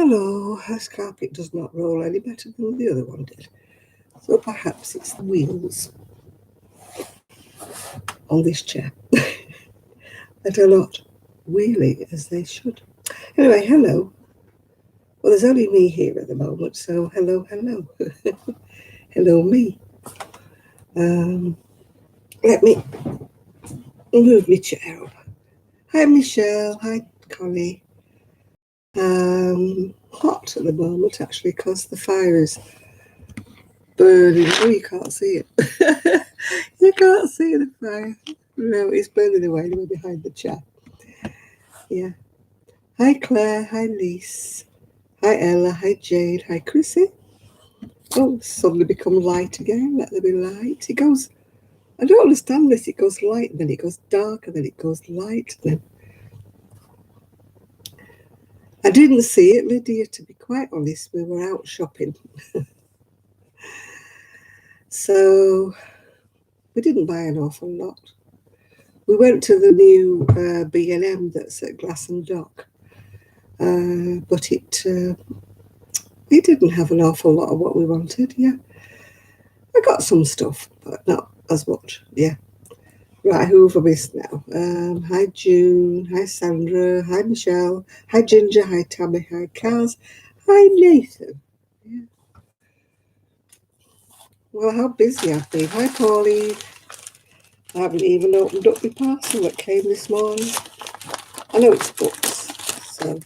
Hello, this carpet does not roll any better than the other one did. So perhaps it's the wheels on this chair that are not wheeling as they should. Anyway, hello. Well, there's only me here at the moment, so hello. Hello, me. Let me move my chair up. Hi, Michelle. Hi, Connie. Hot at the moment, actually, because the fire is burning. Oh, you can't see it. You can't see the fire. No, it's burning away. We're behind the chair. Yeah. Hi, Claire. Hi, Lise. Hi, Ella. Hi, Jade. Hi, Chrissy. Oh, it's suddenly become light again. Let there be light. It goes, I don't understand this. It goes light, and then it goes dark, and then it goes light. Then I didn't see it, Lydia, to be quite honest. We were out shopping. So we didn't buy an awful lot. We went to the new B&M that's at Glasson Dock, but it didn't have an awful lot of what we wanted. Yeah, I got some stuff, but not as much. Yeah. Right, who have I missed now? Hi June, hi Sandra, hi Michelle, hi Ginger, hi Tammy, hi Kaz, hi Nathan. Yeah. Well, how busy I've been. Hi Pauline. I haven't even opened up my parcel that came this morning. I know it's books, so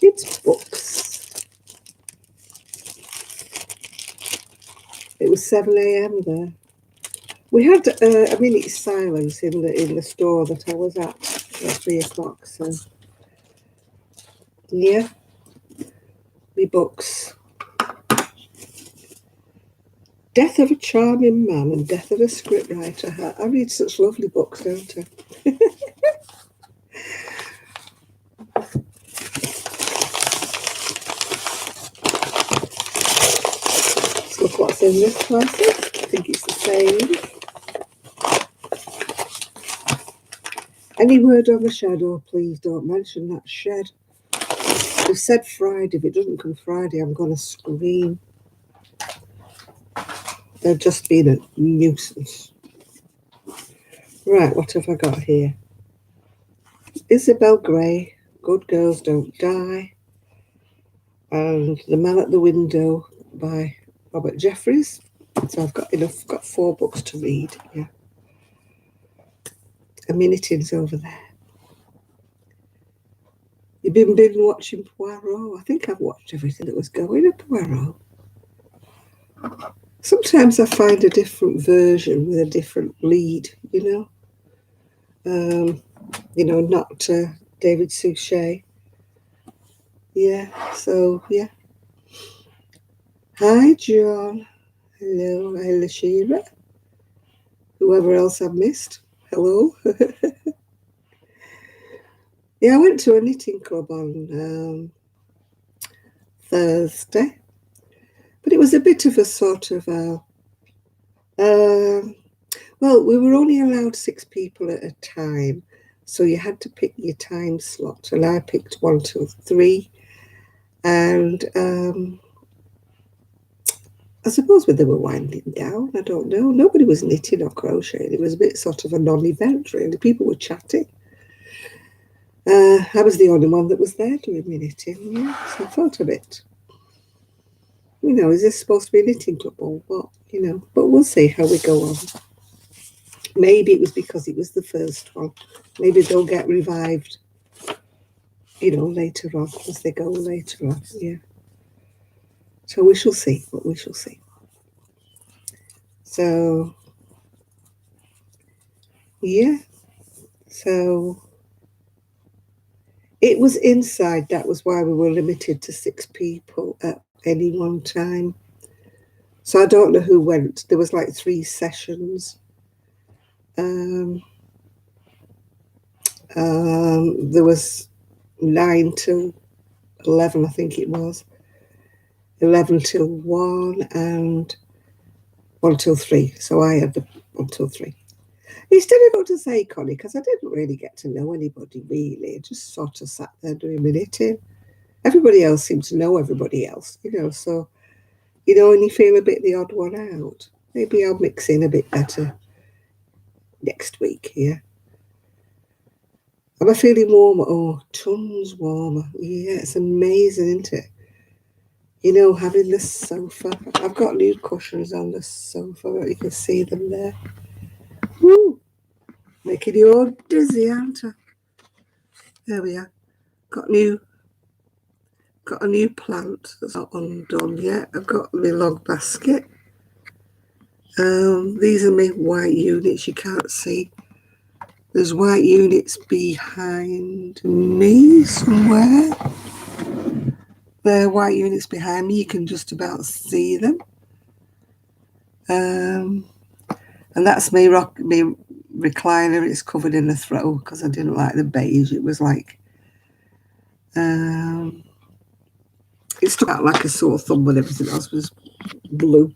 it's books. It was 7 a.m. there. We had a minute silence in the store that I was at 3 o'clock. So yeah, me books. Death of a Charming Man and Death of a Scriptwriter. I read such lovely books, don't I? Let's look what's in this parcel. I think it's the same. Any word on the shadow, please don't mention that shed. We've said Friday. If it doesn't come Friday, I'm going to scream. They've just been a nuisance. Right, what have I got here? Isabel Gray, Good Girls Don't Die, and The Man at the Window by Robert Jeffries. So I've got 4 books to read. Yeah. A minute's over there. You've been watching Poirot? I think I've watched everything that was going at Poirot. Sometimes I find a different version with a different lead, not David Suchet. Yeah, so, yeah. Hi, John. Hello, Sheila. Whoever else I've missed. Hello. Yeah, I went to a knitting club on Thursday, but it was a bit of a sort of well, we were only allowed 6 people at a time, so you had to pick your time slot, and I picked 1 till 3, and I suppose when they were winding down, I don't know, nobody was knitting or crocheting. It was a bit sort of a non-event, really. People were chatting. I was the only one that was there doing my knitting, yeah, so I felt a bit, is this supposed to be a knitting club or what, but we'll see how we go on. Maybe it was because it was the first one. Maybe they'll get revived, later on, as they go later on, yeah. So we shall see, but we shall see. So, yeah, so it was inside. That was why we were limited to 6 people at any one time. So I don't know who went. There was like 3 sessions. There was 9 till 11, I think it was. 11 till 1 and 1 till 3. So I had the 1 till 3. It's difficult to say, Connie, because I didn't really get to know anybody, really. I just sort of sat there doing my knitting. Everybody else seemed to know everybody else, so, and you feel a bit the odd one out. Maybe I'll mix in a bit better next week, yeah. Am I feeling warmer? Oh, tons warmer. Yeah, it's amazing, isn't it? Having the sofa. I've got new cushions on the sofa. You can see them there. Woo! Making you all dizzy, aren't I? There we are. Got a new plant that's not undone yet. I've got my log basket. These are my white units. You can't see. There's white units behind me somewhere. There are white units behind me. You can just about see them. And that's me recliner. It's covered in the throw because I didn't like the beige. It was like, it stuck out like a sore thumb when everything else was blue.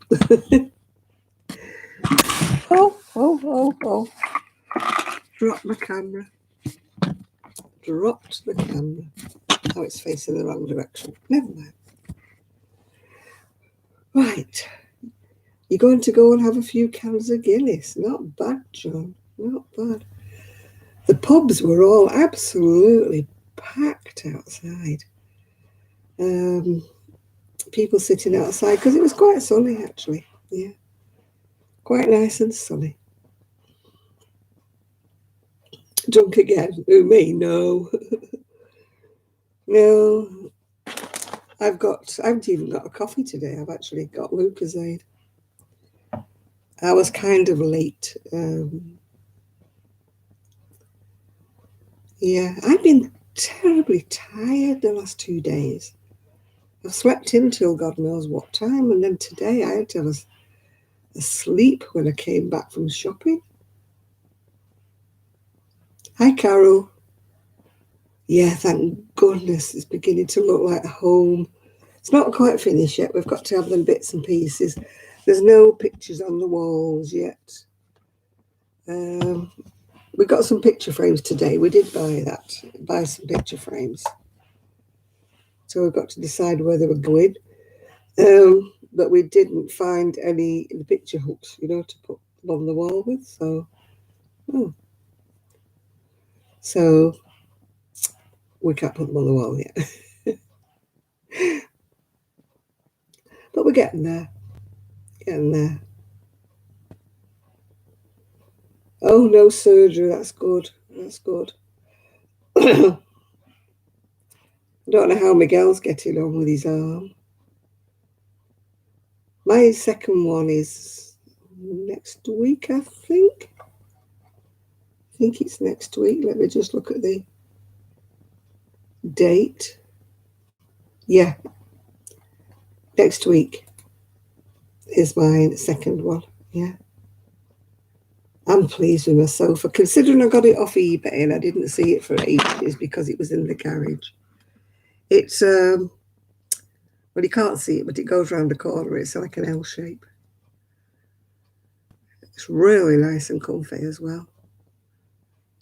Oh. Dropped the camera. Oh, it's facing the wrong direction. Never mind. Right. You're going to go and have a few cans of Guinness. Not bad, John. Not bad. The pubs were all absolutely packed outside. People sitting outside because it was quite sunny, actually. Yeah. Quite nice and sunny. Drunk again? Who, me? No. No. I haven't even got a coffee today. I've actually got Lucozade. I was kind of late. Yeah, I've been terribly tired the last 2 days. I've slept in till God knows what time, and then today I had to have a sleep when I came back from shopping. Hi, Carol. Yeah, thank goodness it's beginning to look like home. It's not quite finished yet. We've got to have them bits and pieces. There's no pictures on the walls yet. We got some picture frames today. We did buy some picture frames. So we've got to decide where they were going. But we didn't find any in the picture hooks, to put them on the wall with. So we can't put them on the wall yet. But we're getting there. Oh, no surgery. That's good. I don't know how Miguel's getting on with his arm. My second one is next week, I think. I think it's next week. Let me just look at the date. Yeah. Next week is my second one. Yeah. I'm pleased with my sofa, considering I got it off eBay and I didn't see it for ages because it was in the garage. It's, well, you can't see it, but it goes around the corner. It's like an L shape. It's really nice and comfy as well.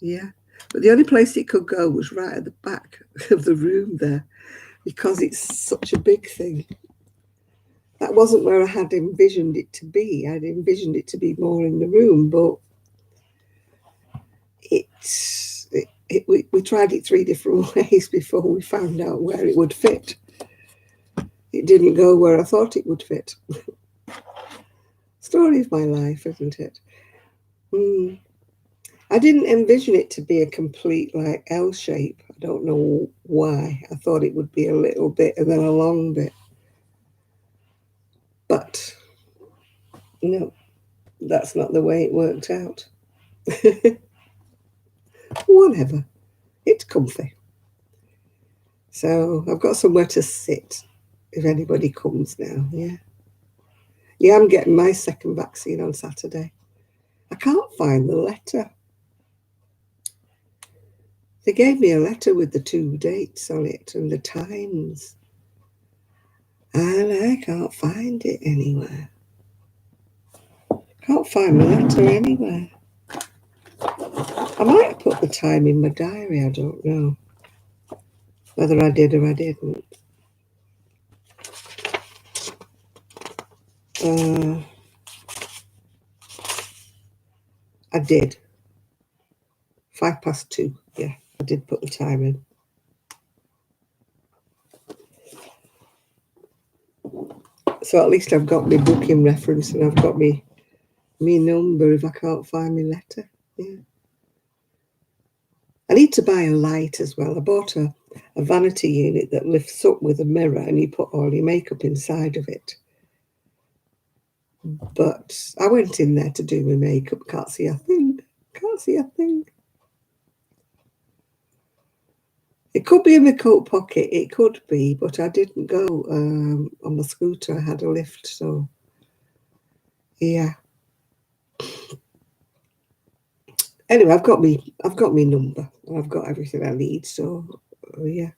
Yeah. But the only place it could go was right at the back of the room there because it's such a big thing. That wasn't where I had envisioned it to be. I'd envisioned it to be more in the room, but we tried it 3 different ways before we found out where it would fit. It didn't go where I thought it would fit. Story of my life, isn't it? I didn't envision it to be a complete like L shape. I don't know why. I thought it would be a little bit and then a long bit. But no, that's not the way it worked out. Whatever. It's comfy. So I've got somewhere to sit if anybody comes now, yeah. Yeah, I'm getting my second vaccine on Saturday. I can't find the letter. They gave me a letter with the 2 dates on it and the times. And I can't find it anywhere. Can't find the letter anywhere. I might have put the time in my diary, I don't know. Whether I did or I didn't. I did. 2:05. Yeah, I did put the time in. So at least I've got my booking reference and I've got me number if I can't find my letter. Yeah. I need to buy a light as well. I bought a vanity unit that lifts up with a mirror and you put all your makeup inside of it. But I went in there to do my makeup. Can't see a thing. Can't see a thing. It could be in my coat pocket. It could be, but I didn't go on my scooter. I had a lift, so yeah. Anyway, I've got my number and I've got everything I need. So yeah.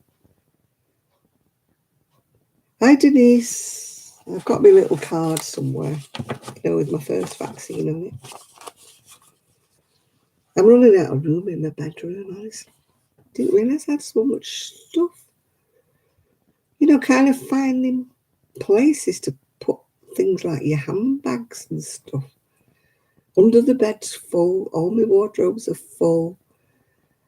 Hi Denise. I've got my little card somewhere, with my first vaccine on it. I'm running out of room in my bedroom, honestly. Didn't realise I had so much stuff. Kind of finding places to put things like your handbags and stuff. Under the bed's full. All my wardrobes are full.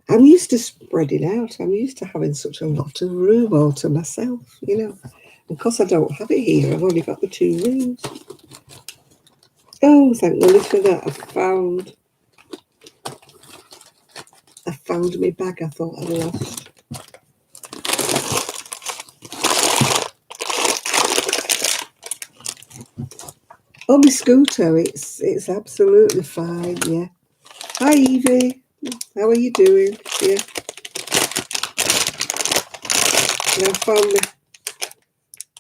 I'm used to spreading out. I'm used to having such a lot of room all to myself, And because I don't have it here, I've only got the 2 rooms. Oh, thank goodness for that. I found my bag I thought I'd lost. Oh, my scooter, it's absolutely fine, yeah. Hi, Evie. How are you doing? Yeah. And I found my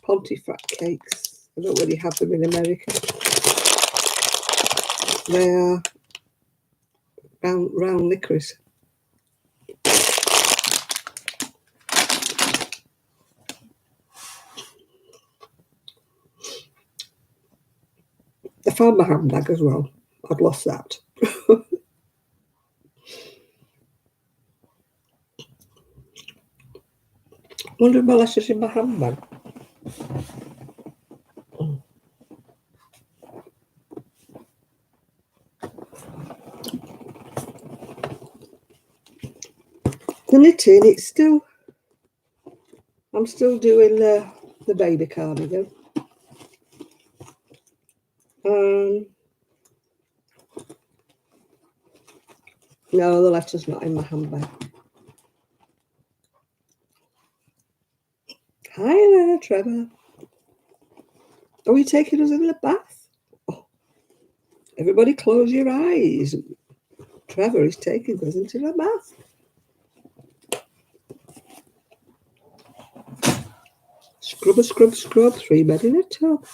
Pontefract cakes. I don't really have them in America. They are round licorice. I found my handbag as well. I'd lost that. Wonder if my letter's in my handbag. The knitting, I'm still doing the baby cardigan. No, the letter's not in my handbag. Hi there, Trevor. Are we taking us in the bath? Oh, everybody close your eyes. Trevor is taking us into the bath. Scrub, scrub, scrub. 3 bed in a tub.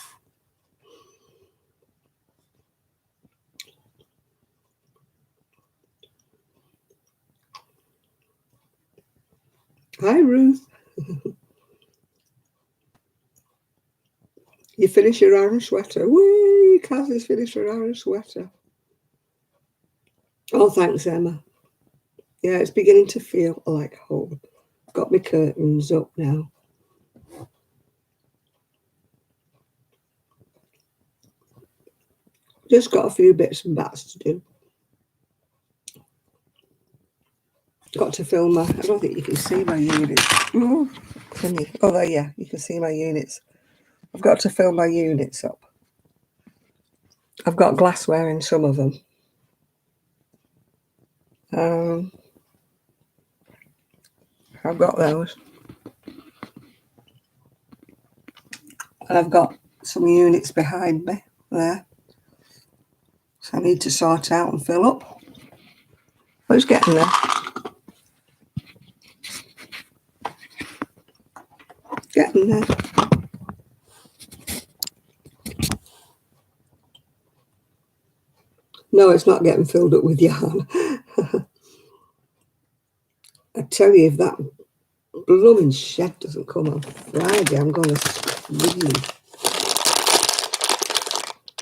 Hi, Ruth. You finish your orange sweater. Whee! Kaz has finished her orange sweater. Oh, thanks, Emma. Yeah, it's beginning to feel like home. Got my curtains up now. Just got a few bits and bats to do. Got to film my, I don't think you can see my units. Oh, there, yeah, you can see my units. I've got to fill my units up. I've got glassware in some of them. I've got those. And I've got some units behind me there. So I need to sort out and fill up. But it's getting there. Getting there. No, it's not getting filled up with yarn. I tell you, if that blooming shed doesn't come on Friday, I'm going to scream.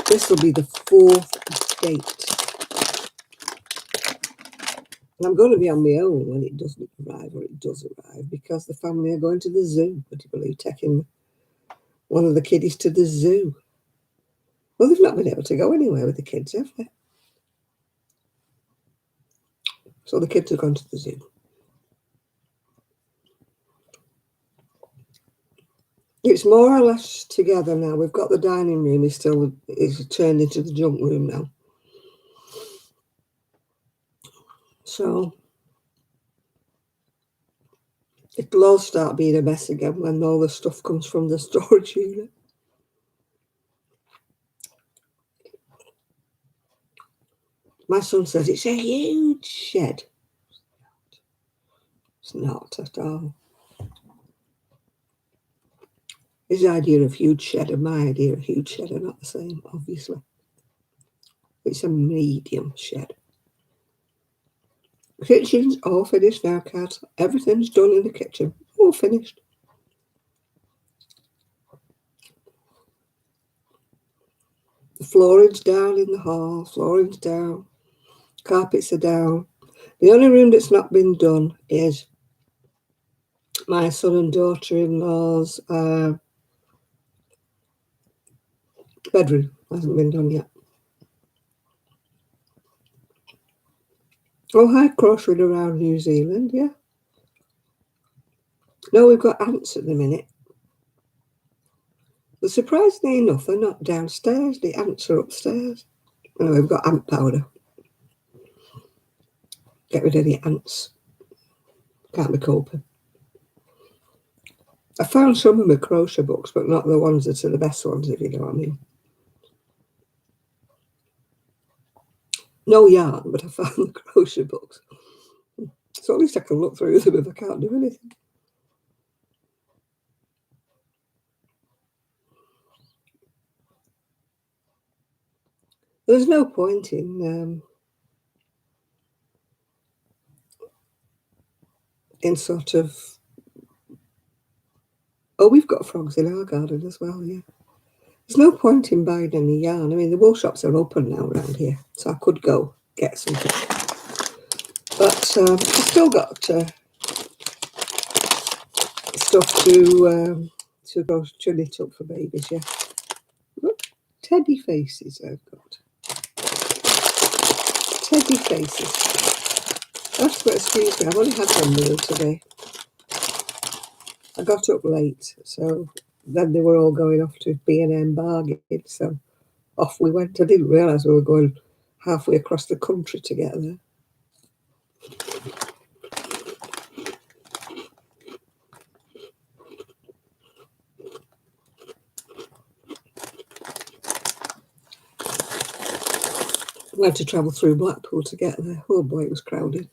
This will be the 4th date. I'm going to be on my own when it doesn't arrive, or it does arrive, because the family are going to the zoo. Would you believe, taking one of the kiddies to the zoo? Well, they've not been able to go anywhere with the kids, have they? So the kids are going to the zoo. It's more or less together now. We've got the dining room is turned into the junk room now. So it'll all start being a mess again when all the stuff comes from the storage unit. My son says it's a huge shed. It's not at all. His idea of huge shed and my idea of huge shed are not the same, obviously. It's a medium shed. The kitchen's all finished now, Kat. Everything's done in the kitchen. All finished. The flooring's down in the hall. Flooring's down. Carpets are down. The only room that's not been done is my son and daughter-in-law's bedroom. Hasn't been done yet. Oh, hi, crossing around New Zealand, yeah. No, we've got ants at the minute. But surprisingly enough, they're not downstairs. The ants are upstairs. And we've got ant powder. Get rid of the ants. Can't be coping. I found some of my crochet books, but not the ones that are the best ones, if you know what I mean. No yarn, but I found the crochet books. So at least I can look through them if I can't do anything. There's no point in sort of... Oh, we've got frogs in our garden as well, yeah. There's no point in buying any yarn. I mean, the wool shops are open now around here, so I could go get something. But I've still got stuff to go to knit up for babies, yeah. Look, teddy faces I've got. Teddy faces. That's what, excuse me, I've only had one meal today. I got up late, so then they were all going off to B&M Bargain, so off we went. I didn't realise we were going halfway across the country to get there. We had to travel through Blackpool to get there. Oh boy, it was crowded.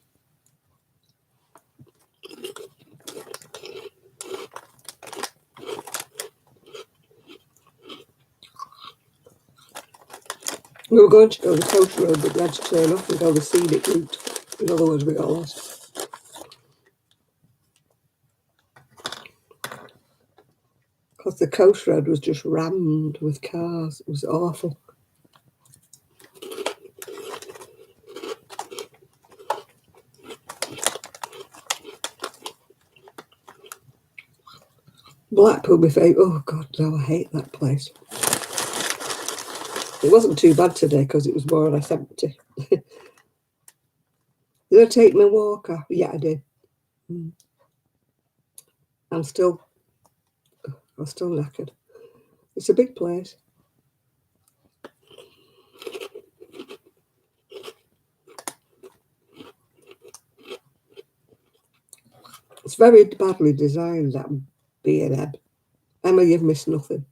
We were going to go the coast road, but we had to turn off and go the scenic route. In other words, we got lost. Because the coast road was just rammed with cars. It was awful. Blackpool, my favourite. Oh God, no, I hate that place. It wasn't too bad today because it was more or less empty. Did I take my walker? Yeah, I did. I'm still knackered. It's a big place. It's very badly designed, that B&M. Emma, you've missed nothing.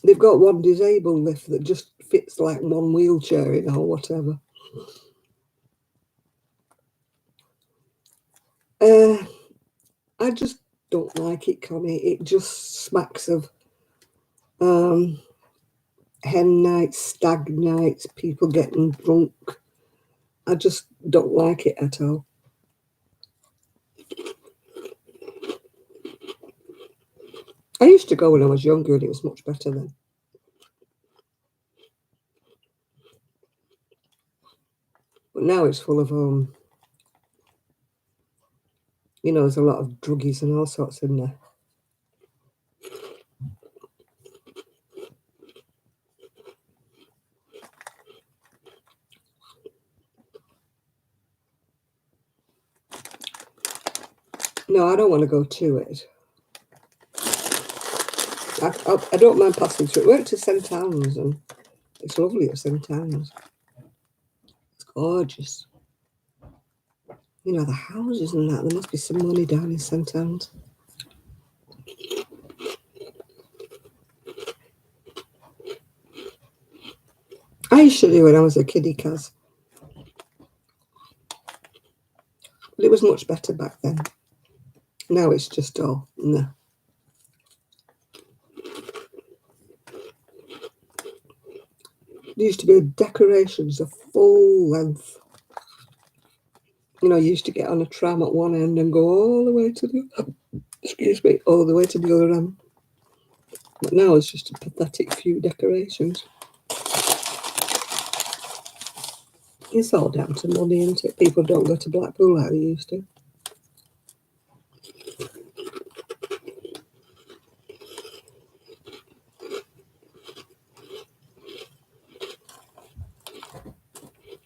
They've got one disabled lift that just fits like one wheelchair in or whatever. I just don't like it, Connie. It just smacks of hen nights, stag nights, people getting drunk. I just don't like it at all. I used to go when I was younger and it was much better then. But now it's full of, there's a lot of druggies and all sorts in there. No, I don't want to go to it. I don't mind passing through. We went to St Anne's, and it's lovely at St Anne's. It's gorgeous. The houses and that. There must be some money down in St Anne's. I used to do when I was a kiddie, Kaz. But it was much better back then. Now it's just all, no. There used to be decorations of full length. You used to get on a tram at one end and go all the way to all the way to the other end. But now it's just a pathetic few decorations. It's all down to money, isn't it? People don't go to Blackpool like they used to.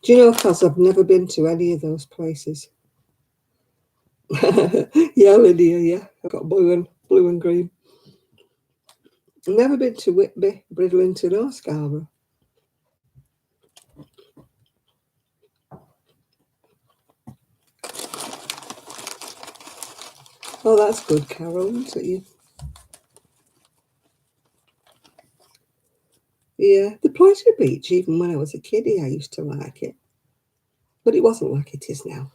Do you know, Kaz, I've never been to any of those places. Yeah, Lydia, yeah. I've got blue and green. I've never been to Whitby, Bridlington or Scarborough. Oh, that's good, Carol, isn't it? Yeah, the Pleasure Beach, even when I was a kiddie, I used to like it. But it wasn't like it is now.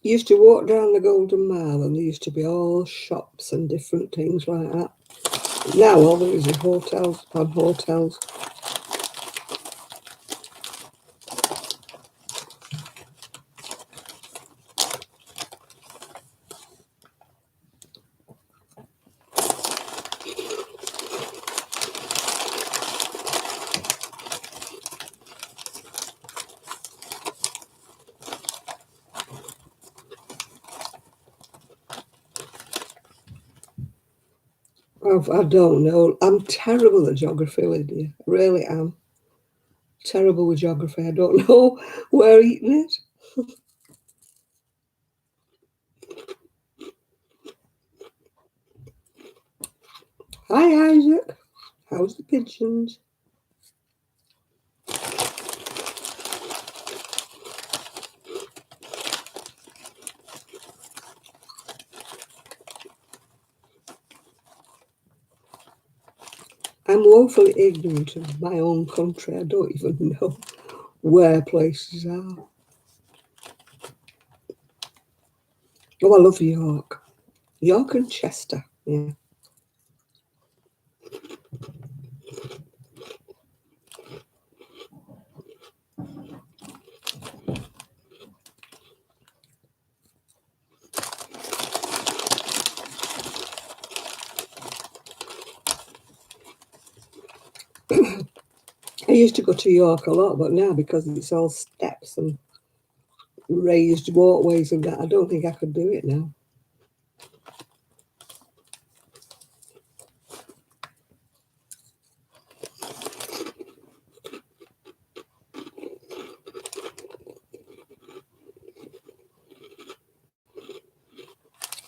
You used to walk down the Golden Mile and there used to be all shops and different things like that. Now all there is hotels and hotels. I don't know. I'm terrible at geography, Lydia. I really am. Terrible with geography. I don't know where eating is. Hi, Isaac. How's the pigeons? I'm woefully ignorant of my own country. I don't even know where places are. Oh, I love York. York and Chester, yeah. I used to go to York a lot, but now because it's all steps and raised walkways and that, I don't think I could do it now.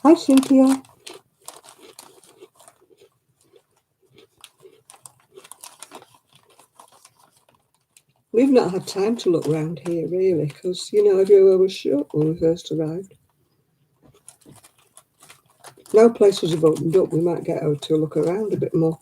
Hi, Cynthia. We've not had time to look round here, really, because, everywhere was shut when we first arrived. Now places have opened up, we might get out to look around a bit more.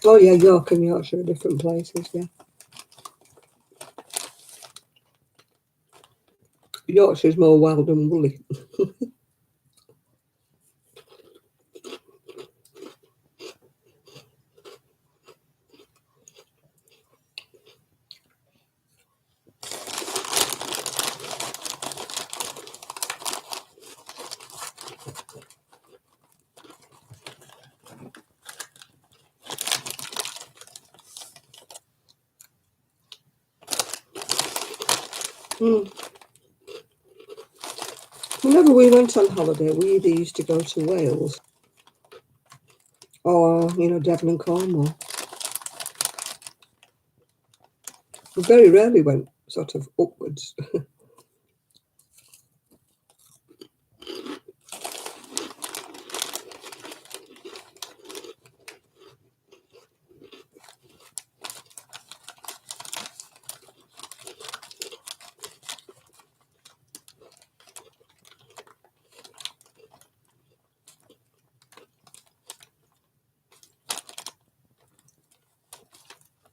Oh yeah, York and Yorkshire are different places, yeah. Yorkshire's more wild and woolly. Mm. Whenever we went on holiday, we either used to go to Wales or, Devon and Cornwall. We very rarely went sort of upwards.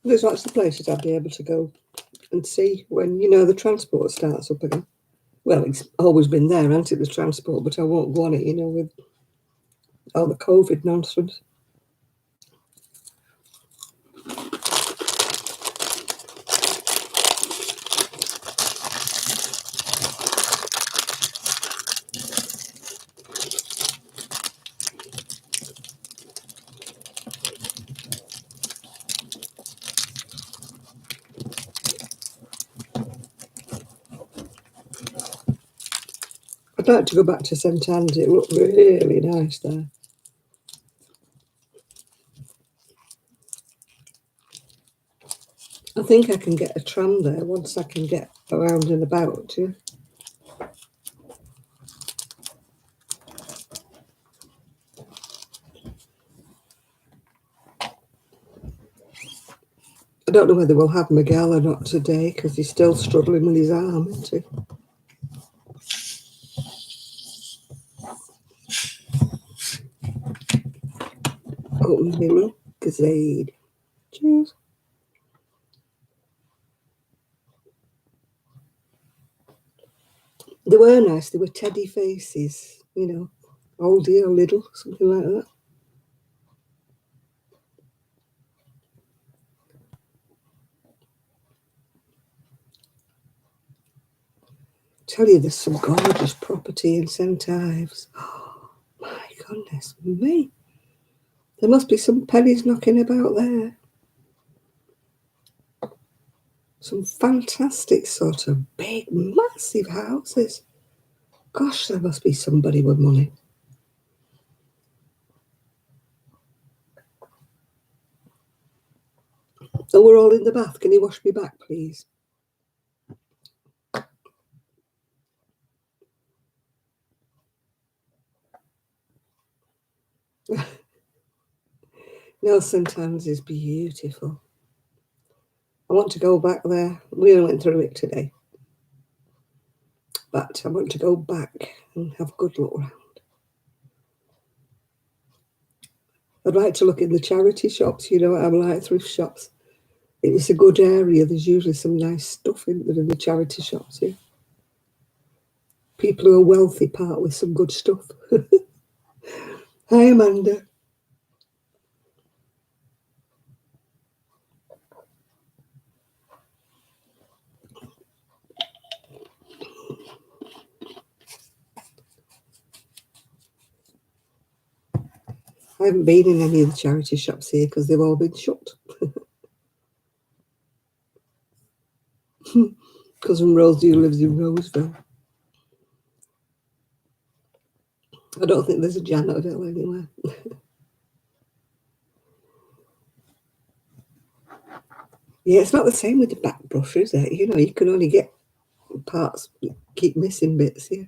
There's lots of places I'd be able to go and see when, the transport starts up again. Well, it's always been there, hasn't it, the transport, but I won't go on it, with all the COVID nonsense. I'd like to go back to St Anne's. It looked really nice there. I think I can get a tram there once I can get around and about, yeah. I don't know whether we'll have Miguel or not today because he's still struggling with his arm, isn't he? Open the milk gazade. Cheers. They were nice. They were teddy faces, oldie or little, something like that. Tell you, there's some gorgeous property in St Ives. Oh, my goodness me. There must be some pennies knocking about there. Some fantastic sort of big, massive houses. Gosh, there must be somebody with money. Oh, we're all in the bath. Can you wash me back, please? No, St Anne's is beautiful. I want to go back there. We only went through it today. But I want to go back and have a good look around. I'd like to look in the charity shops, I'm like thrift shops. It's a good area. There's usually some nice stuff in the charity shops here. People who are wealthy part with some good stuff. Hi, Amanda. I haven't been in any of the charity shops here because they've all been shut. Cousin Rosie lives in Roseville. I don't think there's a Janetville anywhere. Yeah, it's not the same with the back brush, is it? You can only get parts, keep missing bits, yeah.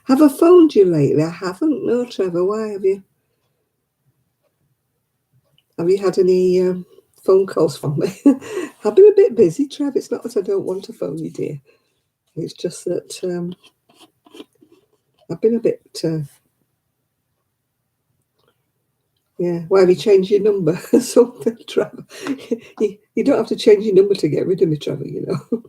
Have I phoned you lately? I haven't. No, Trevor, why have you? Have you had any phone calls from me? I've been a bit busy, Trev. It's not that I don't want to phone you, dear. It's just that I've been a bit Yeah. Why have you changed your number? Something, Trevor. You don't have to change your number to get rid of me, Trevor, you know.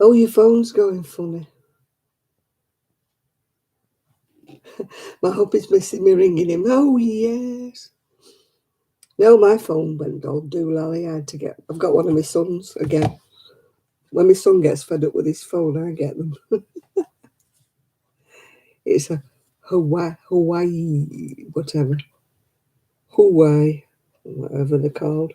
Oh, your phone's going funny. My hubby's missing me ringing him. Oh, yes. No, my phone went all doolally. I've got one of my sons again. When my son gets fed up with his phone, I get them. It's a Hawaii, whatever. Hawaii, whatever they're called.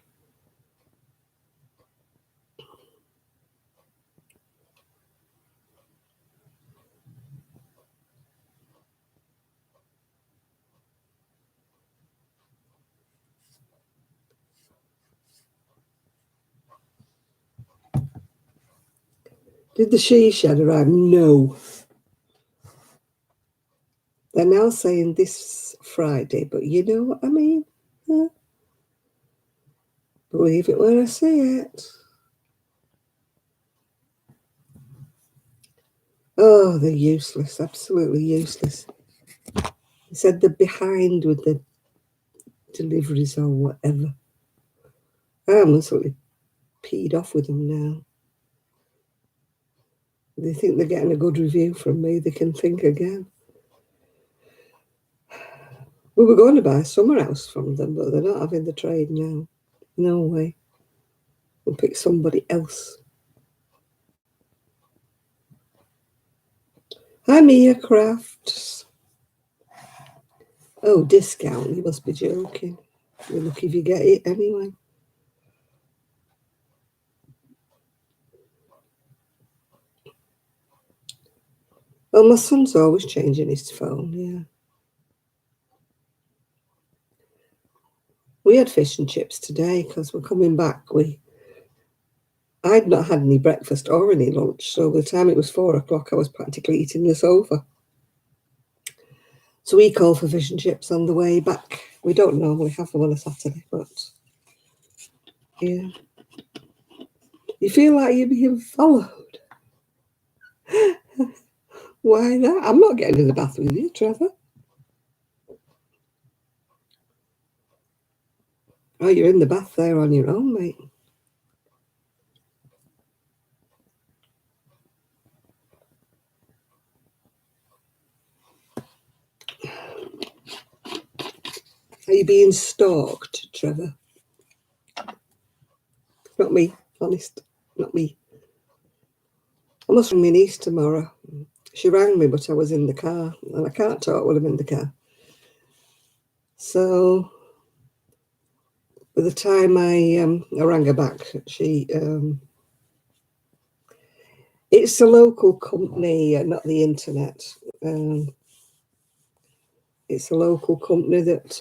Did the she shed arrive? No. They're now saying this Friday, but you know what I mean? Believe it when I see it. Oh, they're useless, absolutely useless. They said they're behind with the deliveries or whatever. I'm absolutely peed off with them now. They think they're getting a good review from me. They can think again. We were going to buy a summer house from them, but they're not having the trade now. No way. We'll pick somebody else. Hi, Mia Crafts. Oh, discount. You must be joking. You're lucky if you get it anyway. Well, my son's always changing his phone, yeah. We had fish and chips today because we're coming back. I'd not had any breakfast or any lunch, so by the time it was 4 o'clock, I was practically eating the sofa. So we called for fish and chips on the way back. We don't normally have them on a Saturday, but yeah. You feel like you're being followed. Why not? I'm not getting in the bath with you, Trevor. Oh, you're in the bath there on your own, mate. Are you being stalked, Trevor? Not me, honest. Not me. I must ring my niece tomorrow. She rang me, but I was in the car, and I can't talk when I'm in the car. So by the time I rang her back, it's a local company, not the internet. It's a local company that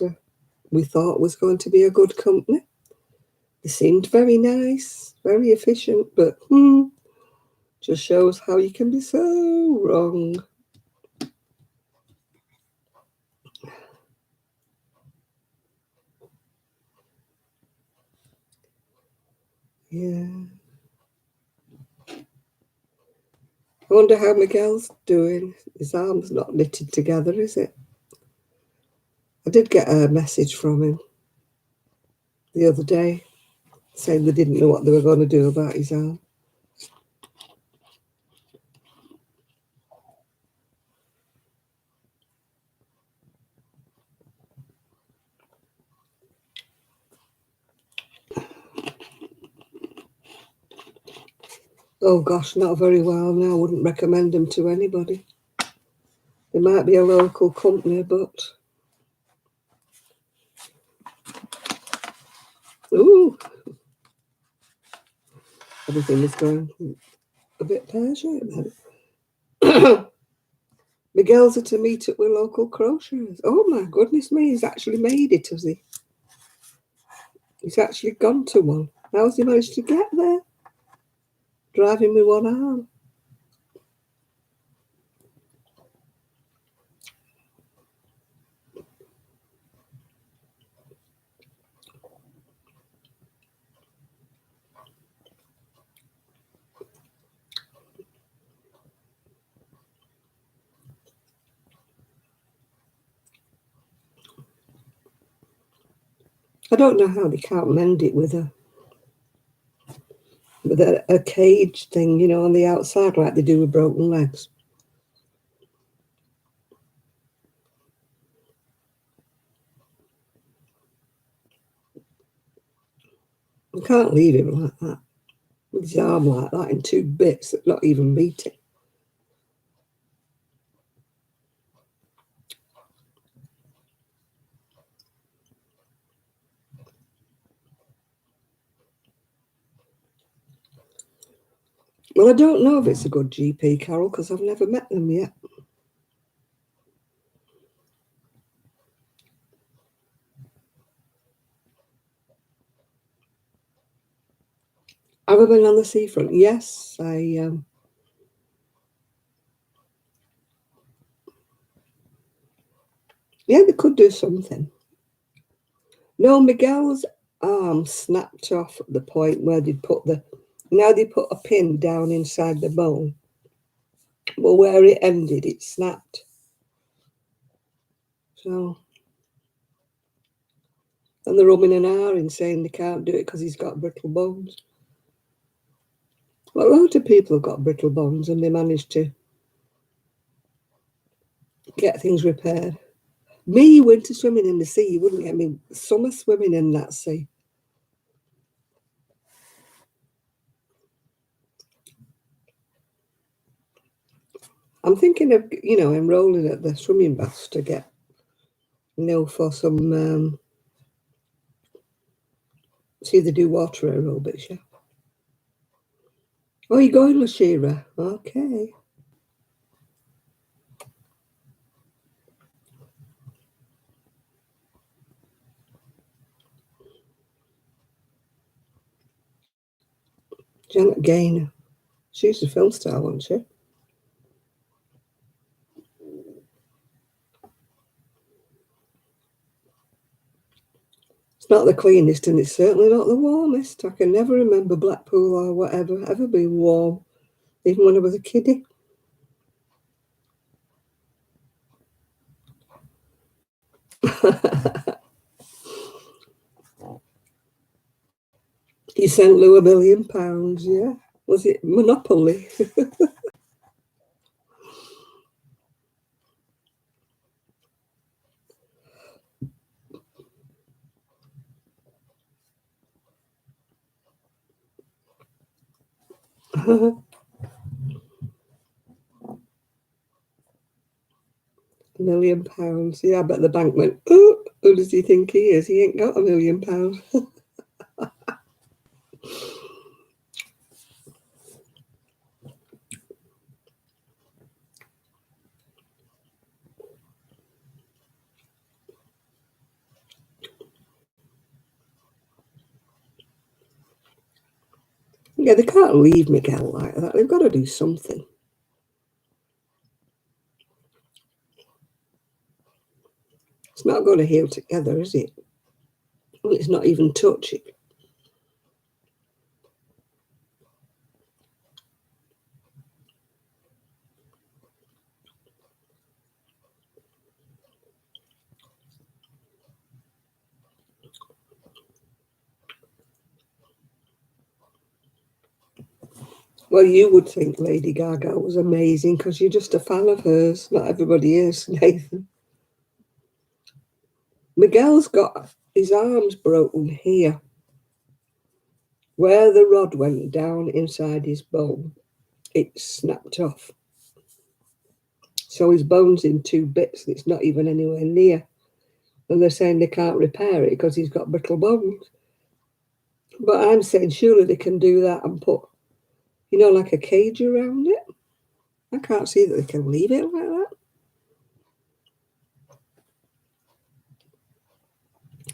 we thought was going to be a good company. They seemed very nice, very efficient, but just shows how you can be so wrong. Yeah. I wonder how Miguel's doing. His arm's not knitted together, is it? I did get a message from him the other day saying they didn't know what they were going to do about his arm. Oh gosh, not very well now. I wouldn't recommend them to anybody. They might be a local company, but ooh, everything is going a bit pear-shaped then. Miguel's at a meet up with local crocheters. Oh my goodness me, he's actually made it, has he? He's actually gone to one. How's he managed to get there? Driving with one arm. I don't know how they can't mend it with a cage thing, you know, on the outside like they do with broken legs. You can't leave him like that, with his arm like that in two bits that not even meeting. Well, I don't know if it's a good GP, Carol, because I've never met them yet. Have I been on the seafront? Yes, yeah, they could do something. No, Miguel's arm snapped off at the point where they put a pin down inside the bone. Well, where it ended, it snapped. So, and they're rubbing an R in saying they can't do it because he's got brittle bones. Well, a lot of people have got brittle bones and they manage to get things repaired. Me, winter swimming in the sea, you wouldn't get me summer swimming in that sea. I'm thinking of, you know, enrolling at the swimming baths to get, you know, for some, see they do water aerobics, yeah. Oh, you're going, Lashira? Okay. Janet Gaynor. She's a film star, wasn't she? It's not the cleanest and it's certainly not the warmest. I can never remember Blackpool or whatever ever being warm, even when I was a kiddie. He sent Lou £1 million, yeah. Was it Monopoly? £1 million. Yeah, I bet the bank went, oh, who does he think he is? He ain't got £1 million. Yeah, they can't leave Miguel like that. They've got to do something. It's not going to heal together, is it? Well, it's not even touching. Well, you would think Lady Gaga was amazing because you're just a fan of hers. Not everybody is, Nathan. Miguel's got his arms broken here. Where the rod went down inside his bone, it snapped off. So his bone's in two bits and it's not even anywhere near. And they're saying they can't repair it because he's got brittle bones. But I'm saying surely they can do that and put, you know, like a cage around it. I can't see that they can leave it like that.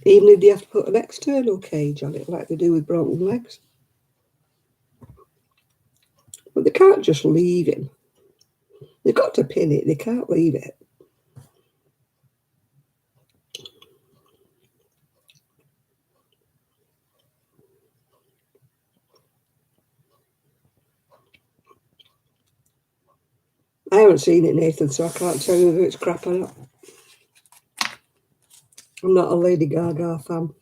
Even if they have to put an external cage on it like they do with broken legs. But they can't just leave him. They've got to pin it. They can't leave it. I haven't seen it, Nathan, so I can't tell you whether it's crap or not. I'm not a Lady Gaga fan.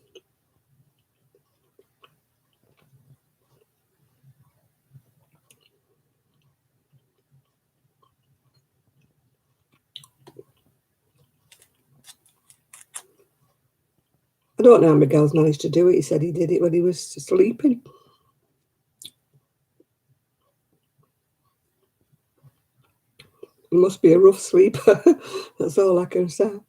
I don't know how Miguel's managed to do it. He said he did it when he was sleeping. He must be a rough sleeper. That's all I can say.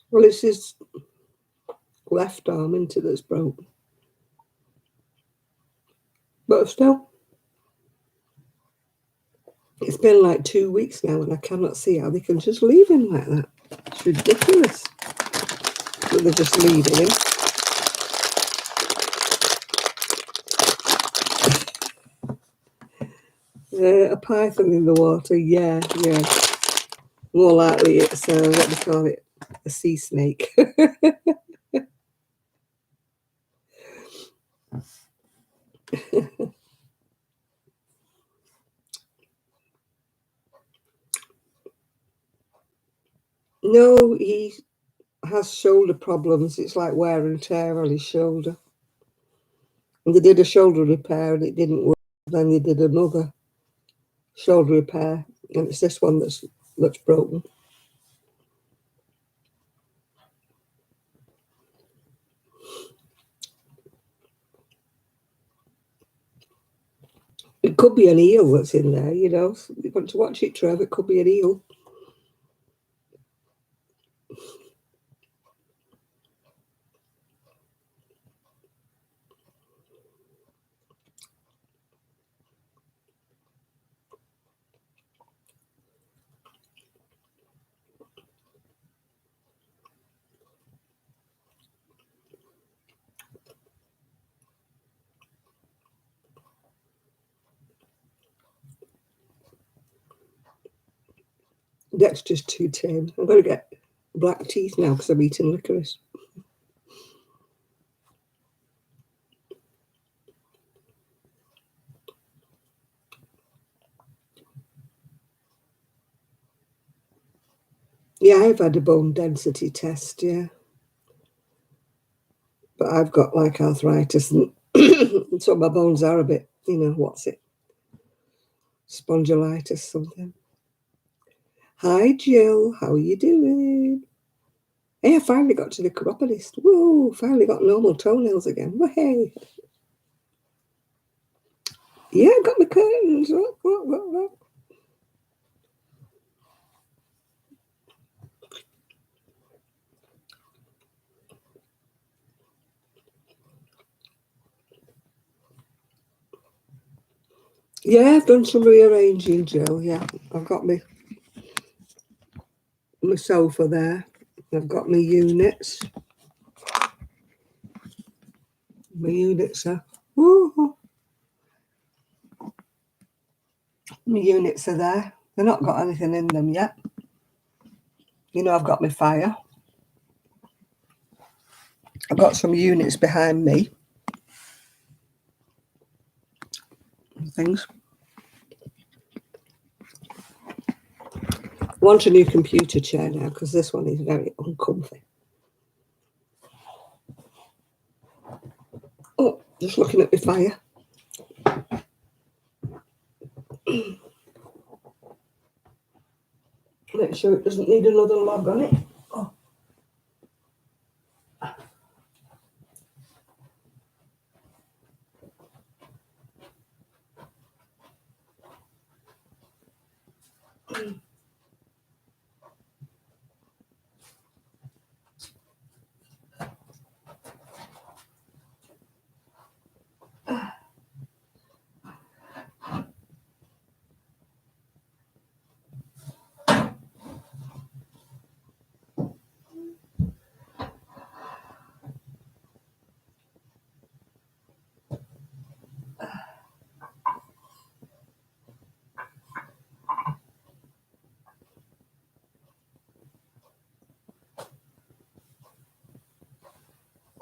Well, it's his left arm, isn't it, that's broken. But still, it's been like 2 weeks now and I cannot see how they can just leave him like that. It's ridiculous that they're just leaving him. A python in the water, yeah. More likely it's, what do you call it, a sea snake. No, he has shoulder problems. It's like wear and tear on his shoulder. And they did a shoulder repair and it didn't work. Then they did another shoulder repair, and it's this one that's broken. It could be an eel that's in there, you know. You want to watch it, Trev? It could be an eel. Dexter's too tame. I'm going to get black teeth now because I'm eating licorice. Yeah, I've had a bone density test, yeah. But I've got like arthritis and so my bones are a bit, you know, what's it? Spondylitis something. Hi, Jill. How are you doing? Hey, I finally got to the chiropodist. Whoa, finally got normal toenails again. Well, hey. Yeah, I got my curtains. Look. Yeah, I've done some rearranging, Jill. Yeah, I've got my sofa there. I've got my units. My units are. Woo, my units are there. They've not got anything in them yet. You know, I've got my fire. I've got some units behind me. Things. I want a new computer chair now because this one is very uncomfy. Oh, just looking at my fire. Make sure it doesn't need another log on it. Oh.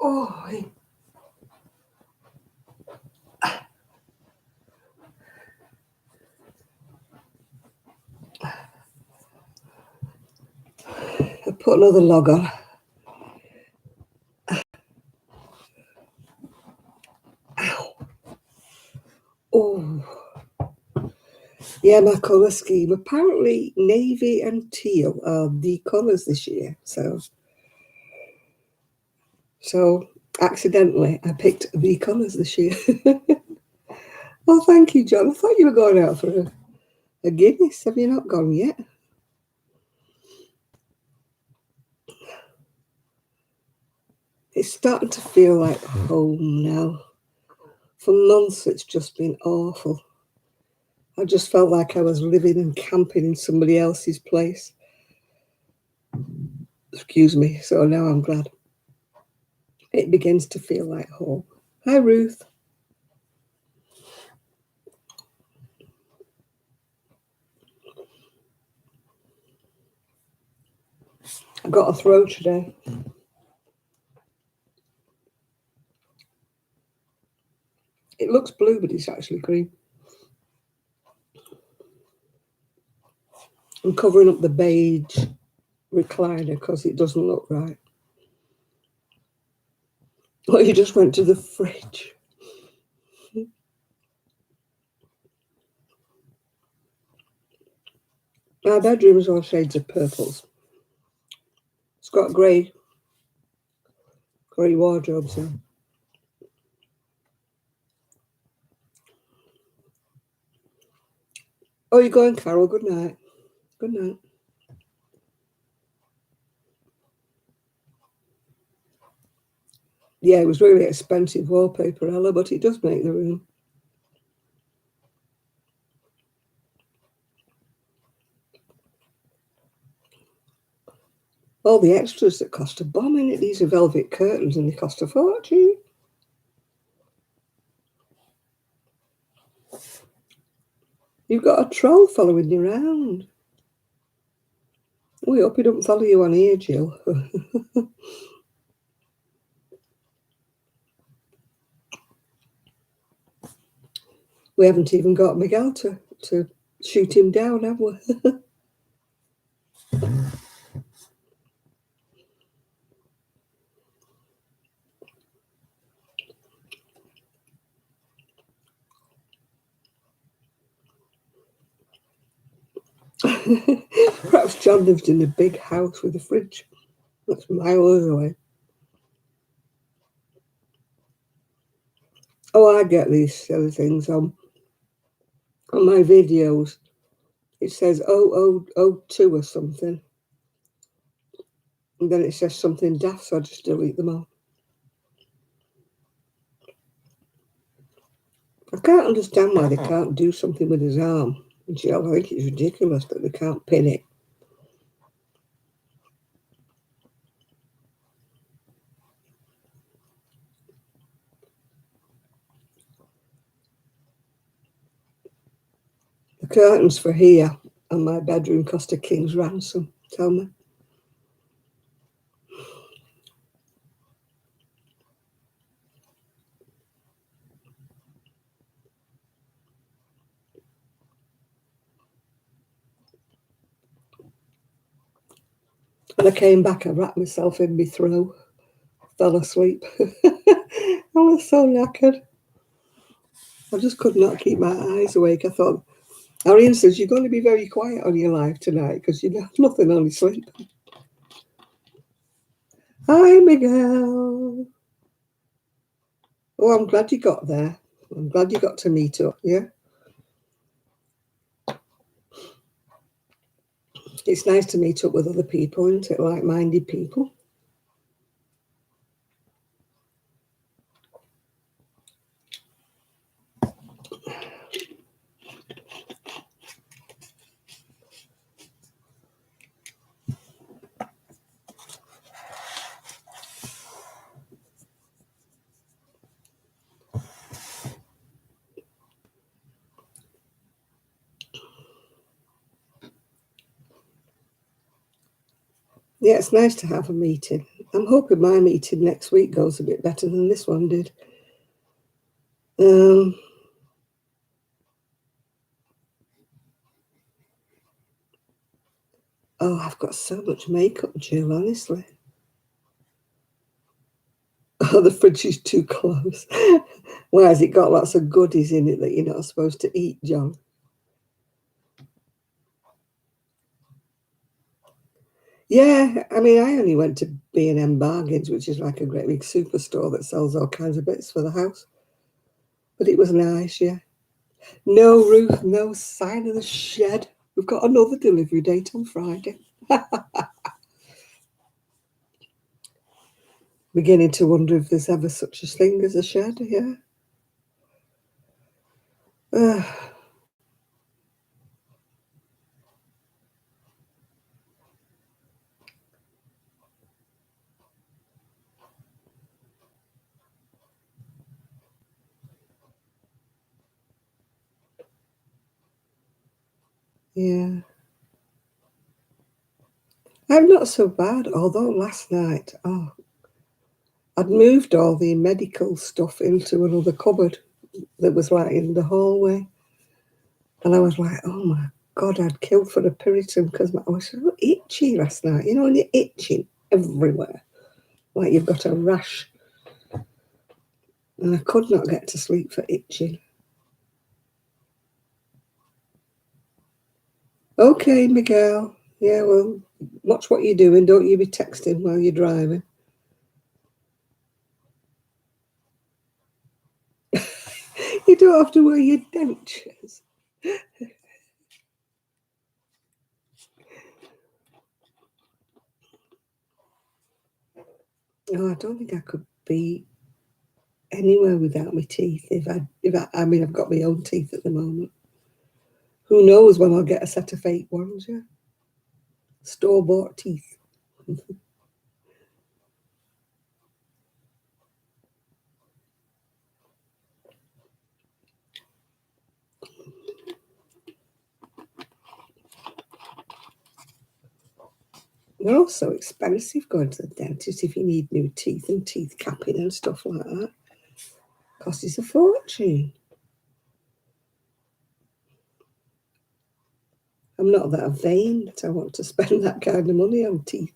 Oh, I put another log on. Ow. Oh. Yeah, my colour scheme. Apparently, navy and teal are the colours this year. So accidentally, I picked the colours this year. Well, thank you, John. I thought you were going out for a Guinness. Have you not gone yet? It's starting to feel like home now. For months, it's just been awful. I just felt like I was living and camping in somebody else's place. Excuse me. So now I'm glad it begins to feel like home. Hi, Ruth. I got a throw today. It looks blue, but it's actually green. I'm covering up the beige recliner because it doesn't look right. Well, you just went to the fridge. Our bedroom is all shades of purples. It's got grey wardrobes in. Oh, you're going, Carol. Good night. Good night. Yeah, it was really expensive wallpaper, Ella, but it does make the room. All the extras that cost a bomb in it. These are velvet curtains and they cost a fortune. You've got a troll following you around. We hope he don't follow you on here, Jill. We haven't even got Miguel to shoot him down, have we? Perhaps John lived in a big house with a fridge. That's miles away. Oh, I get these silly things on my videos. It says 0002 or something. And then it says something daft, so I just delete them all. I can't understand why they can't do something with his arm. And I think it's ridiculous that they can't pin it. The curtains for here and my bedroom cost a king's ransom. Tell me. When I came back, I wrapped myself in my throw, fell asleep. I was so knackered. I just could not keep my eyes awake. I thought, Arian says, you're going to be very quiet on your live tonight because you have nothing on your sleep. Hi, Miguel. Oh, I'm glad you got there. I'm glad you got to meet up, yeah? It's nice to meet up with other people, isn't it? Like-minded people. Yeah, it's nice to have a meeting. I'm hoping my meeting next week goes a bit better than this one did. Oh, I've got so much makeup, Jill, honestly. Oh, the fridge is too close. Why, has it got lots of goodies in it that you're not supposed to eat, John? Yeah, I mean, I only went to B&M Bargains, which is like a great big superstore that sells all kinds of bits for the house. But it was nice, yeah. No roof, no sign of the shed. We've got another delivery date on Friday. Beginning to wonder if there's ever such a thing as a shed, yeah. Uh, yeah. I'm not so bad, although last night, I'd moved all the medical stuff into another cupboard that was like in the hallway. And I was like, oh my God, I'd kill for a Puritan because I was so itchy last night. You know, when you're itching everywhere, like you've got a rash. And I could not get to sleep for itching. Okay, Miguel. Yeah, well, watch what you're doing. Don't you be texting while you're driving. You don't have to wear your dentures. Oh, I don't think I could be anywhere without my teeth. I mean, I've got my own teeth at the moment. Who knows when I'll get a set of fake ones? Yeah, store-bought teeth. They're all so expensive going to the dentist if you need new teeth and teeth capping and stuff like that. Costs a fortune. I'm not that vain that I want to spend that kind of money on teeth.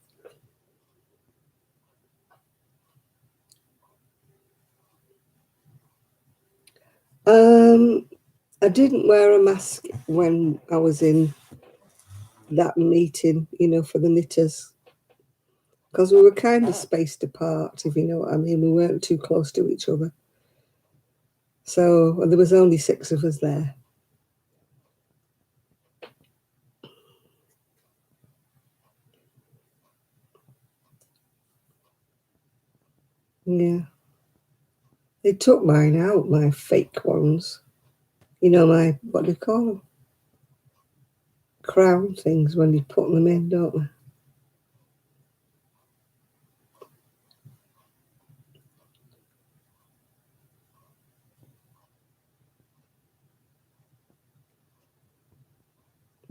I didn't wear a mask when I was in that meeting, for the knitters, because we were kind of spaced apart, if you know what I mean. We weren't too close to each other. So there was only 6 of us there. Yeah. They took mine out, my fake ones. My, what do you call them? Crown things when you put them in, don't they?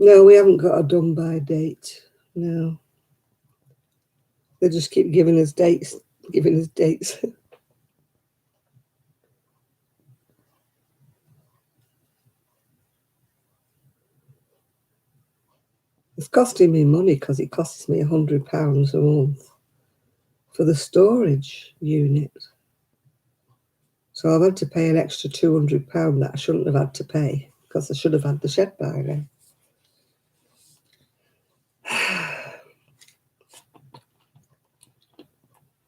No, we haven't got a done by date. No. They just keep giving us dates. It's costing me money because it costs me £100 a month for the storage unit. So I've had to pay an extra £200 that I shouldn't have had to pay because I should have had the shed by now.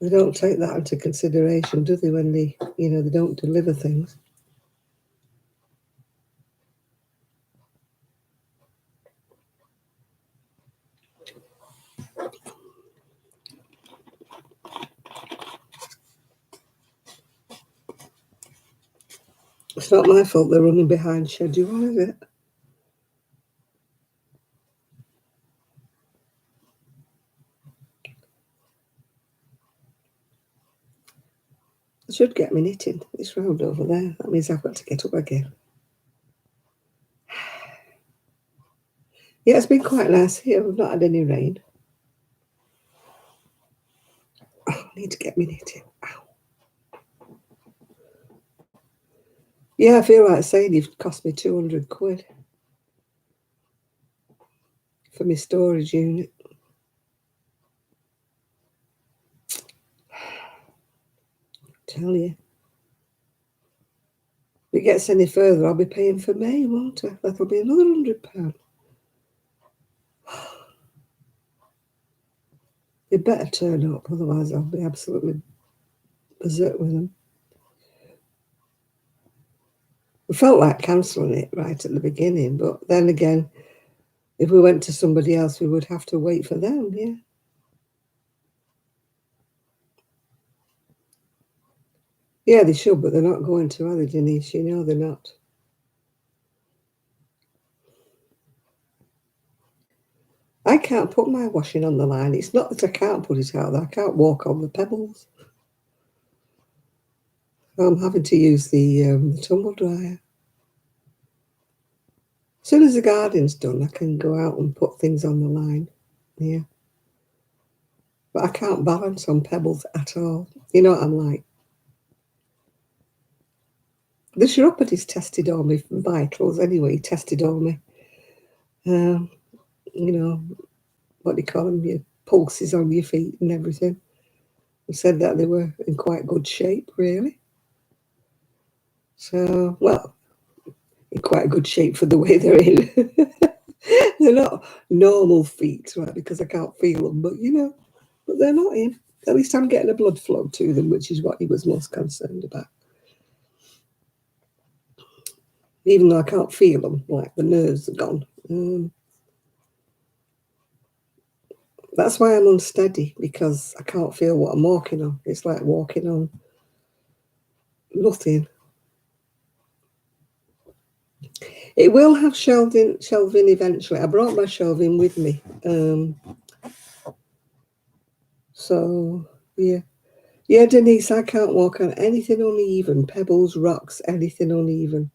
They don't take that into consideration, do they, when they don't deliver things? It's not my fault they're running behind schedule, is it? I should get me knitting. It's round over there. That means I've got to get up again. Yeah, it's been quite nice here. We've not had any rain. I need to get my knitting. Ow. Yeah, I feel like saying you've cost me 200 quid for my storage unit. Tell you. If it gets any further, I'll be paying for May, won't I? That'll be another £100. You better turn up, otherwise I'll be absolutely berserk with them. We felt like cancelling it right at the beginning, but then again, if we went to somebody else, we would have to wait for them, yeah. Yeah, they should, but they're not going to, are they, Denise? You know they're not. I can't put my washing on the line. It's not that I can't put it out there. I can't walk on the pebbles. I'm having to use the tumble dryer. As soon as the garden's done, I can go out and put things on the line. Yeah. But I can't balance on pebbles at all. You know what I'm like. The chiropodist tested all my vitals anyway. He tested all my, you know, what do you call them, your pulses on your feet and everything. He said that they were in quite good shape, really. So, well, in quite good shape for the way they're in. They're not normal feet, right, because I can't feel them, but, you know, but they're not in. At least I'm getting a blood flow to them, which is what he was most concerned about. Even though I can't feel them, like the nerves are gone. That's why I'm unsteady, because I can't feel what I'm walking on. It's like walking on nothing. It will have shelving eventually. I brought my shelving with me. So, yeah. Yeah, Denise, I can't walk on anything uneven, pebbles, rocks, anything uneven,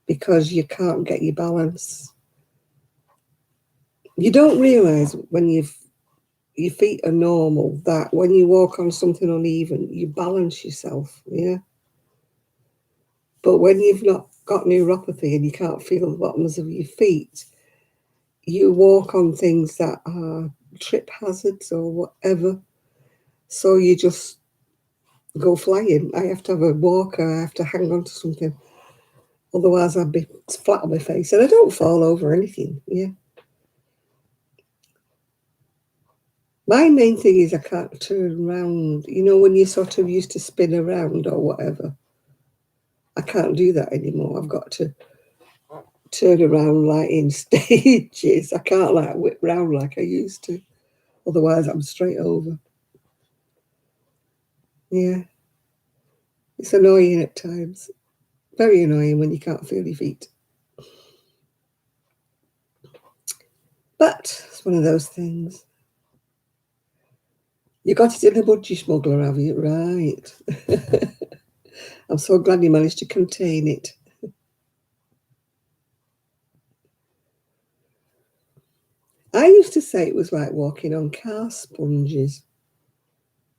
because you can't get your balance. You don't realise when your feet are normal that when you walk on something uneven, you balance yourself, yeah? But when you've not got neuropathy and you can't feel the bottoms of your feet, you walk on things that are trip hazards or whatever. So you just go flying. I have to have a walker. I have to hang on to something. Otherwise, I'd be flat on my face. And I don't fall over anything, yeah. My main thing is I can't turn around. You know, when you sort of used to spin around or whatever. I can't do that anymore. I've got to turn around like in stages. I can't like whip round like I used to. Otherwise, I'm straight over. Yeah. It's annoying at times. Very annoying when you can't feel your feet. But it's one of those things. You got it in a budgie smuggler, have you? Right. I'm so glad you managed to contain it. I used to say it was like walking on car sponges.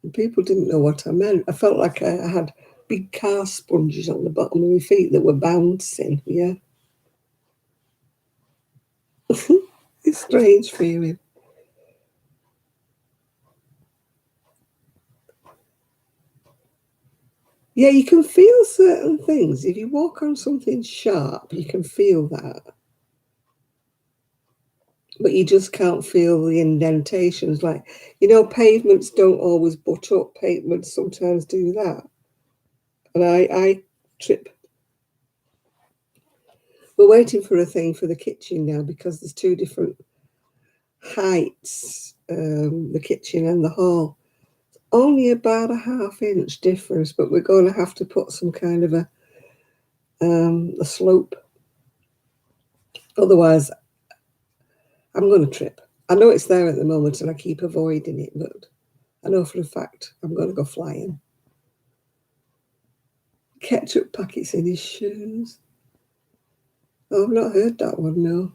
And people didn't know what I meant. I felt like I had big car sponges on the bottom of my feet that were bouncing, yeah. It's a strange feeling. Yeah, you can feel certain things. If you walk on something sharp, you can feel that. But you just can't feel the indentations. Like, you know, pavements don't always butt up. Pavements sometimes do that. And I trip. We're waiting for a thing for the kitchen now because there's two different heights, the kitchen and the hall. Only about a ½ inch difference, but we're going to have to put some kind of a slope. Otherwise, I'm going to trip. I know it's there at the moment and I keep avoiding it, but I know for a fact I'm going to go flying. Ketchup packets in his shoes. Oh, I've not heard that one, no.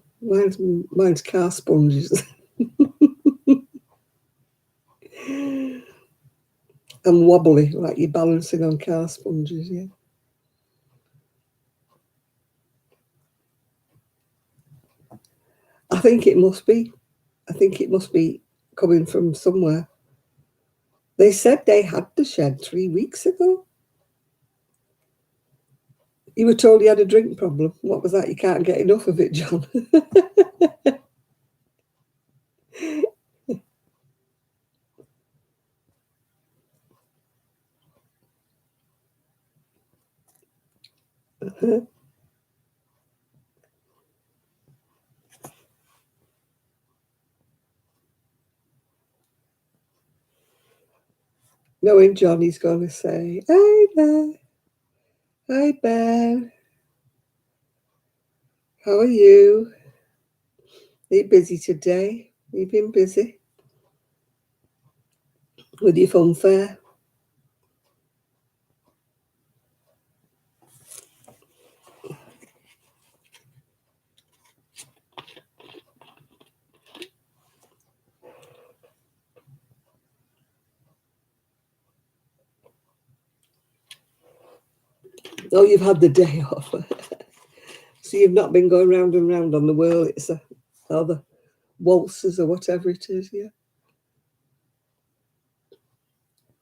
Mine's car sponges. and wobbly, like you're balancing on car sponges, yeah. I think it must be. I think it must be coming from somewhere. They said they had the shed 3 weeks ago. You were told you had a drink problem. What was that? You can't get enough of it, John. Knowing Johnny's going to say, "Hi there. Hi, Ben. How are you? Are you busy today? You've been busy with your fun fair?" Oh, you've had the day off. So you've not been going round and round on the whirl. It's or the waltzes or whatever it is, yeah.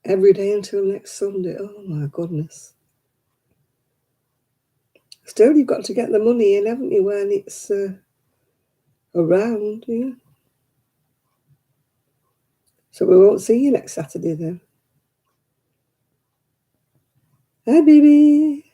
Every day until next Sunday. Oh my goodness. Still, you've got to get the money in, haven't you, when it's around, yeah. So we won't see you next Saturday then. Hi, baby.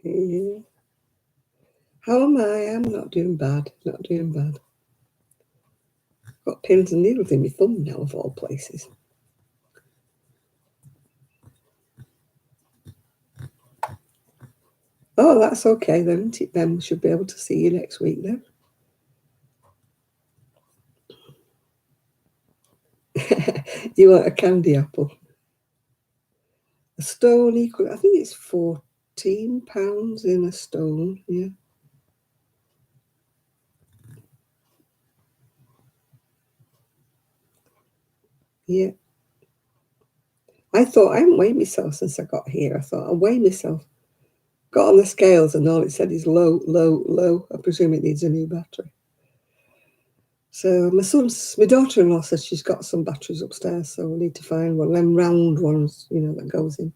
Yeah. How am I? I'm not doing bad. Not doing bad. Got pins and needles in my thumb now, of all places. Oh, that's okay then. Then we should be able to see you next week then. You want a candy apple? A stone equal, I think it's £14 in a stone, yeah. Yeah. I thought I haven't weighed myself since I got here. I thought I'll weigh myself. Got on the scales and all it said is low, low, low. I presume it needs a new battery. So my daughter-in-law says she's got some batteries upstairs, so we need to find one of them round ones, that goes in.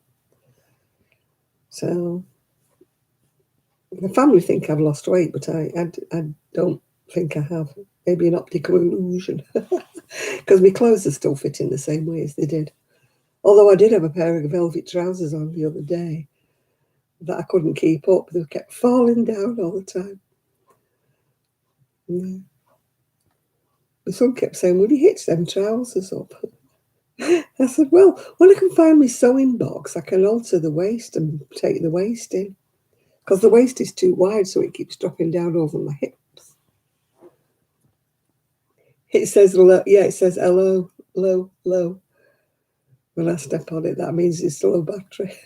So the family think I've lost weight, but I don't think I have. Maybe an optical illusion, because my clothes are still fitting the same way as they did. Although I did have a pair of velvet trousers on the other day that I couldn't keep up. They kept falling down all the time. Yeah. My son kept saying, "Will you hitch them trousers up?" I said, well, when I can find my sewing box, I can alter the waist and take the waist in. Because the waist is too wide, so it keeps dropping down over my hips. It says, it says LO, low, low. When I step on it, that means it's low battery.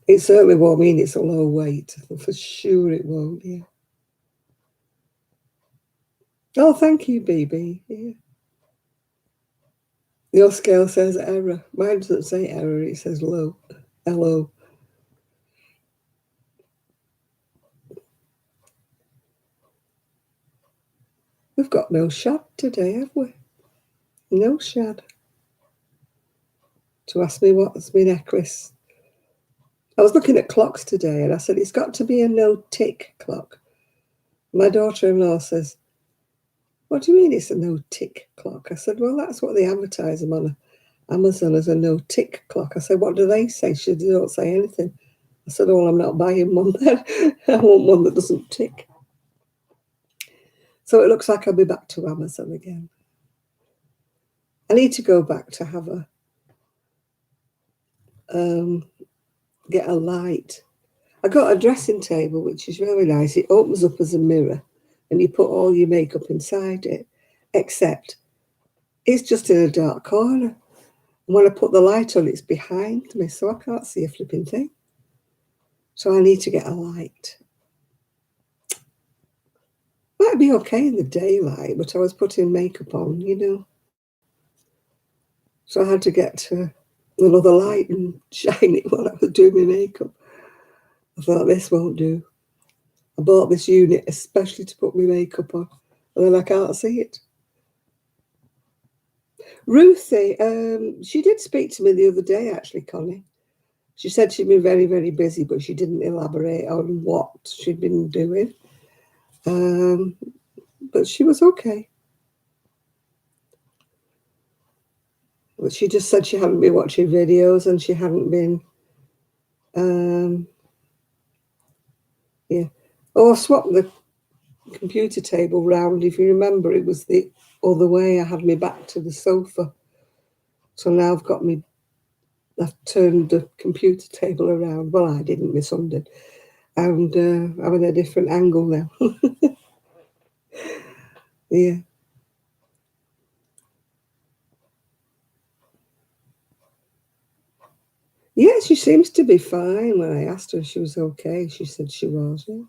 It certainly won't mean it's a low weight. For sure it won't, yeah. Oh, thank you, baby. Yeah. Your scale says error. Mine doesn't say error, it says low. LO. We've got no shad today, have we? No shad. To ask me what's my necklace. I was looking at clocks today and I said, it's got to be a no-tick clock. My daughter-in-law says, what do you mean it's a no-tick clock? I said, well, that's what they advertise them on Amazon as a no-tick clock. I said, what do they say? She don't say anything. I said, oh, well, I'm not buying one then. I want one that doesn't tick. So it looks like I'll be back to Amazon again. I need to go back to have get a light. I got a dressing table, which is really nice. It opens up as a mirror, and you put all your makeup inside it, except it's just in a dark corner. And when I put the light on, it's behind me, so I can't see a flipping thing. So I need to get a light. Might be okay in the daylight, but I was putting makeup on, you know. So I had to get another light and shine it while I was doing my makeup. I thought, this won't do. I bought this unit especially to put my makeup on, and then I can't see it. Ruthie, she did speak to me the other day, actually, Connie. She said she'd been very, very busy, but she didn't elaborate on what she'd been doing. But she was okay. But she just said she hadn't been watching videos and she hadn't been, yeah. Oh, I swapped the computer table round. If you remember, it was the other way. I had my back to the sofa. So now I've turned the computer table around. Well, I didn't, my son did. And I'm in a different angle now. Yeah. Yeah, she seems to be fine. When I asked her if she was okay, she said she was, yeah.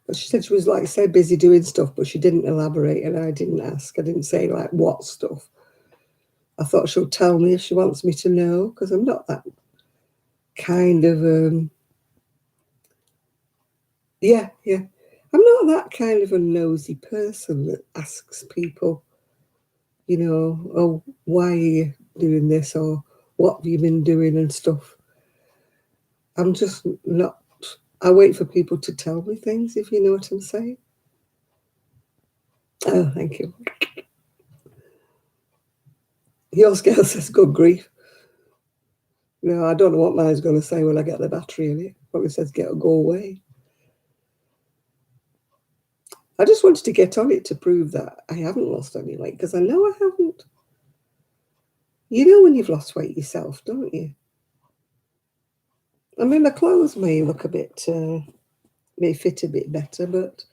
But she said she was, like I say, busy doing stuff, but she didn't elaborate, and I didn't ask. I didn't say, like, what stuff. I thought she'll tell me if she wants me to know, because I'm not that kind of, yeah. I'm not that kind of a nosy person that asks people, you know, oh, why are you doing this, or what have you been doing and stuff. I'm just not, I wait for people to tell me things, if you know what I'm saying. Oh, thank you. Yours girl says, good grief. No, I don't know what mine's going to say when I get the battery in it. Probably says, go away. I just wanted to get on it to prove that I haven't lost any weight, because I know I haven't. You know when you've lost weight yourself, don't you? I mean, the clothes may look a bit, may fit a bit better, but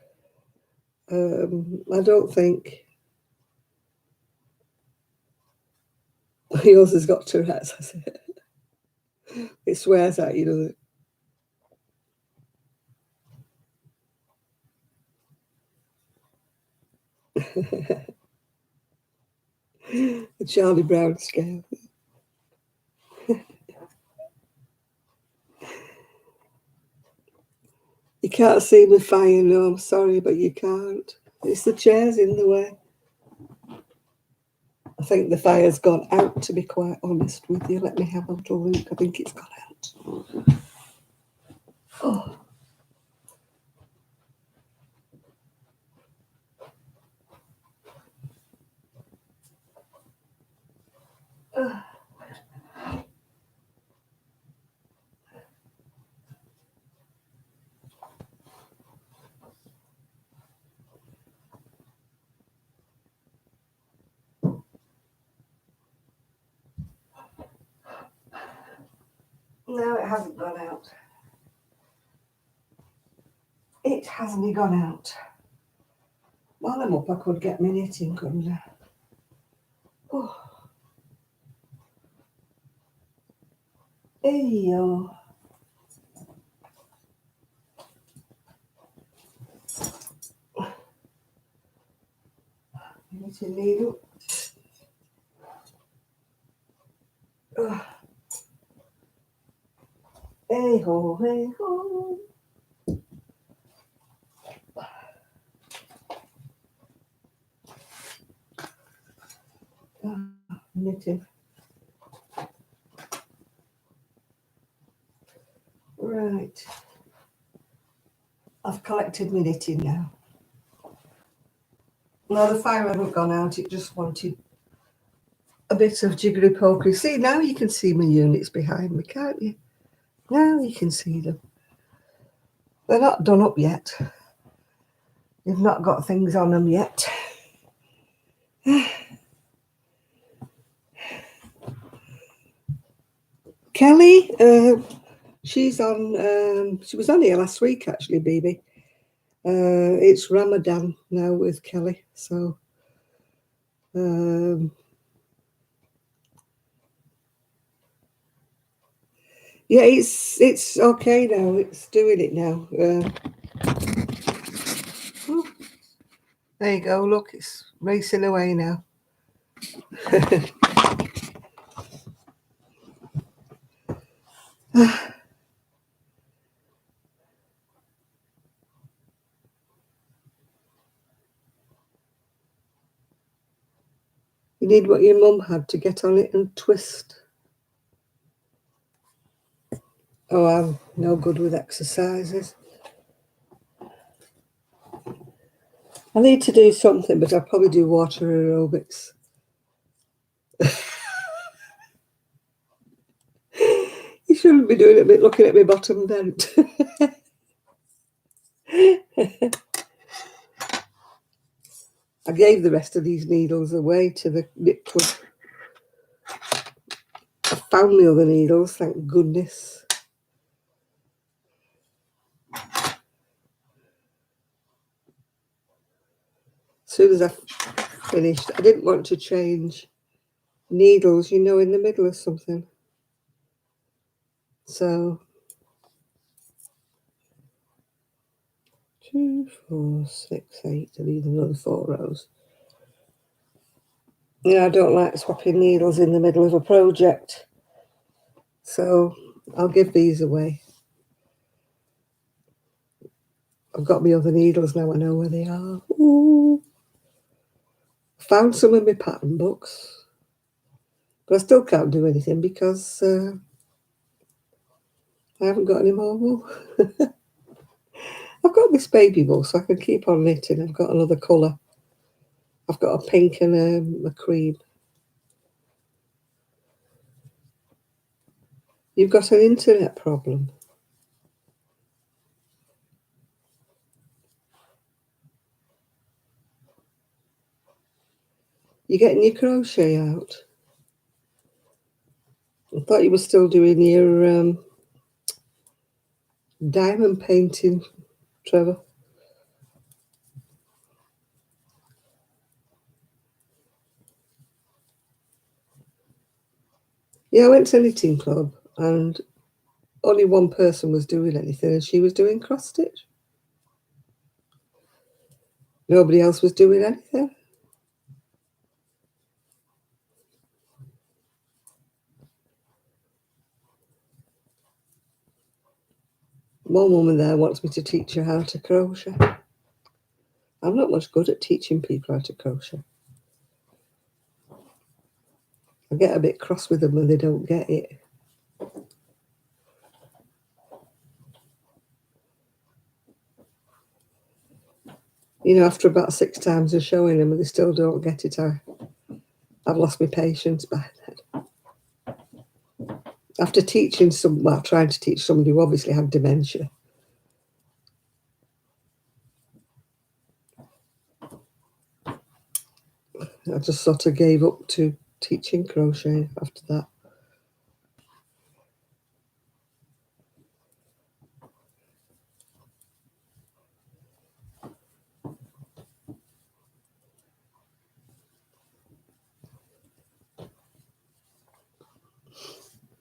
I don't think yours has got Tourette's, has it? It swears at you, doesn't it? The Charlie Brown scale. You can't see me fire, no, I'm sorry, but you can't. It's the chairs in the way. I think the fire's gone out, to be quite honest with you. Let me have a little look. I think it's gone out. Oh. No, it hasn't gone out. It hasn't gone out. While I'm up, I could get my knitting, couldn't I? Oh. Hey-yo. Knitting needle. Oh. Hey-ho, hey-ho. Oh, knitting. Right. I've collected my knitting now. No, the fire hasn't gone out. It just wanted a bit of jiggery pokery. See, now you can see my units behind me, can't you? Now you can see them. They're not done up yet. You've not got things on them yet. Kelly, She's on. She was on here last week, actually, BB. It's Ramadan now with Kelly, so yeah, it's okay now. It's doing it now. Oh, there you go. Look, it's racing away now. You need what your mum had to get on it and twist. Oh, I'm no good with exercises. I need to do something, but I'll probably do water aerobics. You shouldn't be doing it, looking at my bottom vent. I gave the rest of these needles away to the knit club. I found the other needles, thank goodness. As soon as I finished, I didn't want to change needles, in the middle of something. So 2, 4, 6, 8, I need another 4 rows. I don't like swapping needles in the middle of a project. So I'll give these away. I've got my other needles now, I know where they are. Ooh. Found some of my pattern books, but I still can't do anything because I haven't got any more wool. I've got this baby wool, so I can keep on knitting. I've got another colour. I've got a pink and a cream. You've got an internet problem. You're getting your crochet out. I thought you were still doing your diamond painting, Trevor. Yeah, I went to knitting club and only one person was doing anything, and she was doing cross stitch. Nobody else was doing anything. One woman there wants me to teach her how to crochet. I'm not much good at teaching people how to crochet. I get a bit cross with them when they don't get it. After about 6 times of showing them and they still don't get it, I've lost my patience by then. After trying to teach somebody who obviously had dementia. I just sort of gave up to teaching crochet after that.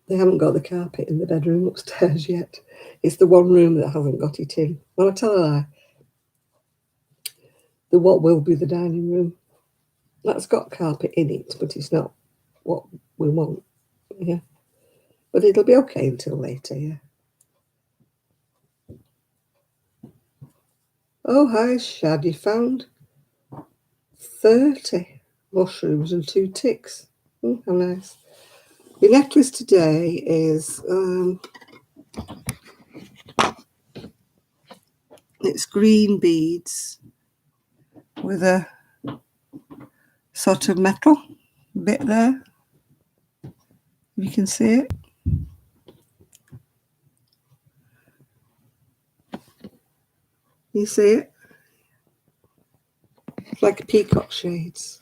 They haven't got the carpet in the bedroom upstairs yet. It's the one room that hasn't got it in. Well, I tell a lie. What will be the dining room. That's got carpet in it, but it's not what we want. Yeah. But it'll be okay until later, yeah. Oh, hi, Shad. You found 30 mushrooms and 2 ticks. Oh, how nice. The necklace today is it's green beads with a sort of metal bit there. You can see it. You see it? It's like peacock shades.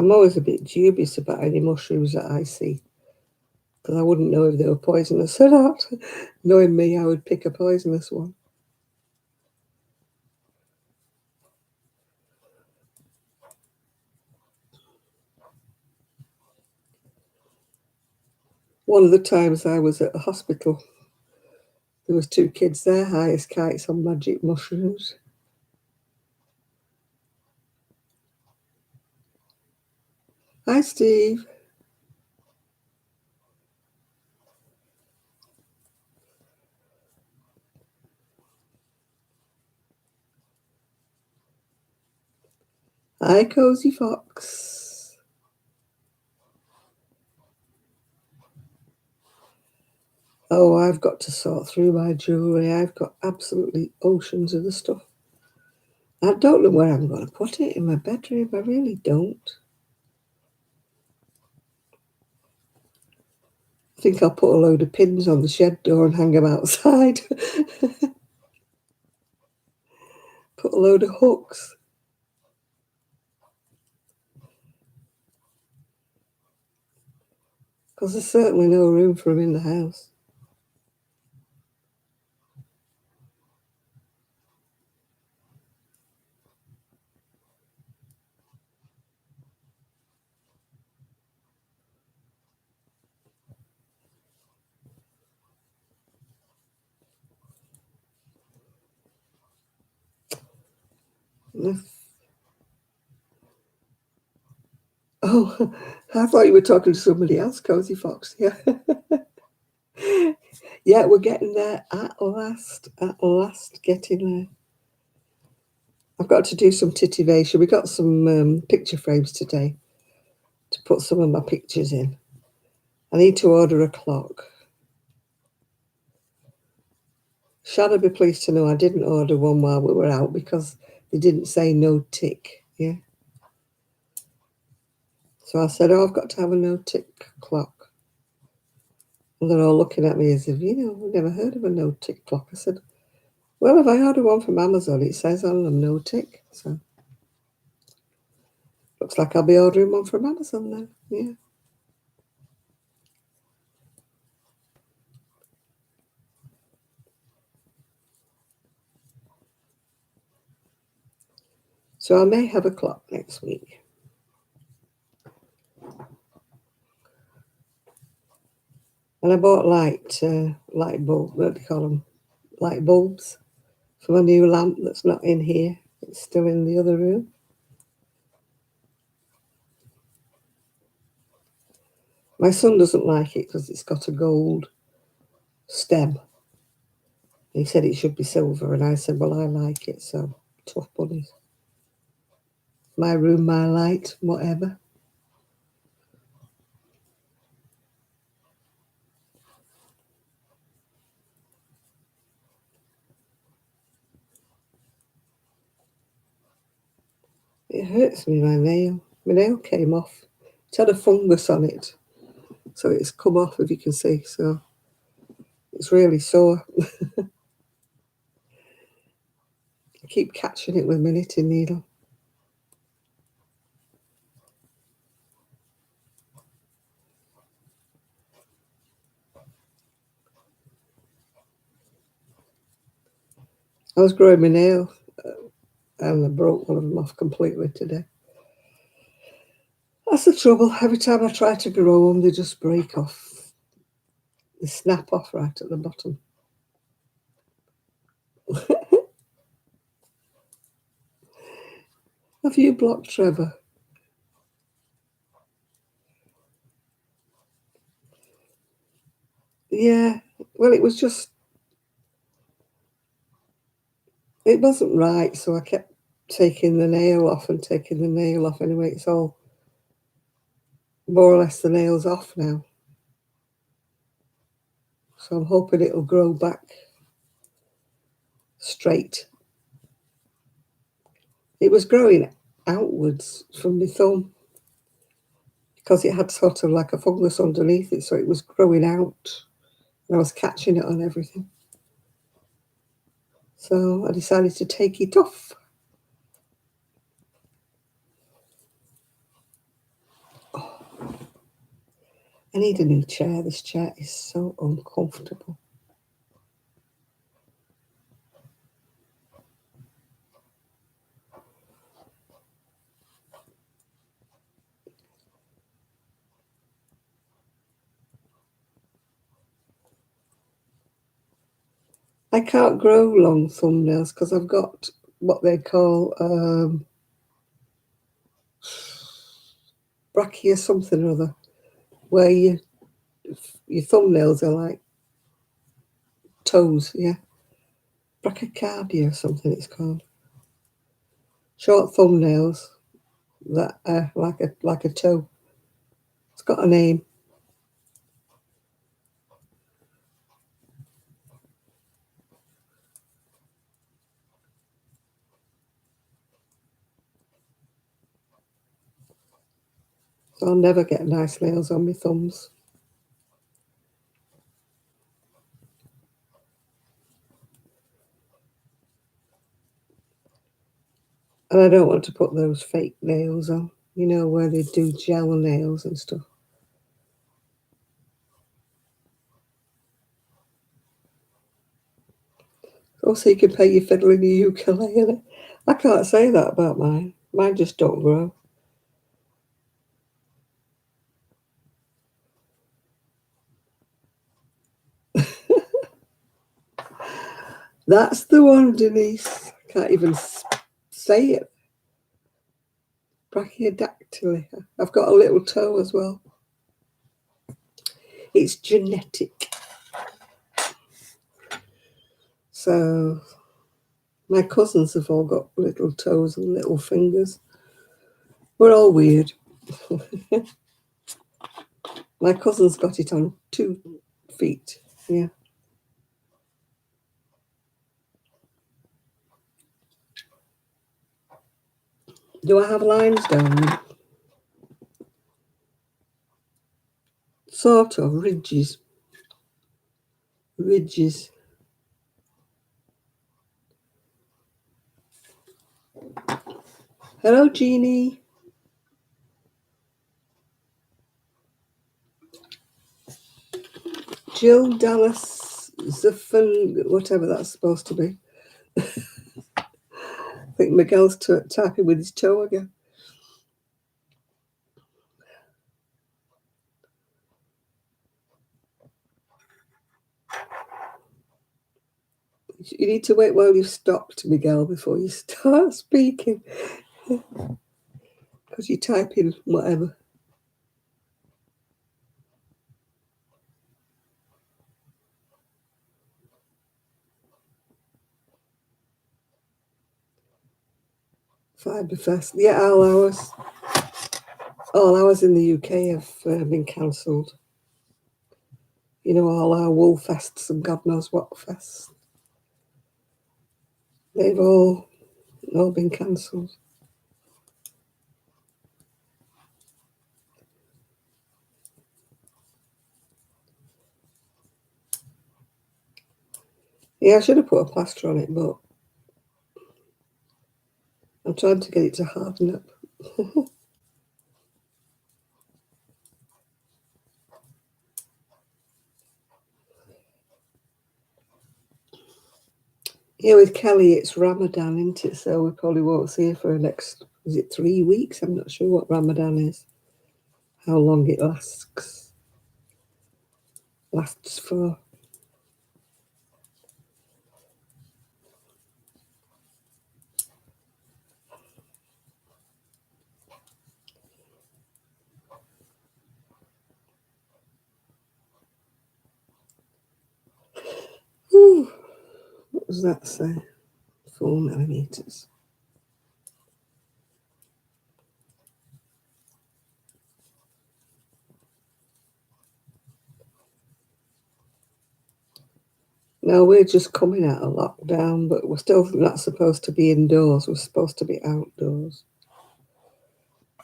I'm always a bit dubious about any mushrooms that I see, because I wouldn't know if they were poisonous or not. Knowing me, I would pick a poisonous one. One of the times I was at a hospital, there was 2 kids there, high as kites on magic mushrooms. Hi, Steve. Hi, Cozy Fox. Oh, I've got to sort through my jewellery. I've got absolutely oceans of the stuff. I don't know where I'm going to put it in my bedroom. I really don't. I think I'll put a load of pins on the shed door and hang them outside. Put a load of hooks. Because there's certainly no room for them in the house. Oh, I thought you were talking to somebody else, Cozy Fox. Yeah. Yeah, we're getting there at last, getting there. I've got to do some titivation. We got some picture frames today to put some of my pictures in. I need to order a clock. Shall I be pleased to know I didn't order one while we were out because they didn't say no tick, yeah? So I said, oh, I've got to have a no tick clock. And they're all looking at me as if, we've never heard of a no tick clock. I said, well, if I order one from Amazon, it says on them no tick. So looks like I'll be ordering one from Amazon then, yeah. So I may have a clock next week. And I bought light bulb, what do you call them? Light bulbs for my new lamp that's not in here. It's still in the other room. My son doesn't like it because it's got a gold stem. He said it should be silver, and I said, well, I like it, so tough bunnies. My room, my light, whatever. It hurts me, my nail. My nail came off. It had a fungus on it, so it's come off, if you can see, so it's really sore. I keep catching it with my knitting needle. I was growing my nail and I broke one of them off completely today. That's the trouble. Every time I try to grow them, they just break off. They snap off right at the bottom. Have you blocked Trevor? Yeah. Well, it wasn't right, so I kept taking the nail off and taking the nail off. Anyway, it's all more or less the nail's off now. So I'm hoping it'll grow back straight. It was growing outwards from my thumb because it had sort of like a fungus underneath it, so it was growing out and I was catching it on everything. So I decided to take it off. I need a new chair. This chair is so uncomfortable. I can't grow long thumbnails because I've got what they call brachia something or other, where your thumbnails are like toes, yeah. Brachycardia or something it's called. Short thumbnails that are like a toe. It's got a name. So I'll never get nice nails on my thumbs. And I don't want to put those fake nails on, you know, where they do gel nails and stuff. Also, you can play your fiddle in your ukulele. I can't say that about mine. Mine just don't grow. That's the one, Denise. I can't even say it. Brachydactyly. I've got a little toe as well. It's genetic. So my cousins have all got little toes and little fingers. We're all weird. My cousin's got it on 2 feet. Yeah. Do I have lines down there? Sort of ridges. Ridges. Hello, Jeannie. Jill Dallas Zafun, whatever that's supposed to be. I think Miguel's typing with his toe again. You need to wait while you've stopped, Miguel, before you start speaking. Because you type in whatever. Fiberfest. Yeah, all hours in the UK have been cancelled. You know, all our wool fests and God knows what fests. They've all been cancelled. Yeah, I should have put a plaster on it, but I'm trying to get it to harden up. Yeah, with Kelly, it's Ramadan, isn't it? So we probably won't see her for the next, is it 3 weeks? I'm not sure what Ramadan is, how long it lasts for. Ooh, what does that say? 4 millimeters. No, we're just coming out of lockdown, but we're still not supposed to be indoors. We're supposed to be outdoors.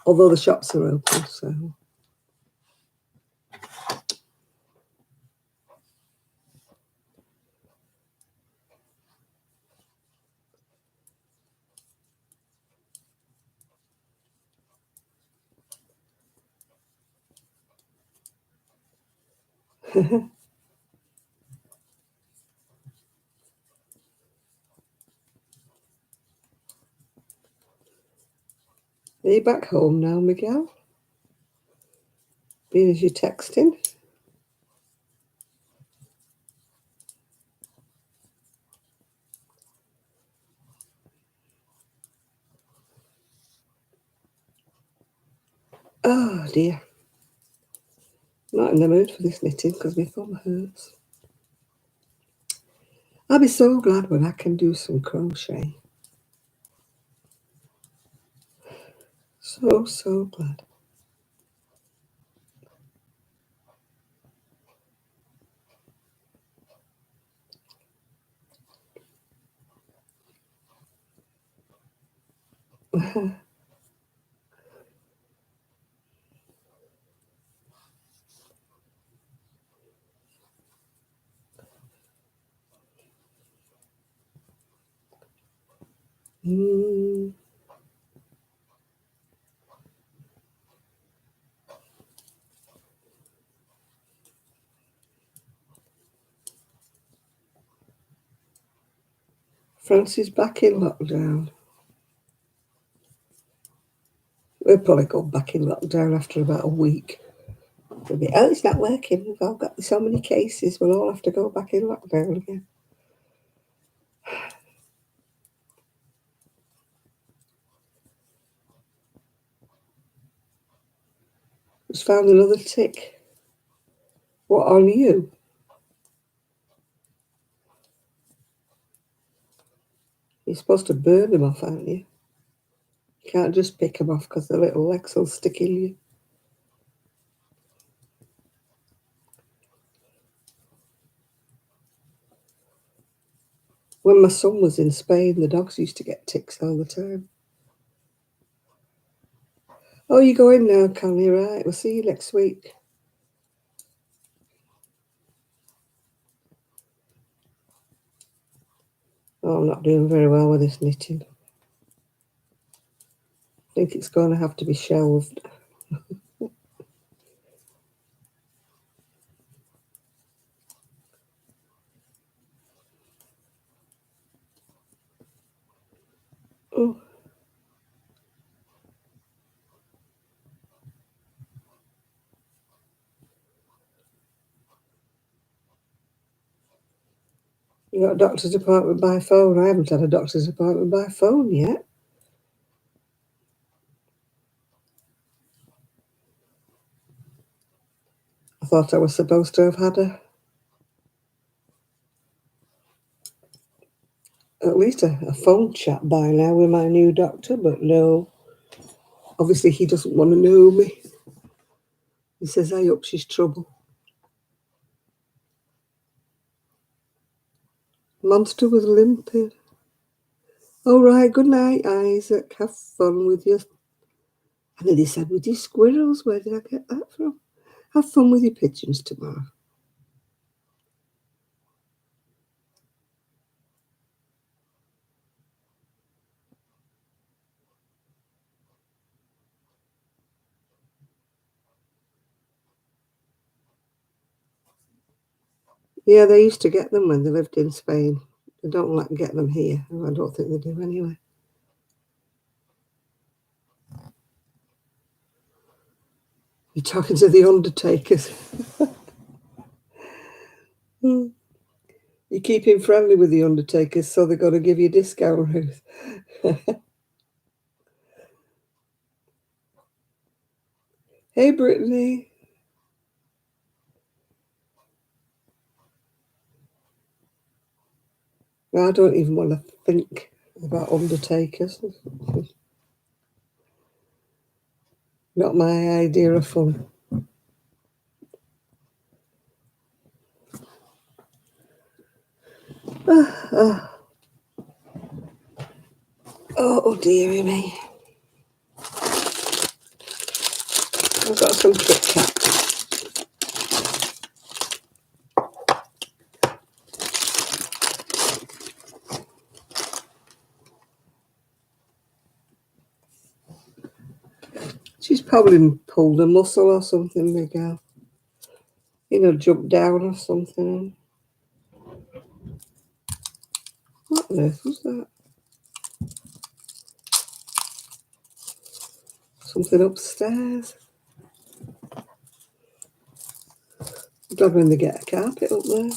Although the shops are open, so. Are you back home now, Miguel? Being as you're texting? Oh dear. Not in the mood for this knitting because my thumb hurts. I'll be so glad when I can do some crochet. So glad. Mm. France is back in lockdown. We'll probably go back in lockdown after about a week. We'll be, oh, it's not working. We've all got so many cases. We'll all have to go back in lockdown again. Just found another tick. What, on you? You're supposed to burn them off, aren't you? You can't just pick them off because the little legs will stick in you. When my son was in Spain, the dogs used to get ticks all the time. Oh, you're going now, Connie, right? We'll see you next week. Oh, I'm not doing very well with this knitting. I think it's going to have to be shelved. Oh. You got a doctor's appointment by phone? I haven't had a doctor's appointment by phone yet. I thought I was supposed to have had at least a phone chat by now with my new doctor, but no. Obviously, he doesn't want to know me. He says, I hope she's trouble. Monster was limping. All right, good night, Isaac. Have fun with your... And then he said, with your squirrels, where did I get that from? Have fun with your pigeons tomorrow. Yeah, they used to get them when they lived in Spain. They don't get them here. I don't think they do anyway. You're talking to the undertakers. You're keeping friendly with the undertakers, so they're going to give you a discount, Ruth. Hey, Brittany. I don't even want to think about undertakers. Not my idea of fun. Oh, dearie me. I've got some Kit Kat. She's probably pulled a muscle or something, Miguel. jump down or something. What on earth was that? Something upstairs. I'm glad when they get a carpet up there.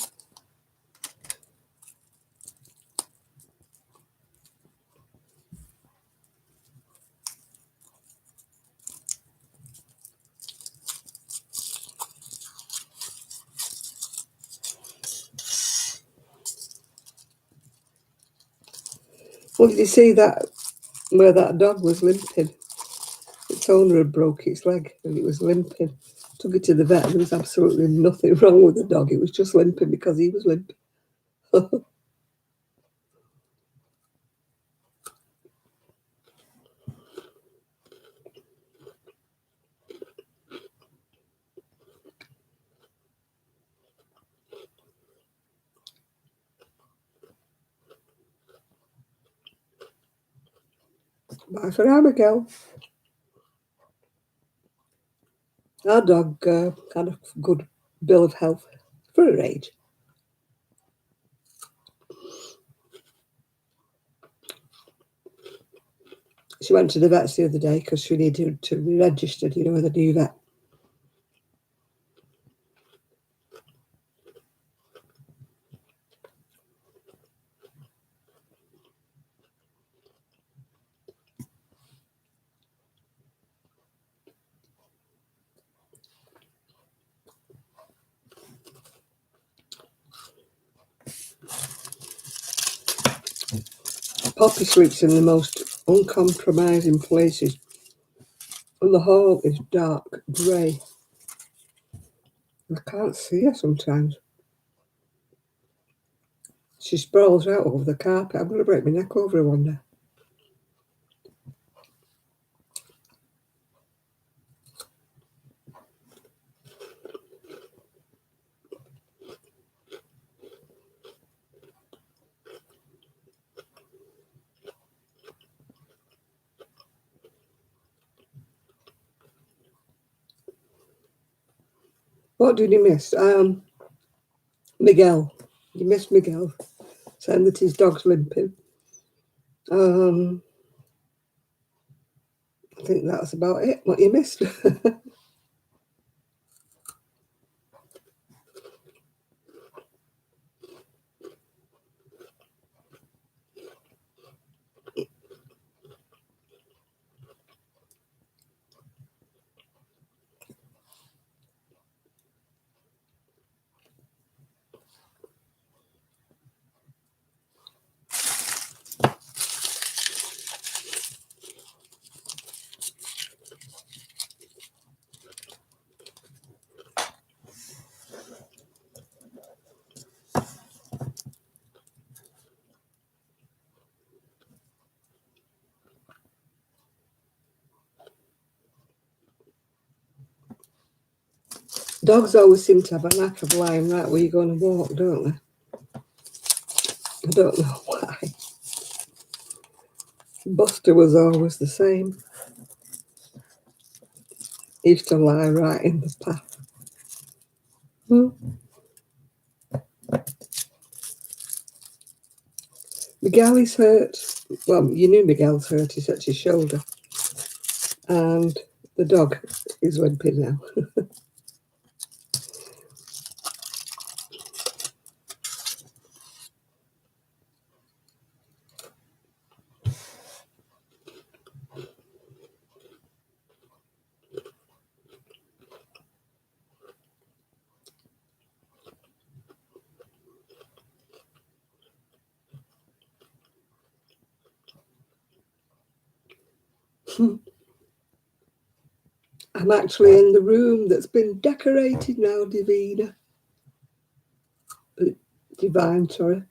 Well, did you see that where that dog was limping? Its owner had broke its leg and it was limping. Took it to the vet and there was absolutely nothing wrong with the dog. It was just limping because he was limping. Bye for Abigail. Our dog had a good bill of health for her age. She went to the vets the other day because she needed to be registered, with a new vet. Poppy sleeps in the most uncompromising places, and the hall is dark grey. I can't see her sometimes. She sprawls out over the carpet. I'm going to break my neck over her one day. What did you miss? Miguel. You missed Miguel, saying that his dog's limping. I think that's about it, what you missed. Dogs always seem to have a knack of lying right where you're going to walk, don't they? I don't know why. Buster was always the same. He used to lie right in the path. Miguel is hurt. Well, you knew Miguel's hurt. He's at his shoulder. And the dog is limping now. I'm actually in the room that's been decorated now, Divina. Divine, sorry.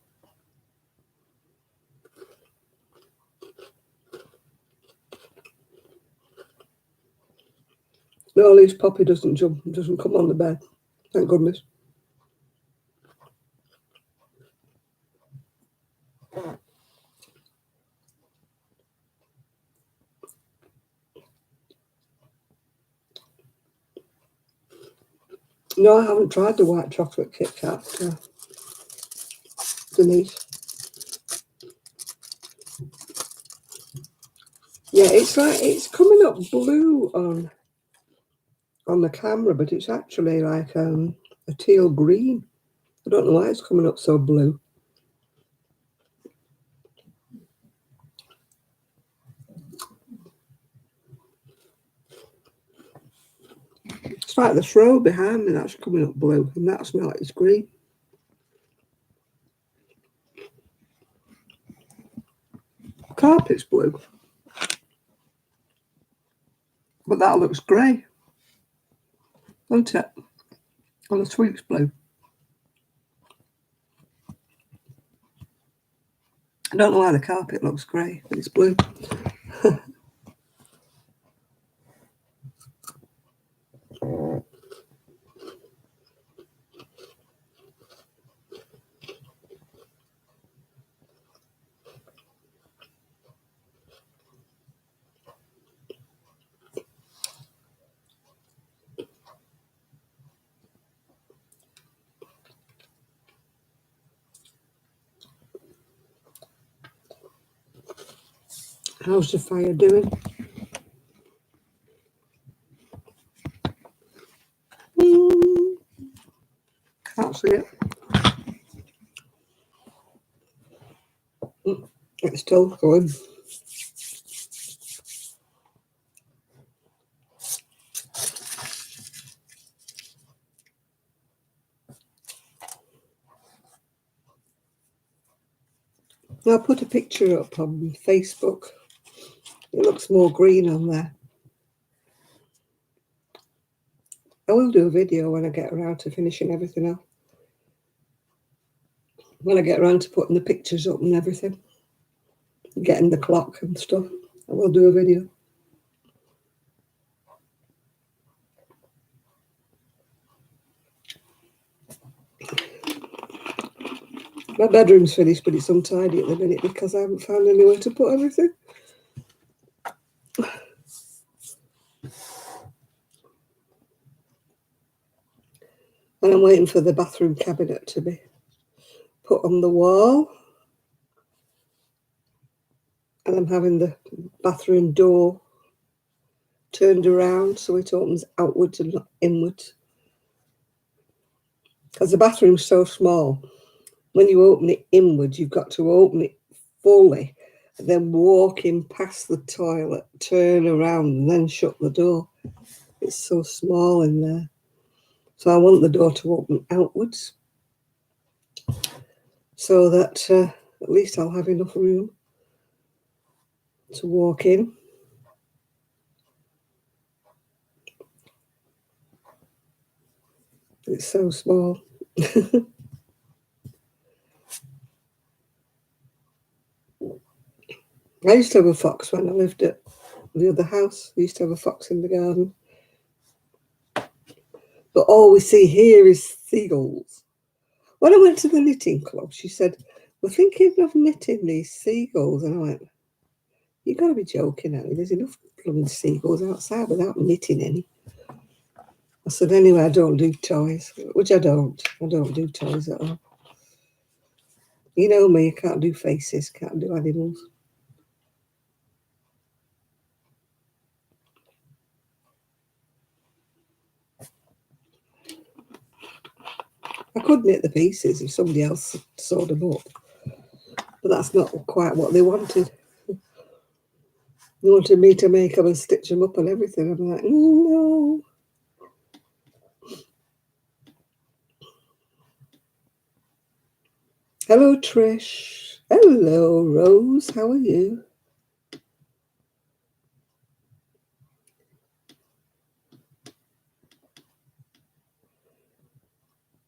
No, at least Poppy doesn't come on the bed. Thank goodness. No, I haven't tried the white chocolate Kit Kat, Denise. Yeah, it's coming up blue on the camera, but it's actually like a teal green. I don't know why it's coming up so blue. It's like the throw behind me that's coming up blue, and that's not, it's green. Carpet's blue, but that looks grey, doesn't it? And the sweet's blue. I don't know why the carpet looks grey, but it's blue. How's the fire doing? Can't see it. It's still going. I'll put a picture up on Facebook. It looks more green on there. I will do a video when I get around to finishing everything up. When I get around to putting the pictures up and everything, getting the clock and stuff, I will do a video. My bedroom's finished, but it's untidy at the minute because I haven't found anywhere to put everything. And I'm waiting for the bathroom cabinet to be put on the wall. And I'm having the bathroom door turned around so it opens outwards and not inwards. Because the bathroom's so small, when you open it inwards, you've got to open it fully, and then walk in past the toilet, turn around, and then shut the door. It's so small in there. So I want the door to open outwards so that at least I'll have enough room to walk in. It's so small. I used to have a fox when I lived at the other house. I used to have a fox in the garden. But all we see here is seagulls. When I went to the knitting club, she said, "We're thinking of knitting these seagulls." And I went, "You've got to be joking, Annie. There's enough blooming seagulls outside without knitting any." I said, "Anyway, I don't do toys," which I don't. I don't do toys at all. You know me, I can't do faces, can't do animals. I could knit the pieces if somebody else sewed them up, but that's not quite what they wanted. They wanted me to make them and stitch them up and everything. I'm like, no. Hello, Trish. Hello, Rose. How are you?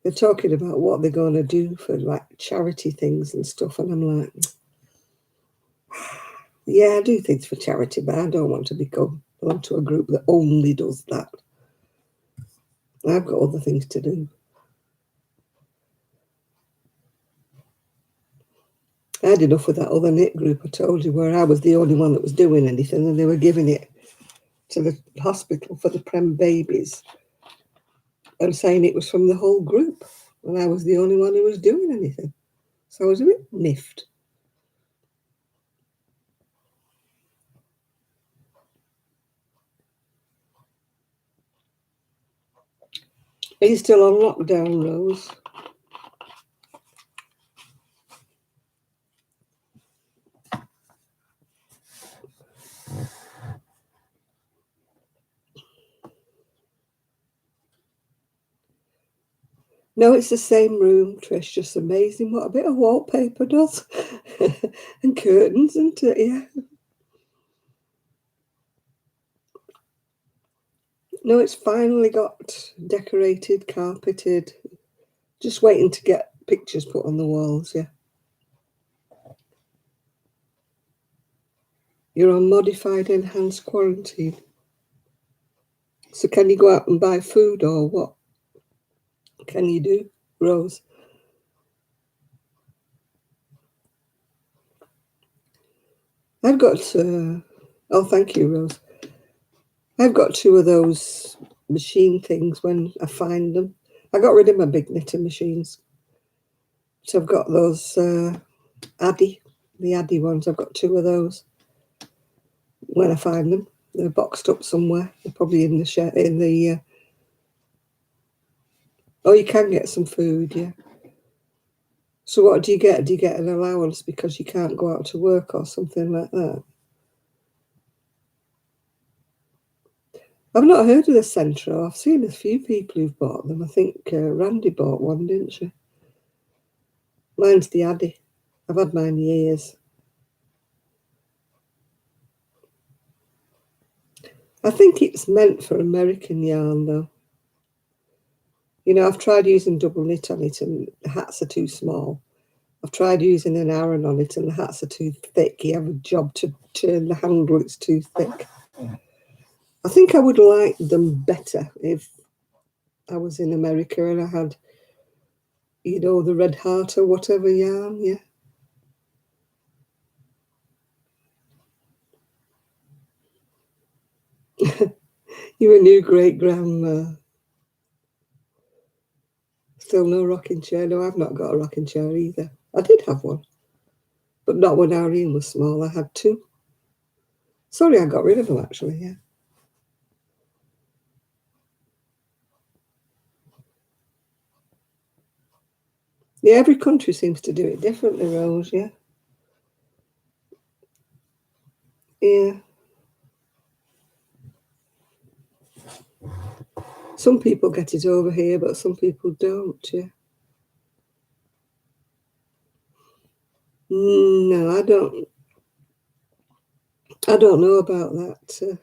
They're talking about what they're going to do for like charity things and stuff, and I'm like, yeah, I do things for charity, but I don't want to belong to a group that only does that. I've got other things to do. I had enough with that other knit group I told you, where I was the only one that was doing anything, and they were giving it to the hospital for the prem babies. and saying it was from the whole group, and I was the only one who was doing anything. So I was a bit miffed. Are you still on lockdown, Rose? No, it's the same room, Trish. Just amazing what a bit of wallpaper does. And curtains, isn't it? Yeah. No, it's finally got decorated, carpeted. Just waiting to get pictures put on the walls, yeah. You're on modified enhanced quarantine. So can you go out and buy food or what can you do, Rose? I've got, oh, thank you, Rose. I've got two of those machine things when I find them. I got rid of my big knitter machines. So I've got those Addy, the Addy ones. I've got two of those when I find them. They're boxed up somewhere. They're probably in the shed, in the... Oh, you can get some food, yeah. So what do you get? Do you get an allowance because you can't go out to work or something like that? I've not heard of the Centro. I've seen a few people who've bought them. I think Randy bought one, didn't she? Mine's the Addy. I've had mine years. I think it's meant for American yarn, though. You know, I've tried using double knit on it and the hats are too small. I've tried using an Aran on it and the hats are too thick. You have a job to turn the handle, it's too thick. I think I would like them better if I was in America and I had, you know, the Red Heart or whatever yarn, yeah. You're a new great grandma. Still no rocking chair. No, I've not got a rocking chair either. I did have one, but not when Irene was small. I had two. Sorry, I got rid of them actually, yeah. Yeah, every country seems to do it differently, Rose, yeah. Yeah. Some people get it over here, but some people don't, yeah. No, I don't know about that.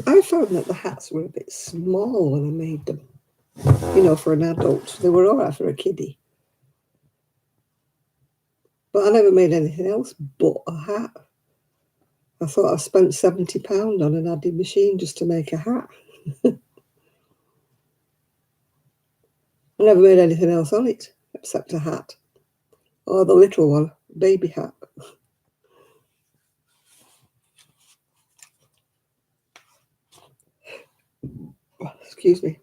I found that the hats were a bit small when I made them. You know, for an adult. They were all right for a kiddie. But I never made anything else but a hat. I thought I spent £70 on an Addy machine just to make a hat. I never made anything else on it except a hat. Or the little one, baby hat. Excuse me.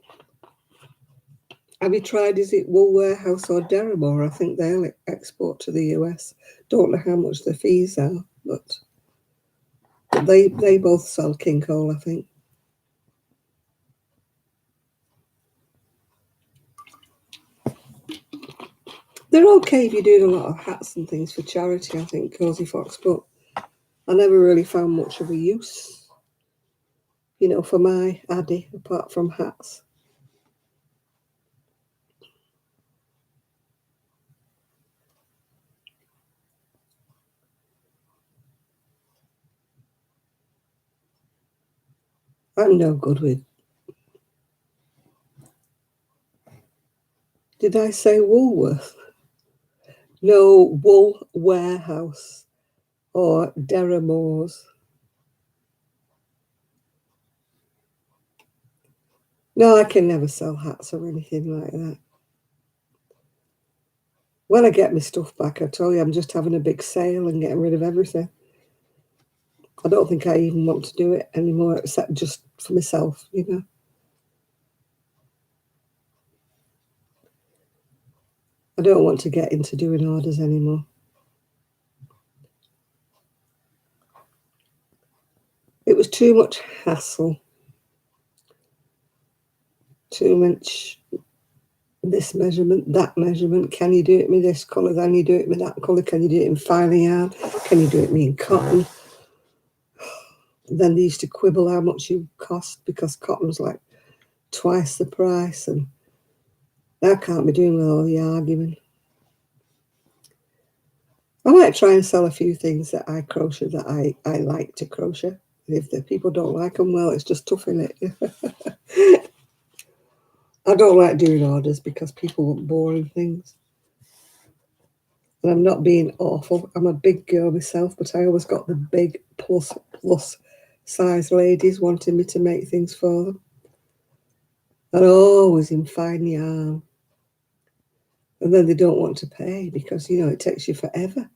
Have you tried, is it Wool Warehouse or Deramore? I think they'll export to the US. Don't know how much the fees are, but they both sell King Cole, I think. They're okay if you're doing a lot of hats and things for charity, I think, Cosy Fox, but I never really found much of a use, you know, for my Addy, apart from hats. I'm no good with... Did I say Woolworth? No, Wool Warehouse or Deramore's. No, I can never sell hats or anything like that. When I get my stuff back, I tell you, I'm just having a big sale and getting rid of everything. I don't think I even want to do it anymore, except just for myself, you know. I don't want to get into doing orders anymore. It was too much hassle, too much this measurement, that measurement. Can you do it with this colour? Can you do it with that colour? Can you do it in finer yarn? Can you do it in cotton? Then they used to quibble how much you cost because cotton's like twice the price, and I can't be doing with all the arguing. I might try and sell a few things that I crochet that I like to crochet. If the people don't like them, well, it's just tough, in it. I don't like doing orders because people want boring things. And I'm not being awful. I'm a big girl myself, but I always got the big plus size ladies wanting me to make things for them. And always in fine yarn. And then they don't want to pay because, you know, it takes you forever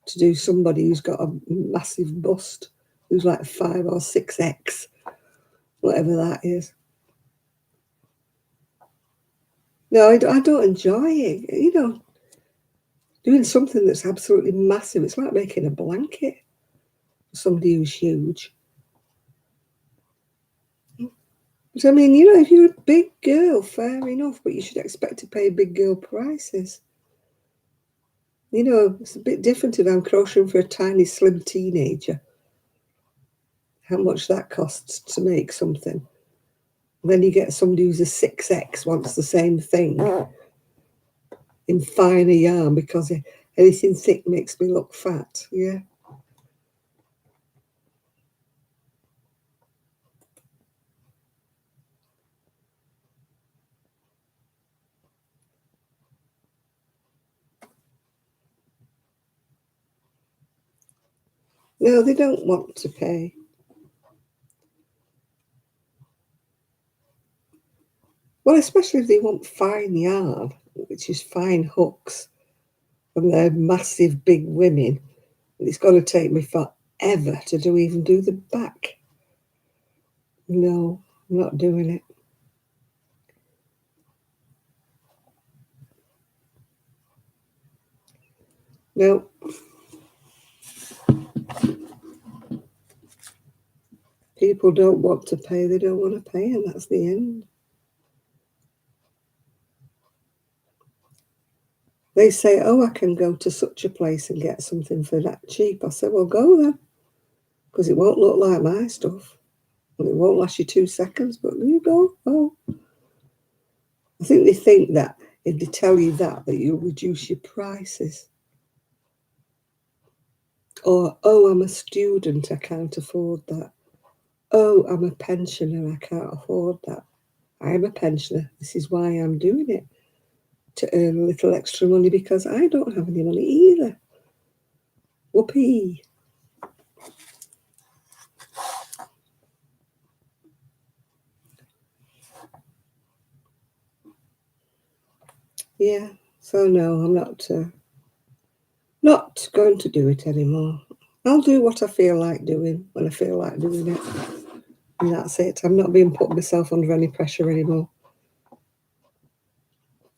to do somebody who's got a massive bust, who's like 5 or 6X, whatever that is. No, I don't enjoy it. You know, doing something that's absolutely massive, it's like making a blanket for somebody who's huge. But I mean, you know, if you're a big girl, fair enough, but you should expect to pay big girl prices. You know, it's a bit different if I'm crocheting for a tiny, slim teenager. How much that costs to make something. And then you get somebody who's a 6X wants the same thing in finer yarn because anything thick makes me look fat. Yeah. No, they don't want to pay. Well, especially if they want fine yarn, which is fine hooks, and they're massive big women. It's going to take me forever to even do the back. No, I'm not doing it. No. People don't want to pay, they don't want to pay, and that's the end. They say, oh, I can go to such a place and get something for that cheap. I said, well, go then, because it won't look like my stuff. And it won't last you 2 seconds, but you go. Oh. I think they think that if they tell you that you'll reduce your prices. Or, oh, I'm a student, I can't afford that. Oh, I'm a pensioner, I can't afford that. I am a pensioner. This is why I'm doing it, to earn a little extra money because I don't have any money either. Whoopee. Yeah, so no, I'm not going to do it anymore. I'll do what I feel like doing when I feel like doing it. And that's it. I'm not being put myself under any pressure anymore.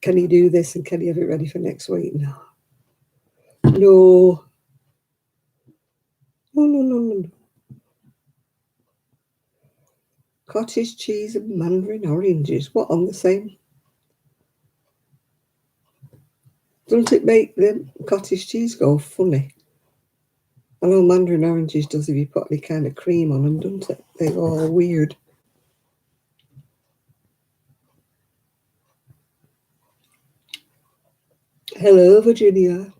Can you do this and can you have it ready for next week? No. No. No, no, no, no, no. Cottage cheese and mandarin oranges. What, on the same? Doesn't it make the cottage cheese go funny? I know mandarin oranges does if you put any kind of cream on them, doesn't it? They go all weird. Hello, Virginia.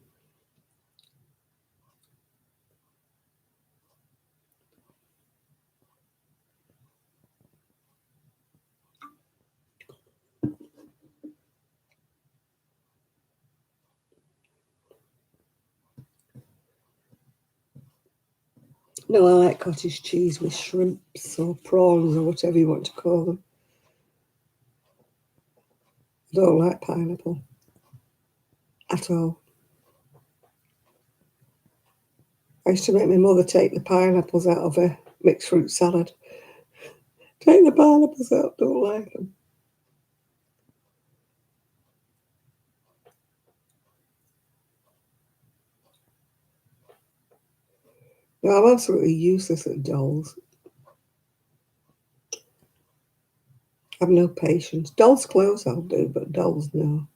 No, I like cottage cheese with shrimps or prawns or whatever you want to call them. I don't like pineapple at all. I used to make my mother take the pineapples out of a mixed fruit salad. Take the pineapples out, don't like them. No, I'm absolutely useless at dolls. I've no patience. Dolls' clothes I'll do, but dolls, no.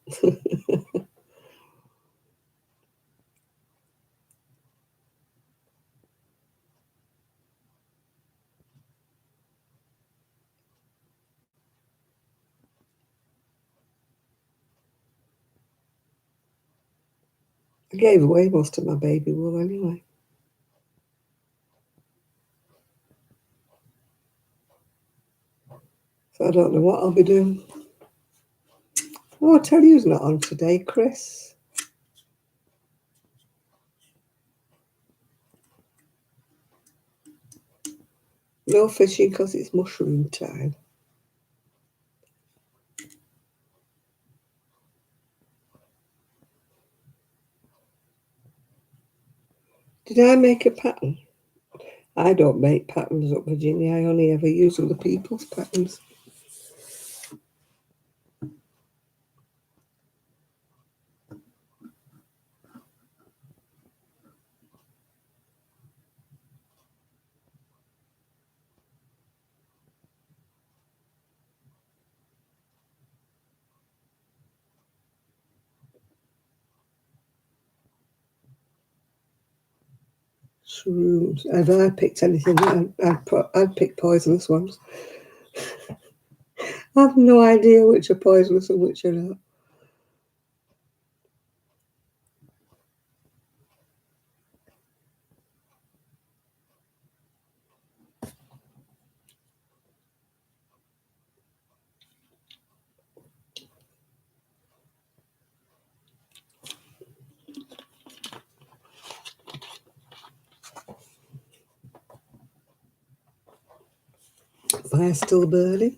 I gave away most of my baby wool anyway. So I don't know what I'll be doing. Oh, I tell you who's not on today, Chris. No fishing because it's mushroom time. Did I make a pattern? I don't make patterns up, Virginia. I only ever use other people's patterns. Shrooms. If I picked anything, I'd pick poisonous ones. I have no idea which are poisonous and which are not. Fire's still burning.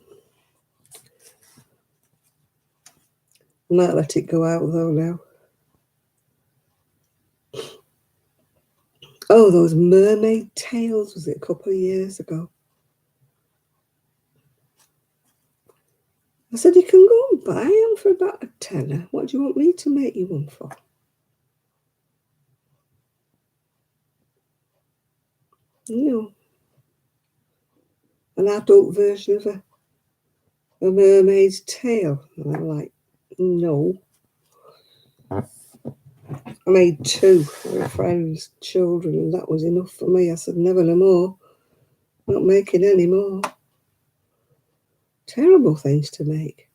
I might let it go out though now. Oh, those mermaid tails, was it a couple of years ago? I said, you can go and buy them for about a tenner. What do you want me to make you one for? You know, an adult version of a mermaid's tail. And I'm like, no. I made two for my friends' children, and that was enough for me. I said, never no more. Not making any more. Terrible things to make.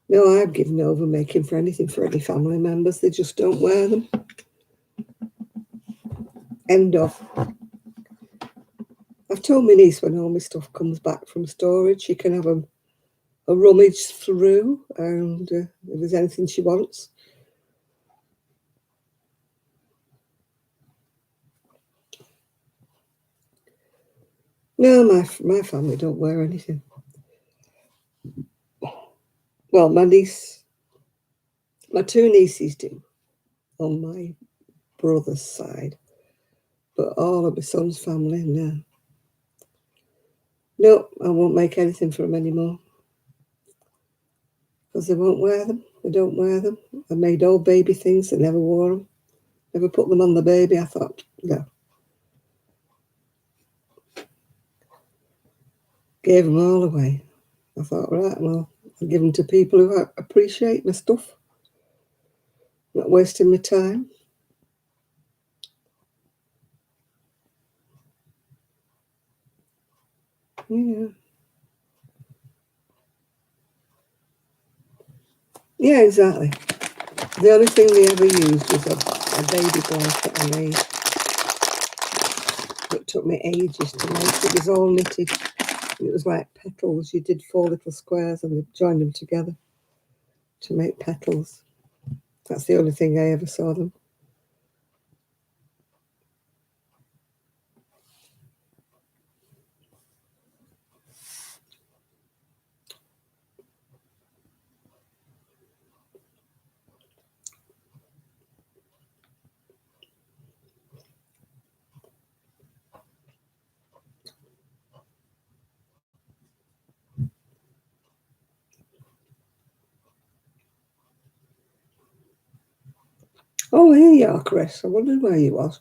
No, I've given over making for anything for any family members. They just don't wear them. End of. I've told my niece when all my stuff comes back from storage, she can have a rummage through, and if there's anything she wants. No, my family don't wear anything. Well, my two nieces do, on my brother's side, but all of my son's family, no. No, I won't make anything for them anymore because they won't wear them. They don't wear them. I made old baby things. They never wore them. Never put them on the baby. I thought, no. Gave them all away. I thought, right, well, I'll give them to people who appreciate my stuff. Not wasting my time. Yeah. Yeah, exactly. The only thing they ever used was a baby blanket I made. It took me ages to make. It was all knitted. It was like petals. You did 4 little squares and you joined them together to make petals. That's the only thing I ever saw them. Oh, here you are, Chris. I wondered where you was.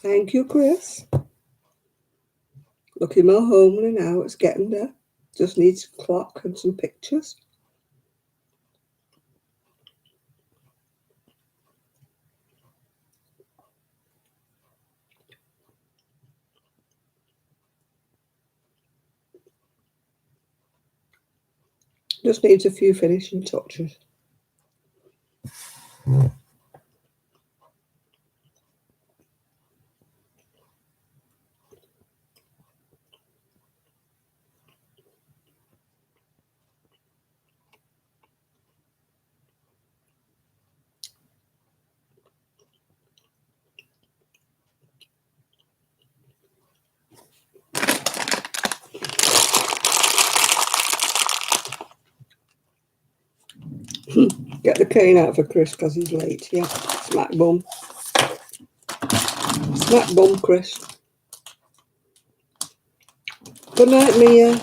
Thank you, Chris. Looking more homely now. It's getting there. Just needs a clock and some pictures. Just needs a few finishing touches. Get the cane out for Chris because he's late. Yeah, smack bum. Smack bum, Chris. Good night, Mia.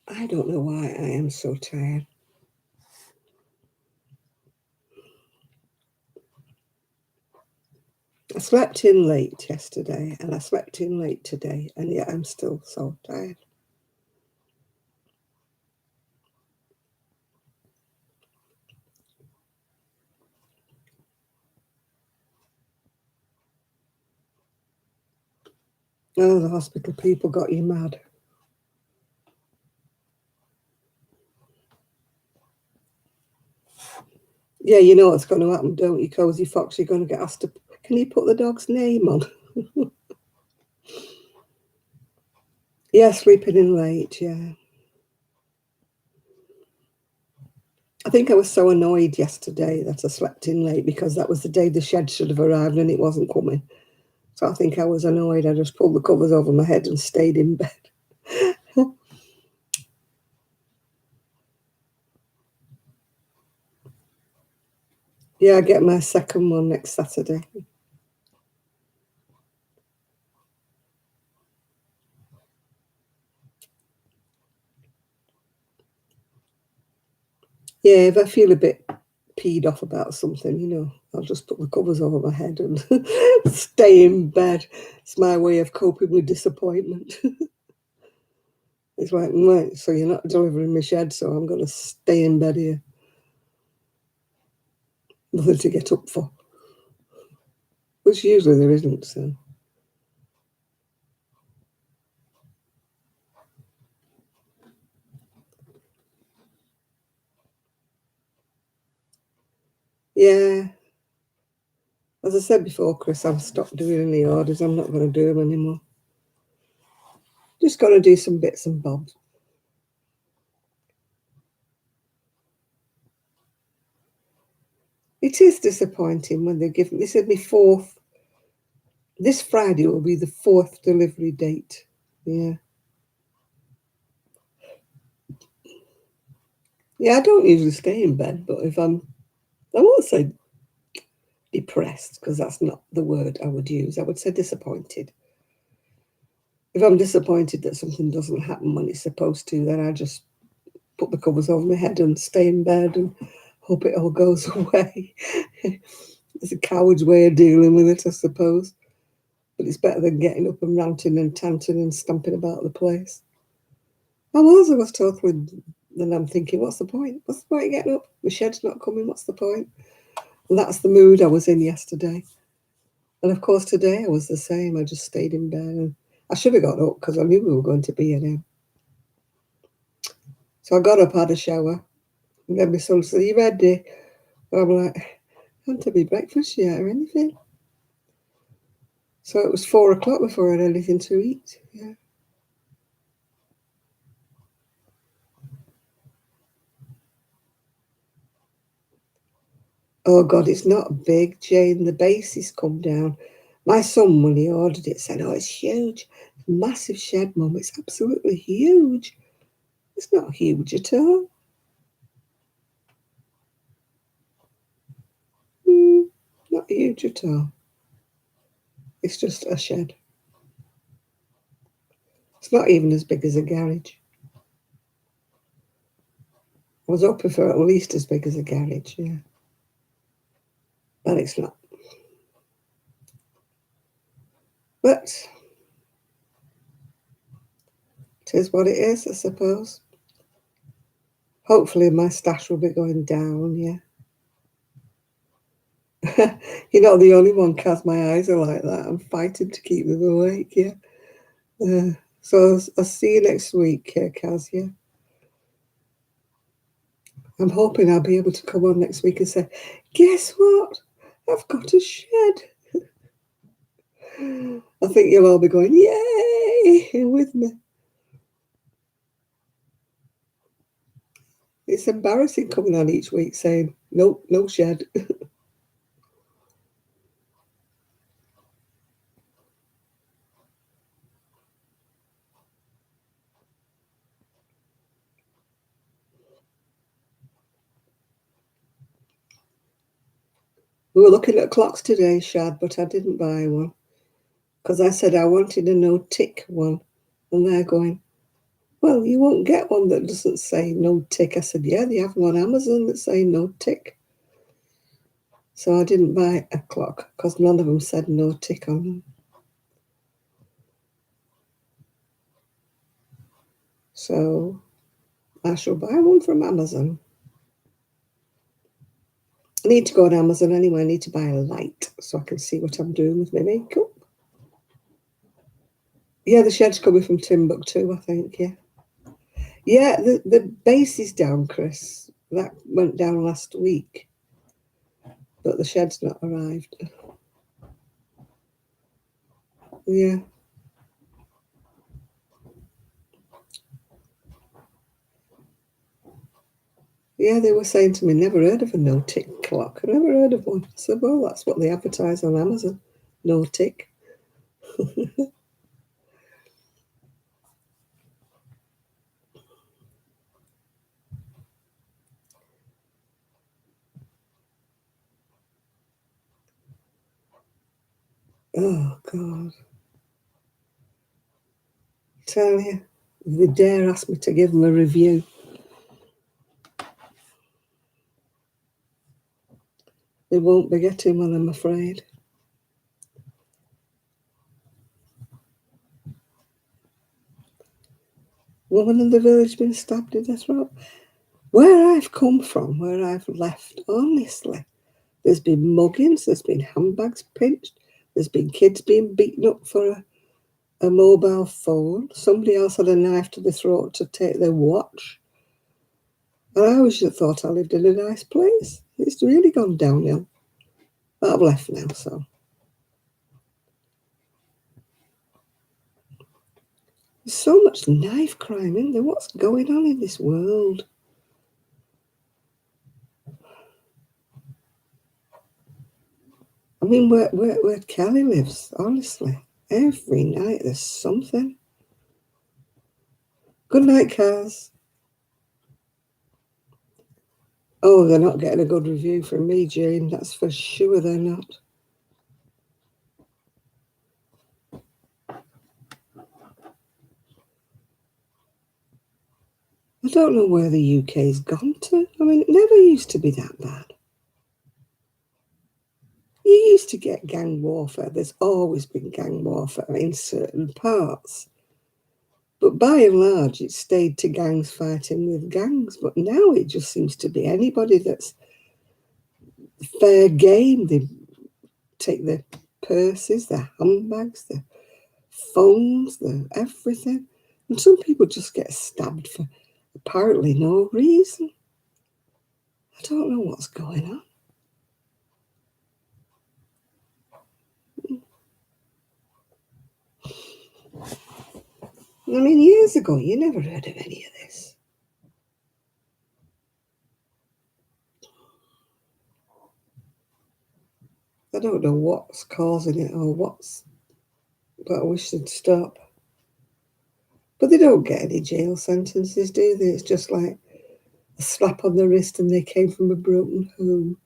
I don't know why I am so tired. I slept in late yesterday and I slept in late today, and yet I'm still so tired. Oh, the hospital people got you mad. Yeah, you know what's going to happen, don't you, Cozy Fox? You're going to get asked to. Can you put the dog's name on? Yeah, sleeping in late, yeah. I think I was so annoyed yesterday that I slept in late because that was the day the shed should have arrived and it wasn't coming. So I think I was annoyed. I just pulled the covers over my head and stayed in bed. Yeah, I get my second one next Saturday. Yeah, if I feel a bit peed off about something, I'll just put the covers over my head and stay in bed. It's my way of coping with disappointment. It's like, right, so you're not delivering my shed, so I'm going to stay in bed here. Nothing to get up for. Which usually there isn't, so. Yeah. As I said before, Chris, I've stopped doing any orders. I'm not going to do them anymore. Just got to do some bits and bobs. It is disappointing when they give me. They said me fourth. This Friday will be the fourth delivery date. Yeah. Yeah, I don't usually stay in bed, but if I won't say depressed because that's not the word I would use. I would say disappointed. If I'm disappointed that something doesn't happen when it's supposed to, then I just put the covers over my head and stay in bed and hope it all goes away. It's a coward's way of dealing with it, I suppose. But it's better than getting up and ranting and tanting and stamping about the place. I was totally. Then I'm thinking, what's the point? What's the point of getting up? My shed's not coming. What's the point? And that's the mood I was in yesterday. And of course, today I was the same. I just stayed in bed. And I should have got up because I knew we were going to be in him. So I got up, had a shower, and then my son said, "Are you ready?" And I'm like, "I haven't had my breakfast yet or anything." So it was 4 o'clock before I had anything to eat. Yeah. Oh God, it's not big, Jane. The base has come down. My son, when he ordered it, said, "Oh, it's huge. Massive shed, Mum. It's absolutely huge." It's not huge at all. Not huge at all. It's just a shed. It's not even as big as a garage. I was hoping for at least as big as a garage, yeah. But it's not. But it is what it is, I suppose. Hopefully my stash will be going down, yeah. You're not the only one, Kaz. My eyes are like that. I'm fighting to keep them awake, yeah. So I'll see you next week, Kaz, yeah. I'm hoping I'll be able to come on next week and say, guess what? I've got a shed. I think you'll all be going, yay, with me. It's embarrassing coming on each week saying, nope, no shed. We were looking at clocks today, Shad, but I didn't buy one because I said I wanted a no tick one. And they're going, well, you won't get one that doesn't say no tick. I said, yeah, they have one on Amazon that say no tick. So I didn't buy a clock because none of them said no tick on them. So I shall buy one from Amazon. I need to go on Amazon anyway. I need to buy a light so I can see what I'm doing with my makeup. Yeah, the shed's coming from Timbuktu, I think, yeah. Yeah, the base is down, Chris. That went down last week. But the shed's not arrived. Yeah. Yeah, they were saying to me, never heard of a no-tick clock. I never heard of one. I said, well, that's what they advertise on Amazon. No tick. Oh, God. Tell you, if they dare ask me to give them a review, they won't be getting one, I'm afraid. Woman in the village been stabbed in the throat. Where I've come from, where I've left, honestly, there's been muggings, there's been handbags pinched, there's been kids being beaten up for a mobile phone. Somebody else had a knife to the throat to take their watch. And I always thought I lived in a nice place. It's really gone downhill. But I've left now, so. There's so much knife crime in there. What's going on in this world? I mean, where Kelly lives, honestly, every night there's something. Good night, Kaz. Oh, they're not getting a good review from me, Jane. That's for sure they're not. I don't know where the UK's gone to. I mean, it never used to be that bad. You used to get gang warfare. There's always been gang warfare in certain parts. But by and large, it stayed to gangs fighting with gangs. But now it just seems to be anybody that's fair game. They take their purses, their handbags, their phones, their everything. And some people just get stabbed for apparently no reason. I don't know what's going on. I mean, years ago, you never heard of any of this. I don't know what's causing it or but I wish they'd stop. But they don't get any jail sentences, do they? It's just like a slap on the wrist and they came from a broken home.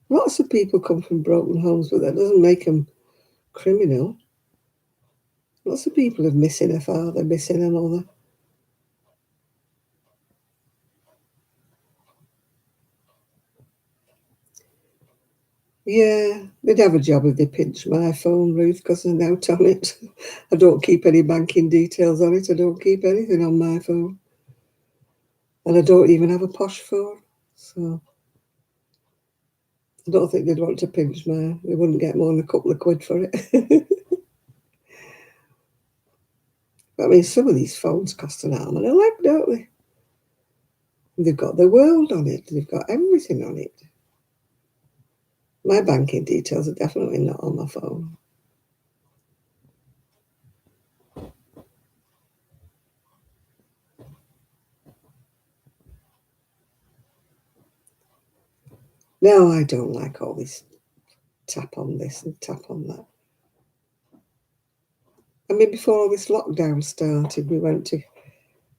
Lots of people come from broken homes, but that doesn't make them criminal. Lots of people have missing a father, missing a mother. Yeah, they'd have a job if they pinched my phone, Ruth, because I'm out on it. I don't keep any banking details on it. I don't keep anything on my phone. And I don't even have a posh phone. So I don't think they'd want to pinch mine. They wouldn't get more than a couple of quid for it. I mean, some of these phones cost an arm and a leg, don't they? They've got the world on it. They've got everything on it. My banking details are definitely not on my phone. No, I don't like all this tap on this and tap on that. I mean, before all this lockdown started, we went to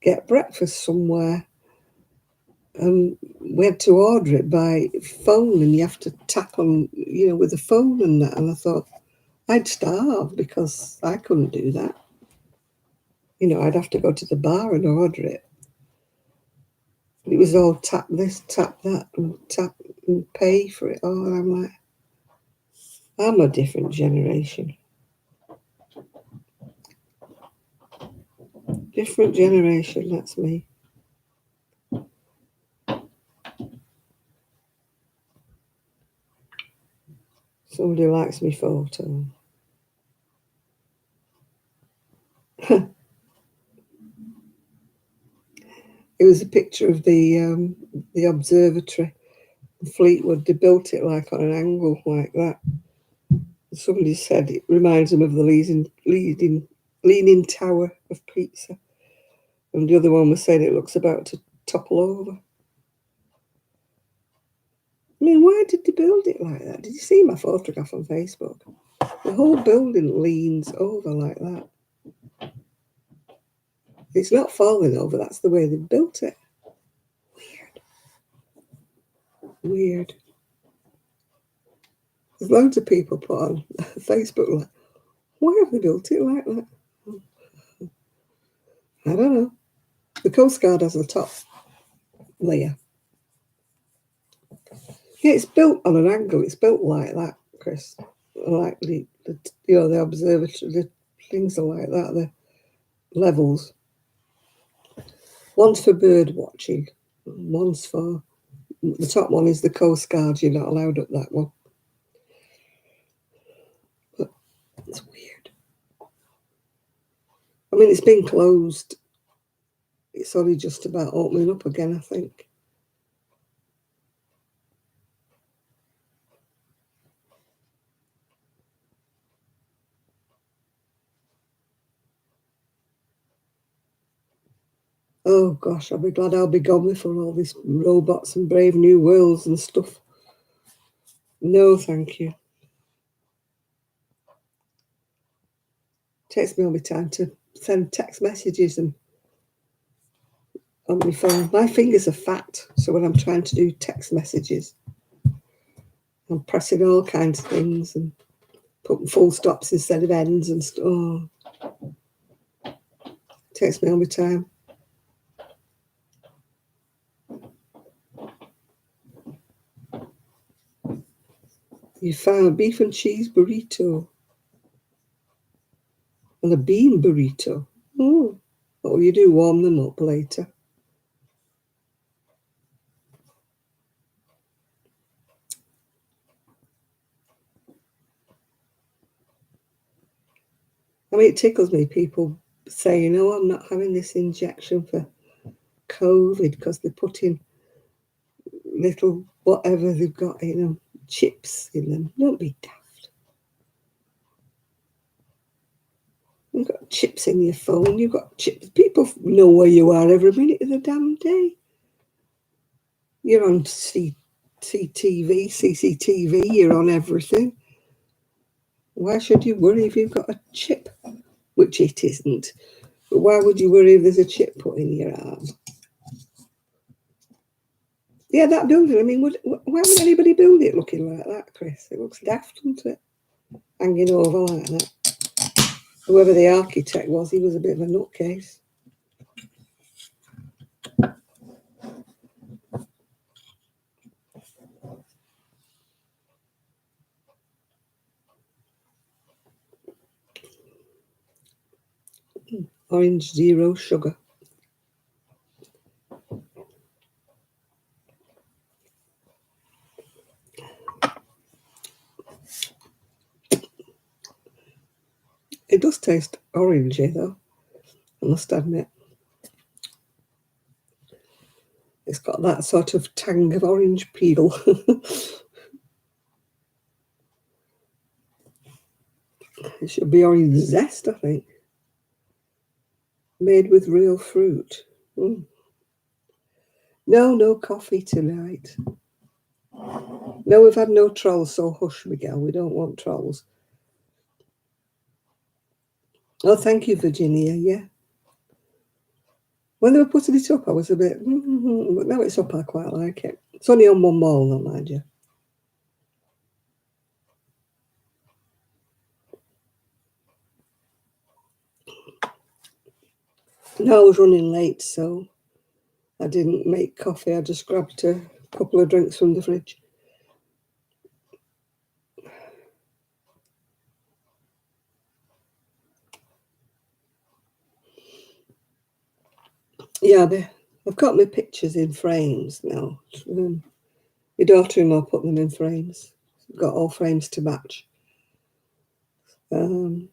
get breakfast somewhere and we had to order it by phone and you have to tap on, with the phone and that. And I thought, I'd starve because I couldn't do that. I'd have to go to the bar and order it. It was all tap this, tap that, and tap and pay for it all. And I'm like, I'm a different generation. Different generation, that's me. Somebody likes me photo. It was a picture of the observatory in Fleetwood. They built it like on an angle like that. Somebody said it reminds them of the Leaning Tower of Pisa. And the other one was saying it looks about to topple over. I mean, why did they build it like that? Did you see my photograph on Facebook? The whole building leans over like that. It's not falling over, that's the way they built it. Weird. There's loads of people put on Facebook like, why have they built it like that? I don't know. The Coast Guard has the top layer. Yeah, it's built on an angle. It's built like that, Chris. Like the observatory, the things are like that. The levels. One's for bird watching. One's for the top one is the Coast Guard. You're not allowed up that one. But it's weird. I mean, it's been closed. It's only just about opening up again, I think. Oh gosh, I'll be glad I'll be gone before all these robots and Brave New Worlds and stuff. No, thank you. Takes me all my time to send text messages and on my phone. My fingers are fat, so when I'm trying to do text messages, I'm pressing all kinds of things and putting full stops instead of ends and stuff. Oh, takes me all my time. You found a beef and cheese burrito and a bean burrito. Oh, you do warm them up later. I mean, it tickles me, people saying, oh, I'm not having this injection for COVID because they're putting little whatever they've got in them, chips in them. Don't be daft. You've got chips in your phone. You've got chips. People know where you are every minute of the damn day. You're on CCTV, you're on everything. Why should you worry if you've got a chip? Which it isn't. But why would you worry if there's a chip put in your arm? Yeah, that building, I mean, why would anybody build it looking like that, Chris? It looks daft, doesn't it? Hanging over like that. Whoever the architect was, he was a bit of a nutcase. Orange 0 sugar. It does taste orangey, though, I must admit. It's got that sort of tang of orange peel. It should be orange zest, I think. Made with real fruit. Mm. No coffee tonight. No, we've had no trolls, so hush, Miguel. We don't want trolls. Oh, thank you, Virginia. Yeah. When they were putting it up, I was a bit, but now it's up, I quite like it. It's only on one wall, though, mind you. No, I was running late, so I didn't make coffee. I just grabbed a couple of drinks from the fridge. Yeah, I've got my pictures in frames now. My daughter-in-law put them in frames. Got all frames to match. So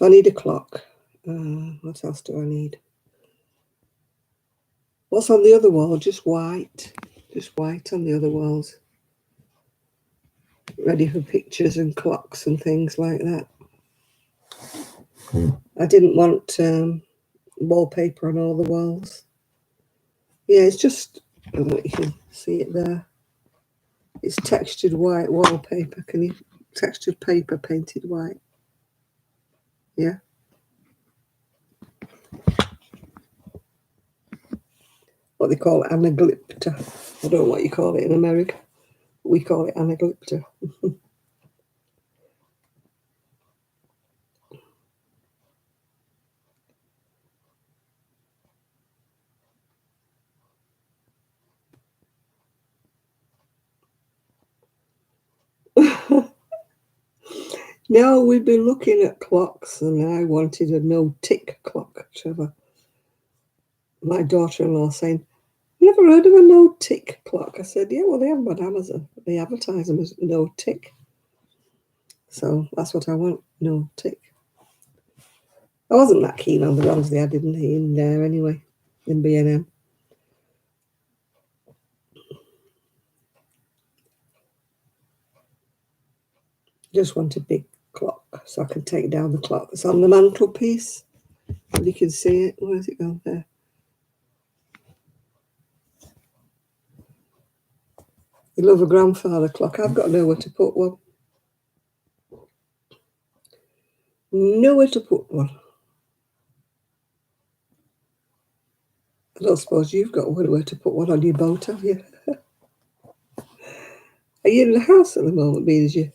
I need a clock. What else do I need? What's on the other wall? Just white. Just white on the other walls. Ready for pictures and clocks and things like that. I didn't want wallpaper on all the walls. Yeah, it's just, I don't know if you can see it there. It's textured white wallpaper. Can you, textured paper painted white? Yeah. What they call anaglypta. I don't know what you call it in America. We call it anaglypta. No, we've been looking at clocks, and I wanted a no-tick clock, Trevor. My daughter-in-law saying, never heard of a no-tick clock. I said, yeah, well, they have them on Amazon. They advertise them as no-tick. So that's what I want, no-tick. I wasn't that keen on the ones they had in there anyway, in B&M. Just want a big clock so I can take down the clock that's on the mantelpiece. And you can see it. Where's it gone there? You love a grandfather clock. I've got nowhere to put one. Nowhere to put one. I don't suppose you've got nowhere to put one on your boat, have you? Are you in the house at the moment, means you're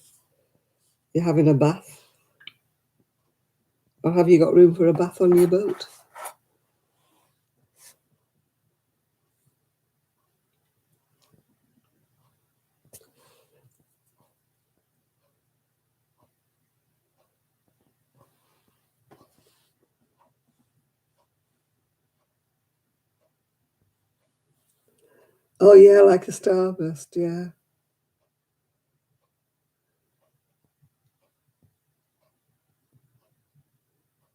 having a bath? Or have you got room for a bath on your boat? Oh, yeah, like a starburst, yeah.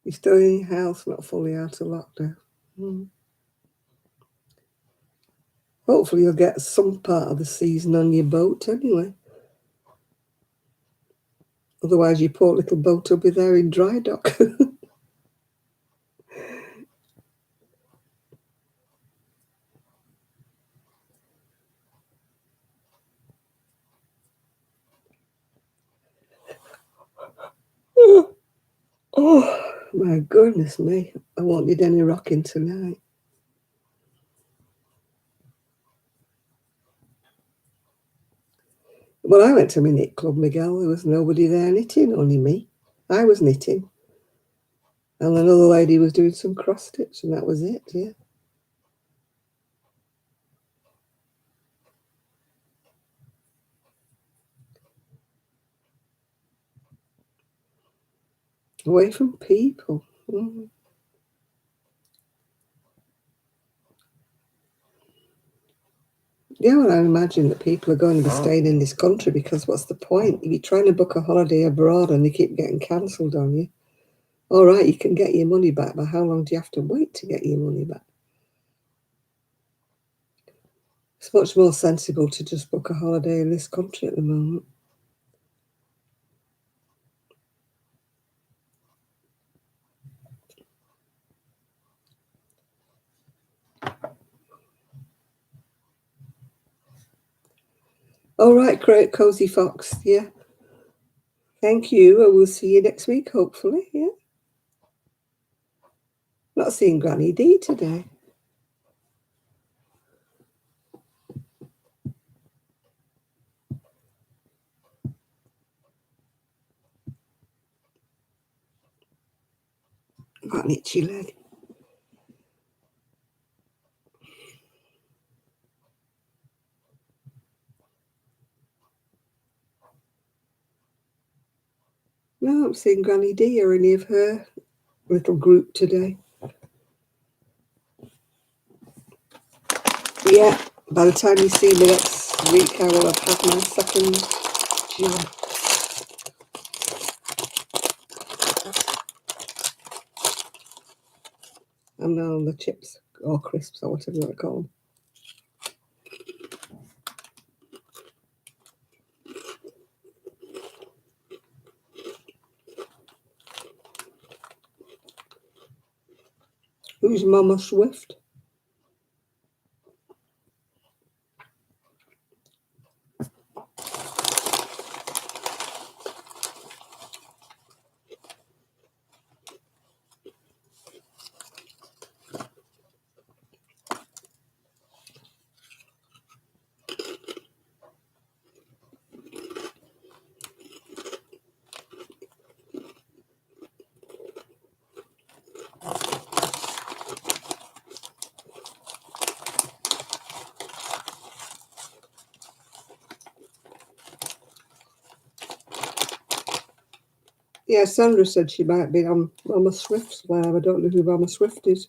You're still in your house, not fully out of lockdown. Hopefully you'll get some part of the season on your boat anyway. Otherwise your poor little boat will be there in dry dock. My goodness me, I won't need any rocking tonight. Well, I went to my knit club, Miguel. There was nobody there knitting, only me. I was knitting. And another lady was doing some cross stitch, and that was it, yeah. Away from people. Mm. Yeah, well, I imagine that people are going to be staying in this country because what's the point? If you're trying to book a holiday abroad and they keep getting cancelled on you, all right, you can get your money back, but how long do you have to wait to get your money back? It's much more sensible to just book a holiday in this country at the moment. All right, great, Cozy Fox. Yeah. Thank you. I will see you next week, hopefully. Yeah. Not seeing Granny D today. Got an itchy leg. No, I'm seeing Granny D or any of her little group today. Yeah, by the time you see me next week, I will have had my second job. And now the chips or crisps or whatever you want to call them. Who's Mama Swift? Yeah, Sandra said she might be on Mama Swift's live. I don't know who Mama Swift is.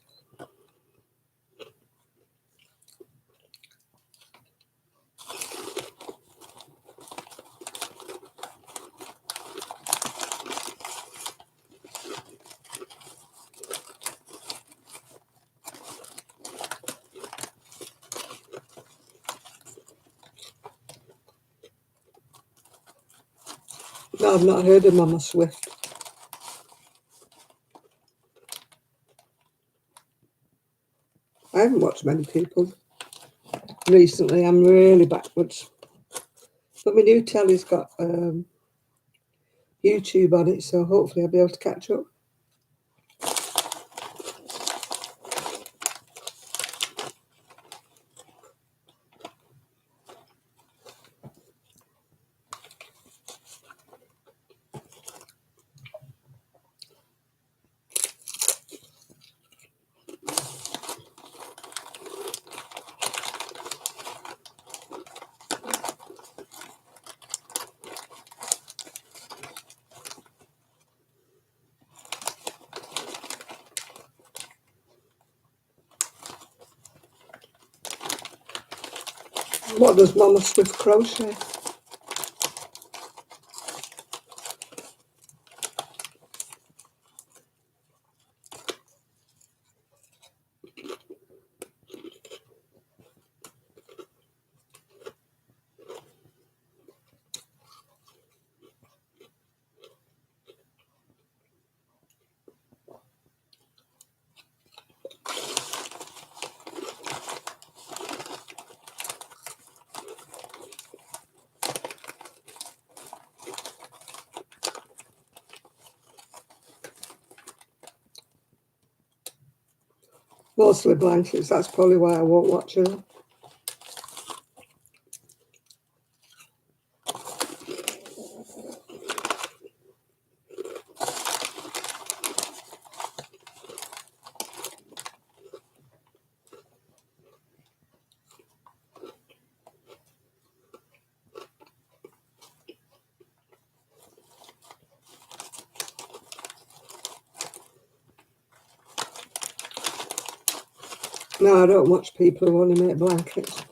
No, I've not heard of Mama Swift. I haven't watched many people recently. I'm really backwards. But my new telly's got YouTube on it, so hopefully I'll be able to catch up. What does Mama Swift crochet? Mostly blankets. That's probably why I won't watch her. No, I don't watch people who only make blankets.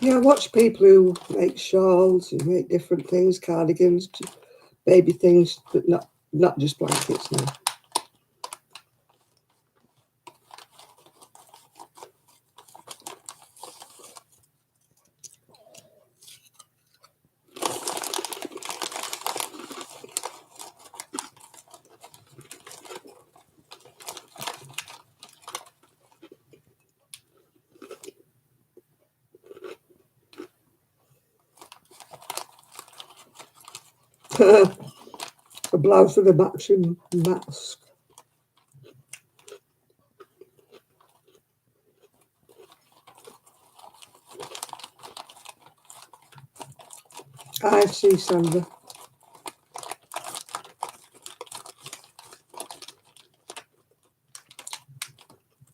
Yeah, I watch people who make shawls, who make different things, cardigans, baby things, but not just blankets now. A blouse with a matching mask. I see, Sandra.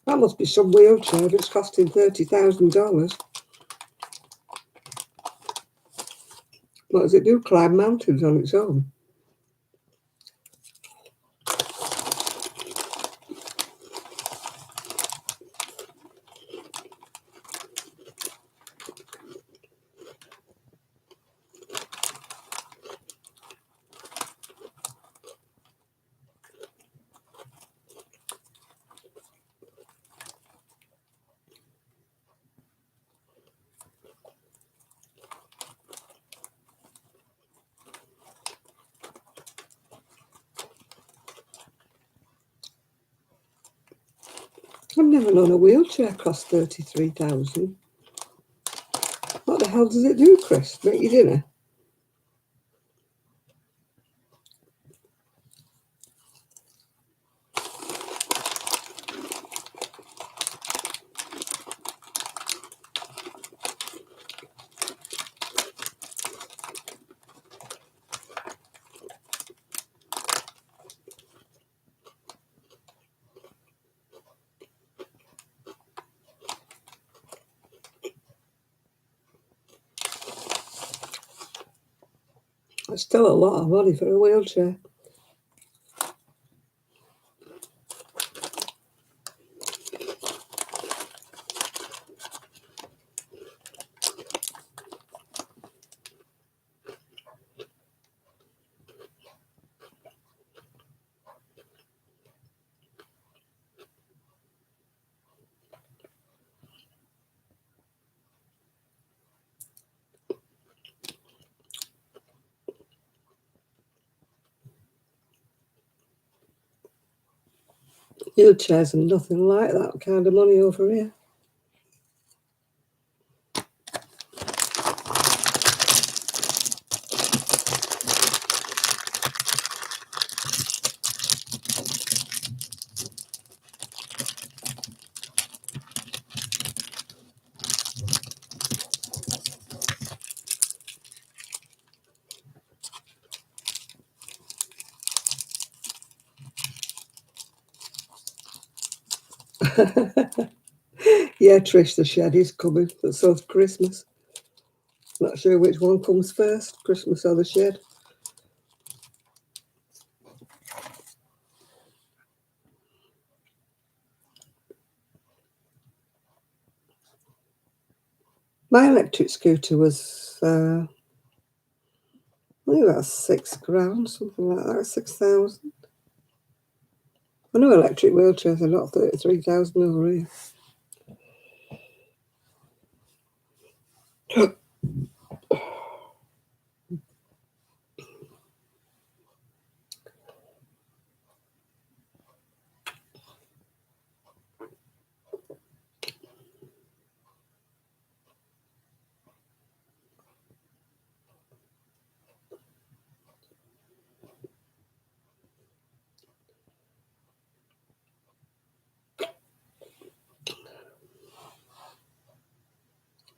That must be some wheelchair if it's costing $30,000. What does it do? Climb mountains on its own? I've never known a wheelchair cost $33,000. What the hell does it do, Chris? Make your dinner? That's still a lot of money for a wheelchair. Wheelchairs are nothing like that kind of money over here. Yeah, Trish, the shed is coming, but so's Christmas. Not sure which one comes first, Christmas or the shed. My electric scooter was, I think about £6,000, something like that, 6,000. I know electric wheelchairs are not 33,000 over here.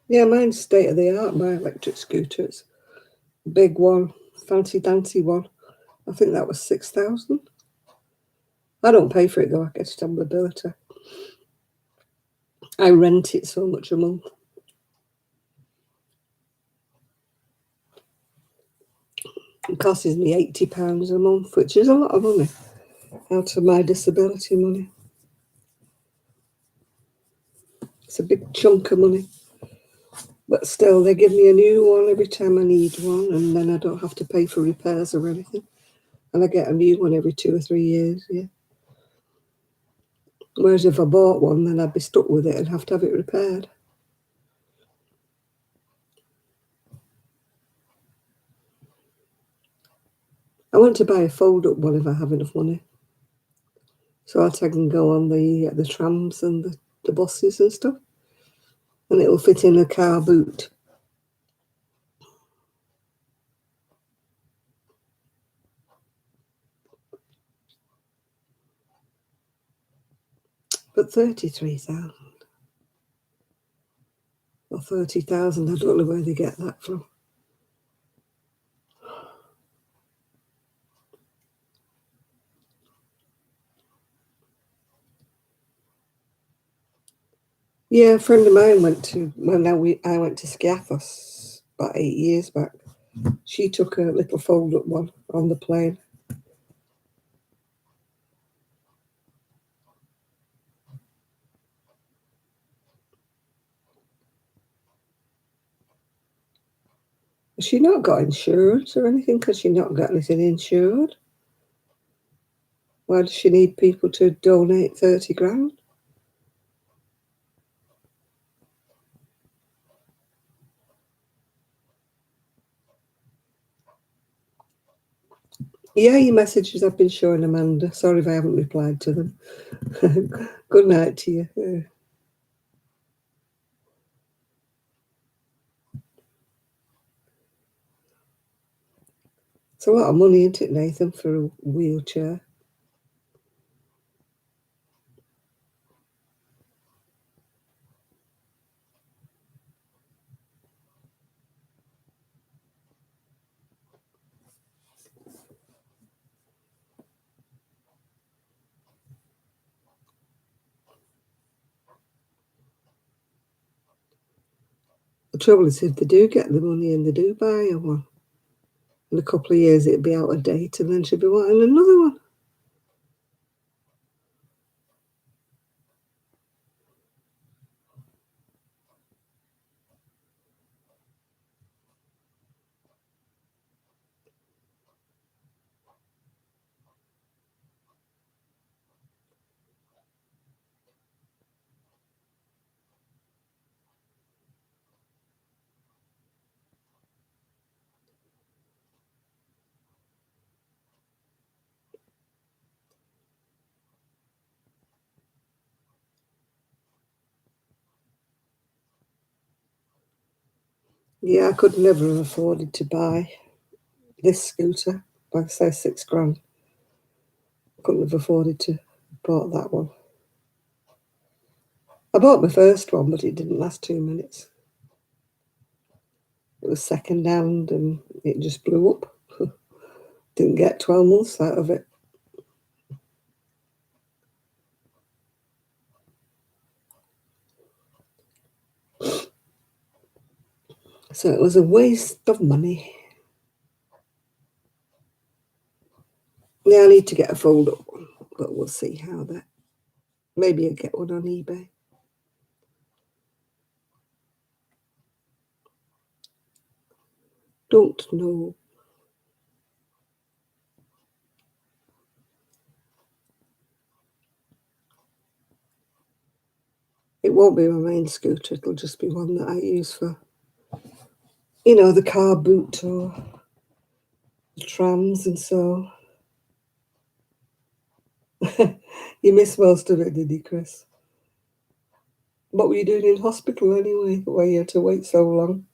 Yeah, mine's state of the art, my electric scooter. It's a big one, fancy dancy one. I think that was 6,000. I don't pay for it though, I get it on mobility. I rent it so much a month. It costs me £80 a month, which is a lot of money out of my disability money. It's a big chunk of money. But still, they give me a new one every time I need one, and then I don't have to pay for repairs or anything. And I get a new one every 2 or 3 years, yeah. Whereas if I bought one, then I'd be stuck with it and have to have it repaired. I want to buy a fold-up one if I have enough money, so that I can go on the trams and the buses and stuff, and it'll fit in a car boot. But 33,000 or 30,000, I don't know where they get that from. Yeah, a friend of mine went to, I went to Skiathos about 8 years back. She took a little fold-up one on the plane. Has she not got insurance or anything? Because she not got anything insured? Why does she need people to donate 30 grand? Yeah, your messages have been showing, Amanda. Sorry if I haven't replied to them. Good night to you. It's a lot of money, isn't it, Nathan, for a wheelchair? The trouble is, if they do get the money and they do buy a one, in a couple of years it'll be out of date and then she'll be wanting another one. Yeah, I could never have afforded to buy this scooter. Like I say, 6 grand. Couldn't have afforded to bought that one. I bought my first one, but it didn't last 2 minutes. It was second hand and it just blew up. Didn't get 12 months out of it. So it was a waste of money. Yeah, I need to get a fold-up one, but we'll see how that. Maybe I'll get one on eBay. Don't know. It won't be my main scooter. It'll just be one that I use for You know, the car boot or the trams and so. You missed most of it, did you, Chris? What were you doing in hospital anyway, where you had to wait so long?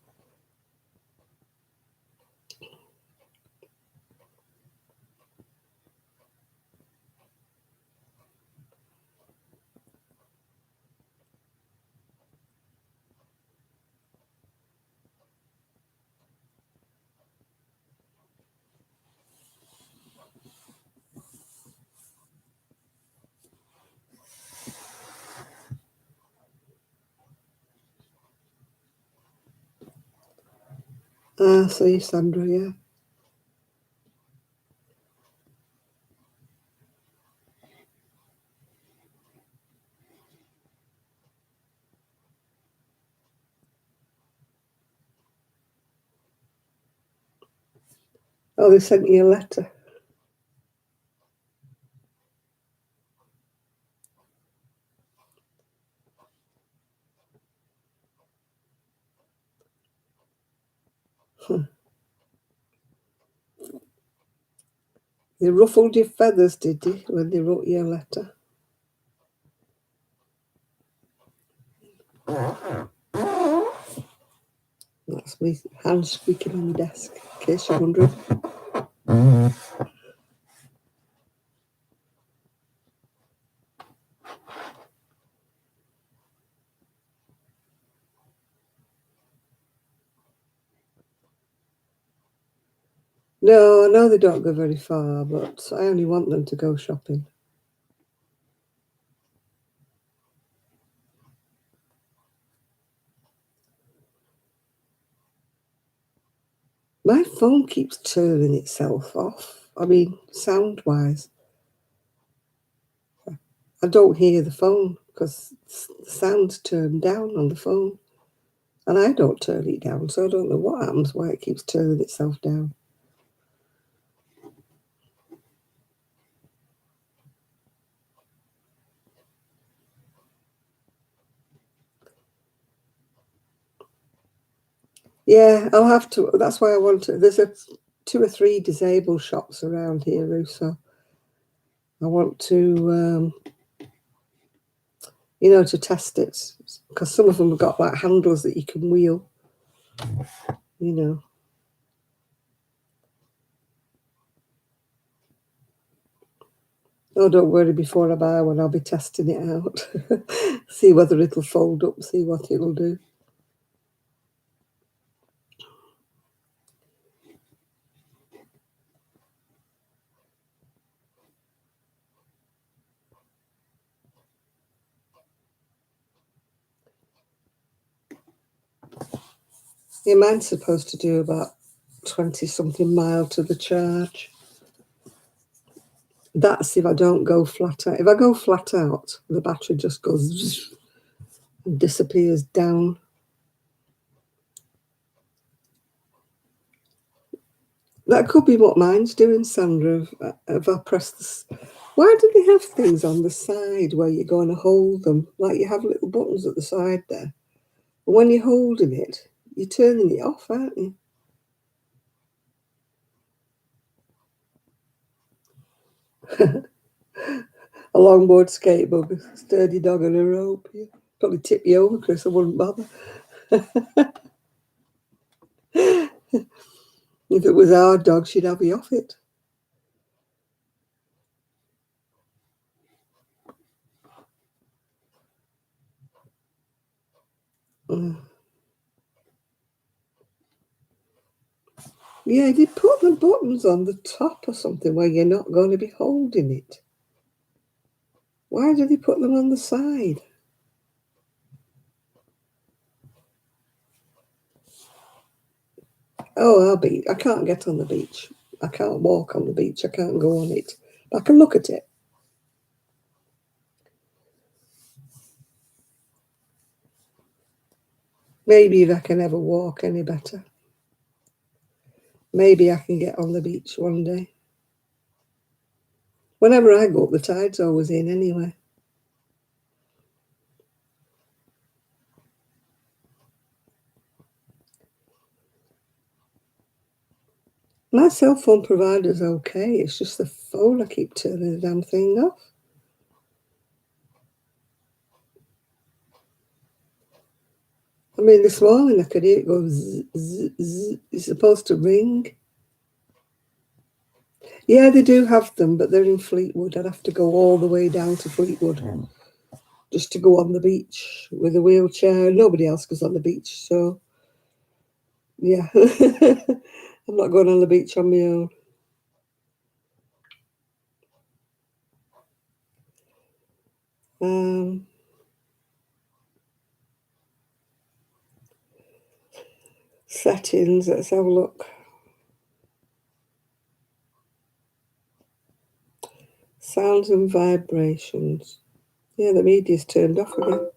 Ah, so you, Sandra, yeah. Oh, they sent you a letter. They ruffled your feathers, did they, when they wrote you a letter? That's me, hands squeaking on the desk, in case you're wondering. No, I know they don't go very far, but I only want them to go shopping. My phone keeps turning itself off. I mean, sound-wise. I don't hear the phone because the sound's turned down on the phone. And I don't turn it down, so I don't know what happens, why it keeps turning itself down. Yeah, I'll have to. That's why I want to. There's 2 or 3 disabled shops around here, Ruth, so I want to, to test it. Because some of them have got like handles that you can wheel, you know. Oh, don't worry, before I buy one, I'll be testing it out. See whether it'll fold up, see what it'll do. Yeah, mine's supposed to do about 20 something mile to the charge. That's if I don't go flat out. If I go flat out, the battery just goes and disappears down. That could be what mine's doing, Sandra. If I press this, why do they have things on the side where you're going to hold them? Like you have little buttons at the side there. But when you're holding it, you're turning it off, aren't you? A longboard skateboard, a sturdy dog on a rope. Yeah. Probably tip you over, Chris. I wouldn't bother. If it was our dog, she'd have you off it. Mm. Yeah, they put the buttons on the top or something where you're not going to be holding it. Why do they put them on the side? Oh, I can't get on the beach. I can't walk on the beach. I can't go on it. I can look at it. Maybe if I can ever walk any better. Maybe I can get on the beach one day. Whenever I go up, the tide's always in anyway. My cell phone provider's okay. It's just the phone. I keep turning the damn thing off. I mean, this morning I could hear it go zzz, zzz, zzz. It's supposed to ring. Yeah, they do have them, but they're in Fleetwood. I'd have to go all the way down to Fleetwood just to go on the beach with a wheelchair. Nobody else goes on the beach, so yeah. I'm not going on the beach on my own. Settings, let's have a look. Sounds and vibrations. Yeah, the media's turned off again.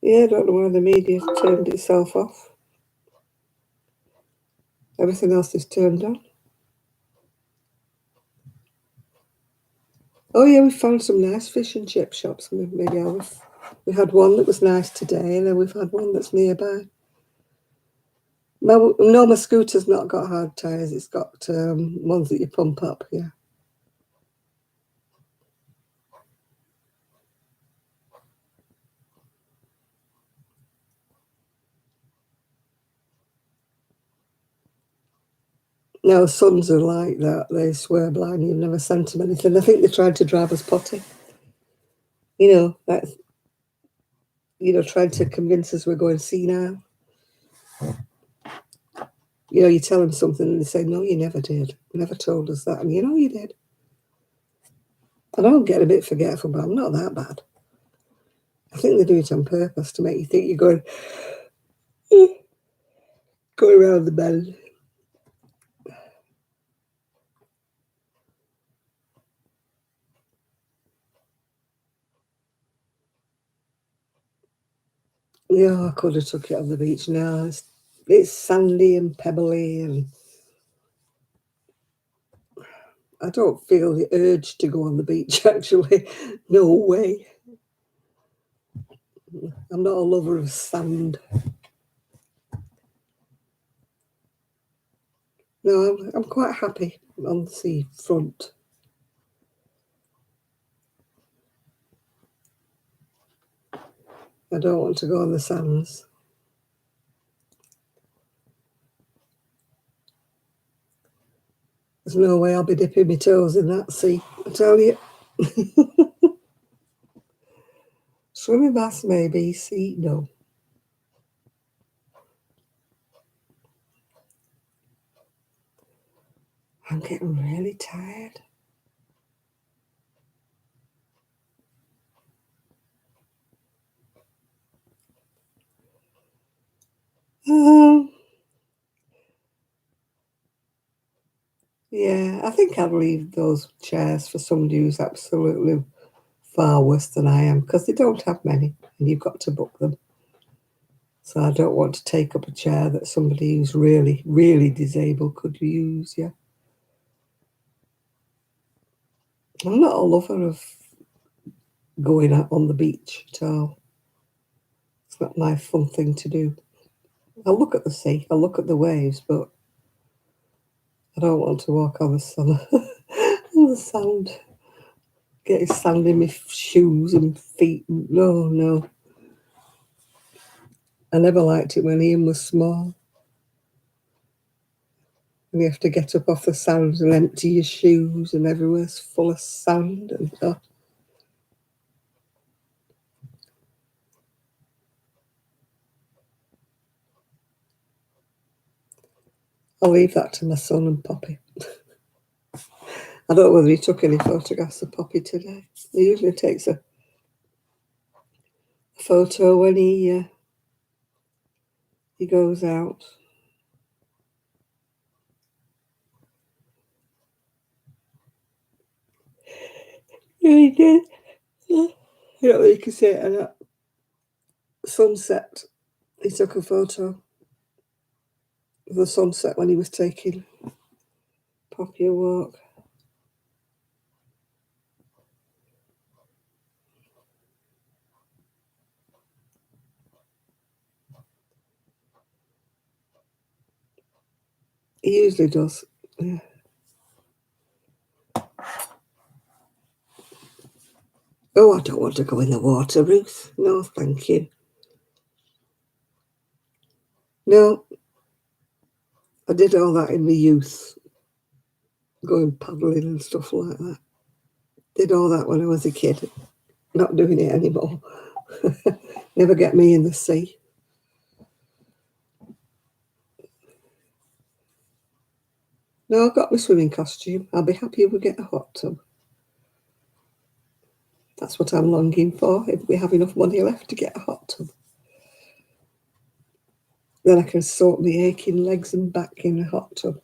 Yeah, I don't know why the media's turned itself off. Everything else is turned on. Oh yeah, we found some nice fish and chip shops. Maybe we had one that was nice today, and then we've had one that's nearby. My scooter's not got hard tyres. It's got ones that you pump up, yeah. No, sons are like that. They swear blind. You've never sent them anything. I think they tried to drive us potty. You know, that's, trying to convince us we're going senile. You tell them something and they say, no, you never did. You never told us that. And you did. And I'll get a bit forgetful, but I'm not that bad. I think they do it on purpose to make you think you're going around the bend. Yeah, I could have took it on the beach now. It's sandy and pebbly, and I don't feel the urge to go on the beach, actually. No way. I'm not a lover of sand. No, I'm quite happy on the seafront. I don't want to go on the sands. There's no way I'll be dipping my toes in that sea, I tell you. Swimming baths maybe, sea, no. I'm getting really tired. Yeah, I think I'd leave those chairs for somebody who's absolutely far worse than I am, because they don't have many and you've got to book them. So I don't want to take up a chair that somebody who's really, really disabled could use, yeah. I'm not a lover of going out on the beach at all. It's not my fun thing to do. I'll look at the sea, I'll look at the waves, but I don't want to walk on the sun, on the sand. Getting sand in my shoes and feet. No, no. I never liked it when Ian was small. And you have to get up off the sand and empty your shoes, and everywhere's full of sand and stuff. I'll leave that to my son and Poppy. I don't know whether he took any photographs of Poppy today. He usually takes a photo when he goes out. Yeah, he did. You know, you can see it at that sunset. He took a photo of the sunset when he was taking Poppy a walk. He usually does. Yeah. Oh, I don't want to go in the water, Ruth. No, thank you. No, I did all that in my youth, going paddling and stuff like that. Did all that when I was a kid. Not doing it anymore. Never get me in the sea. No, I've got my swimming costume. I'll be happy if we get a hot tub. That's what I'm longing for, if we have enough money left to get a hot tub. Then I can soak my aching legs and back in a hot tub.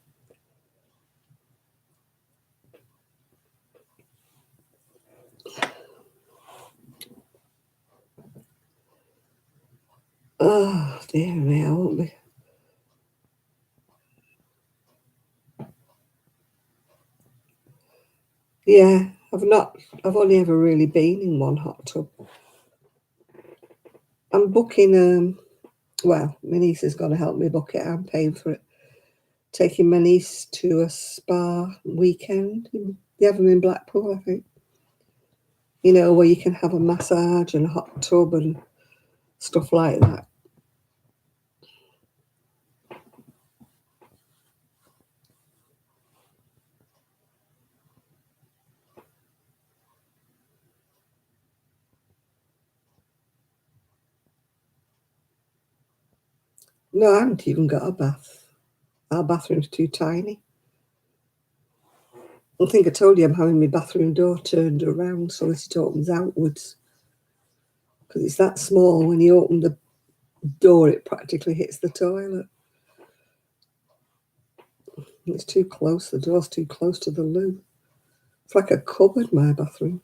Oh, dear me, I won't be. Yeah, I've only ever really been in one hot tub. I'm booking, well, my niece is going to help me book it. I'm paying for it. Taking my niece to a spa weekend. They have them in Blackpool, I think. You know, where you can have a massage and a hot tub and stuff like that. No, I haven't even got a bath. Our bathroom's too tiny. I think I told you I'm having my bathroom door turned around so that it opens outwards. Because it's that small, when you open the door, it practically hits the toilet. It's too close, the door's too close to the loo. It's like a cupboard, my bathroom.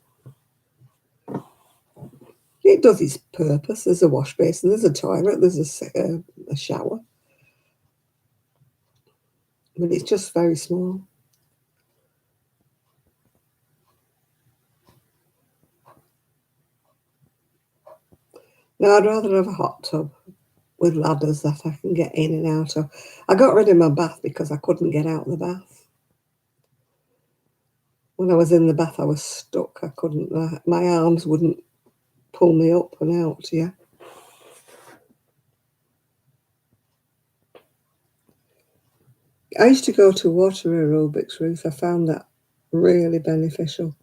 It does its purpose. There's a wash basin, there's a toilet, there's a shower. But it's just very small. No, I'd rather have a hot tub with ladders that I can get in and out of. I got rid of my bath because I couldn't get out of the bath. When I was in the bath, I was stuck. I couldn't, my arms wouldn't pull me up and out, yeah. I used to go to water aerobics, Ruth. I found that really beneficial.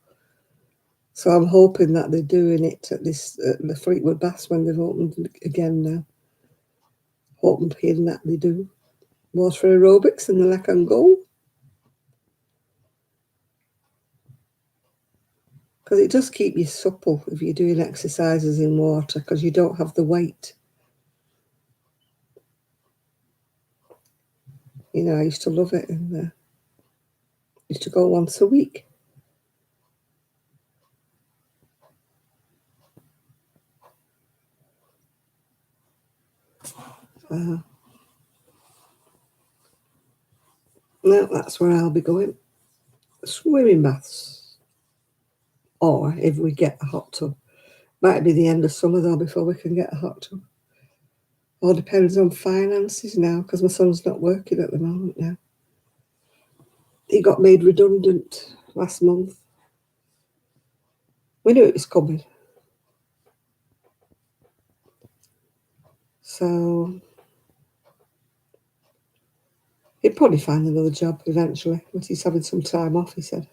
So I'm hoping that they're doing it at the Fleetwood Baths when they've opened again now. Hoping that they do water aerobics and then I can go. Because it does keep you supple if you're doing exercises in water because you don't have the weight. You know, I used to love it and used to go once a week. No, that's where I'll be going. Swimming baths. Or if we get a hot tub. Might be the end of summer though before we can get a hot tub. All depends on finances now because my son's not working at the moment now. He got made redundant last month. We knew it was coming. So he'd probably find another job eventually, but he's having some time off, he said.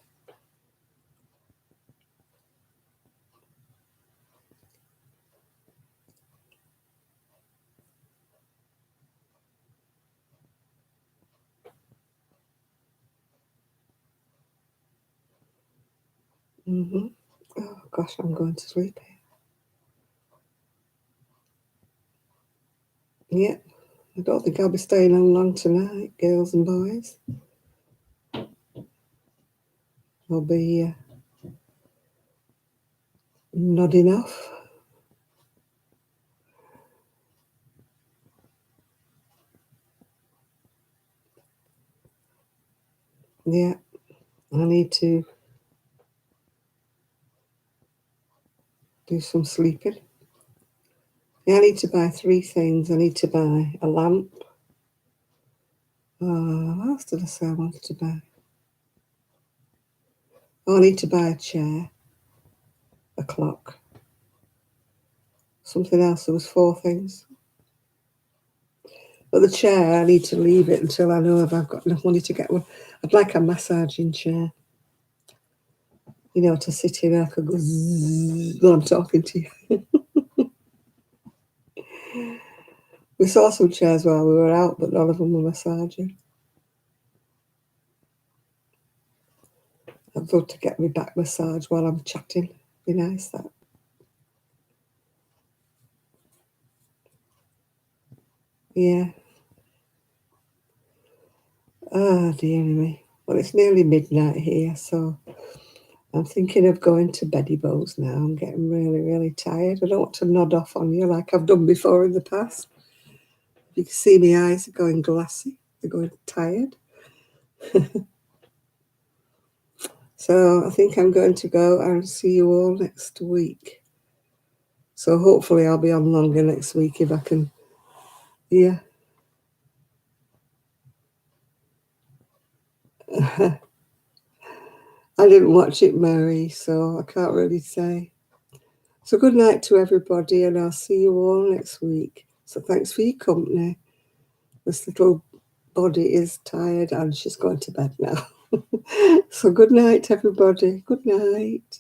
Oh gosh, I'm going to sleep here. Yeah, I don't think I'll be staying on long tonight, girls and boys. I'll be nodding off. Yeah, I need to do some sleeping. Yeah, I need to buy 3 things. I need to buy a lamp, What else did I say I wanted to buy? Oh, I need to buy a chair, a clock, something else. There was 4 things. But the chair, I need to leave it until I know if I've got enough money to get one. I'd like a massaging chair. You know, to sit in, I could go zzz while I'm talking to you. We saw some chairs while we were out, but none of them were massaging. I'd love to get my back massage while I'm chatting. Be nice, that. Yeah. Oh, dear me. Well, it's nearly midnight here, so I'm thinking of going to beddy bows now. I'm getting really, really tired. I don't want to nod off on you like I've done before in the past. You can see my eyes are going glassy. They're going tired. So I think I'm going to go and see you all next week. So hopefully I'll be on longer next week if I can. Yeah. I didn't watch it, Mary, so I can't really say. So good night to everybody, and I'll see you all next week. So thanks for your company. This little body is tired and she's going to bed now. So good night, everybody. Good night.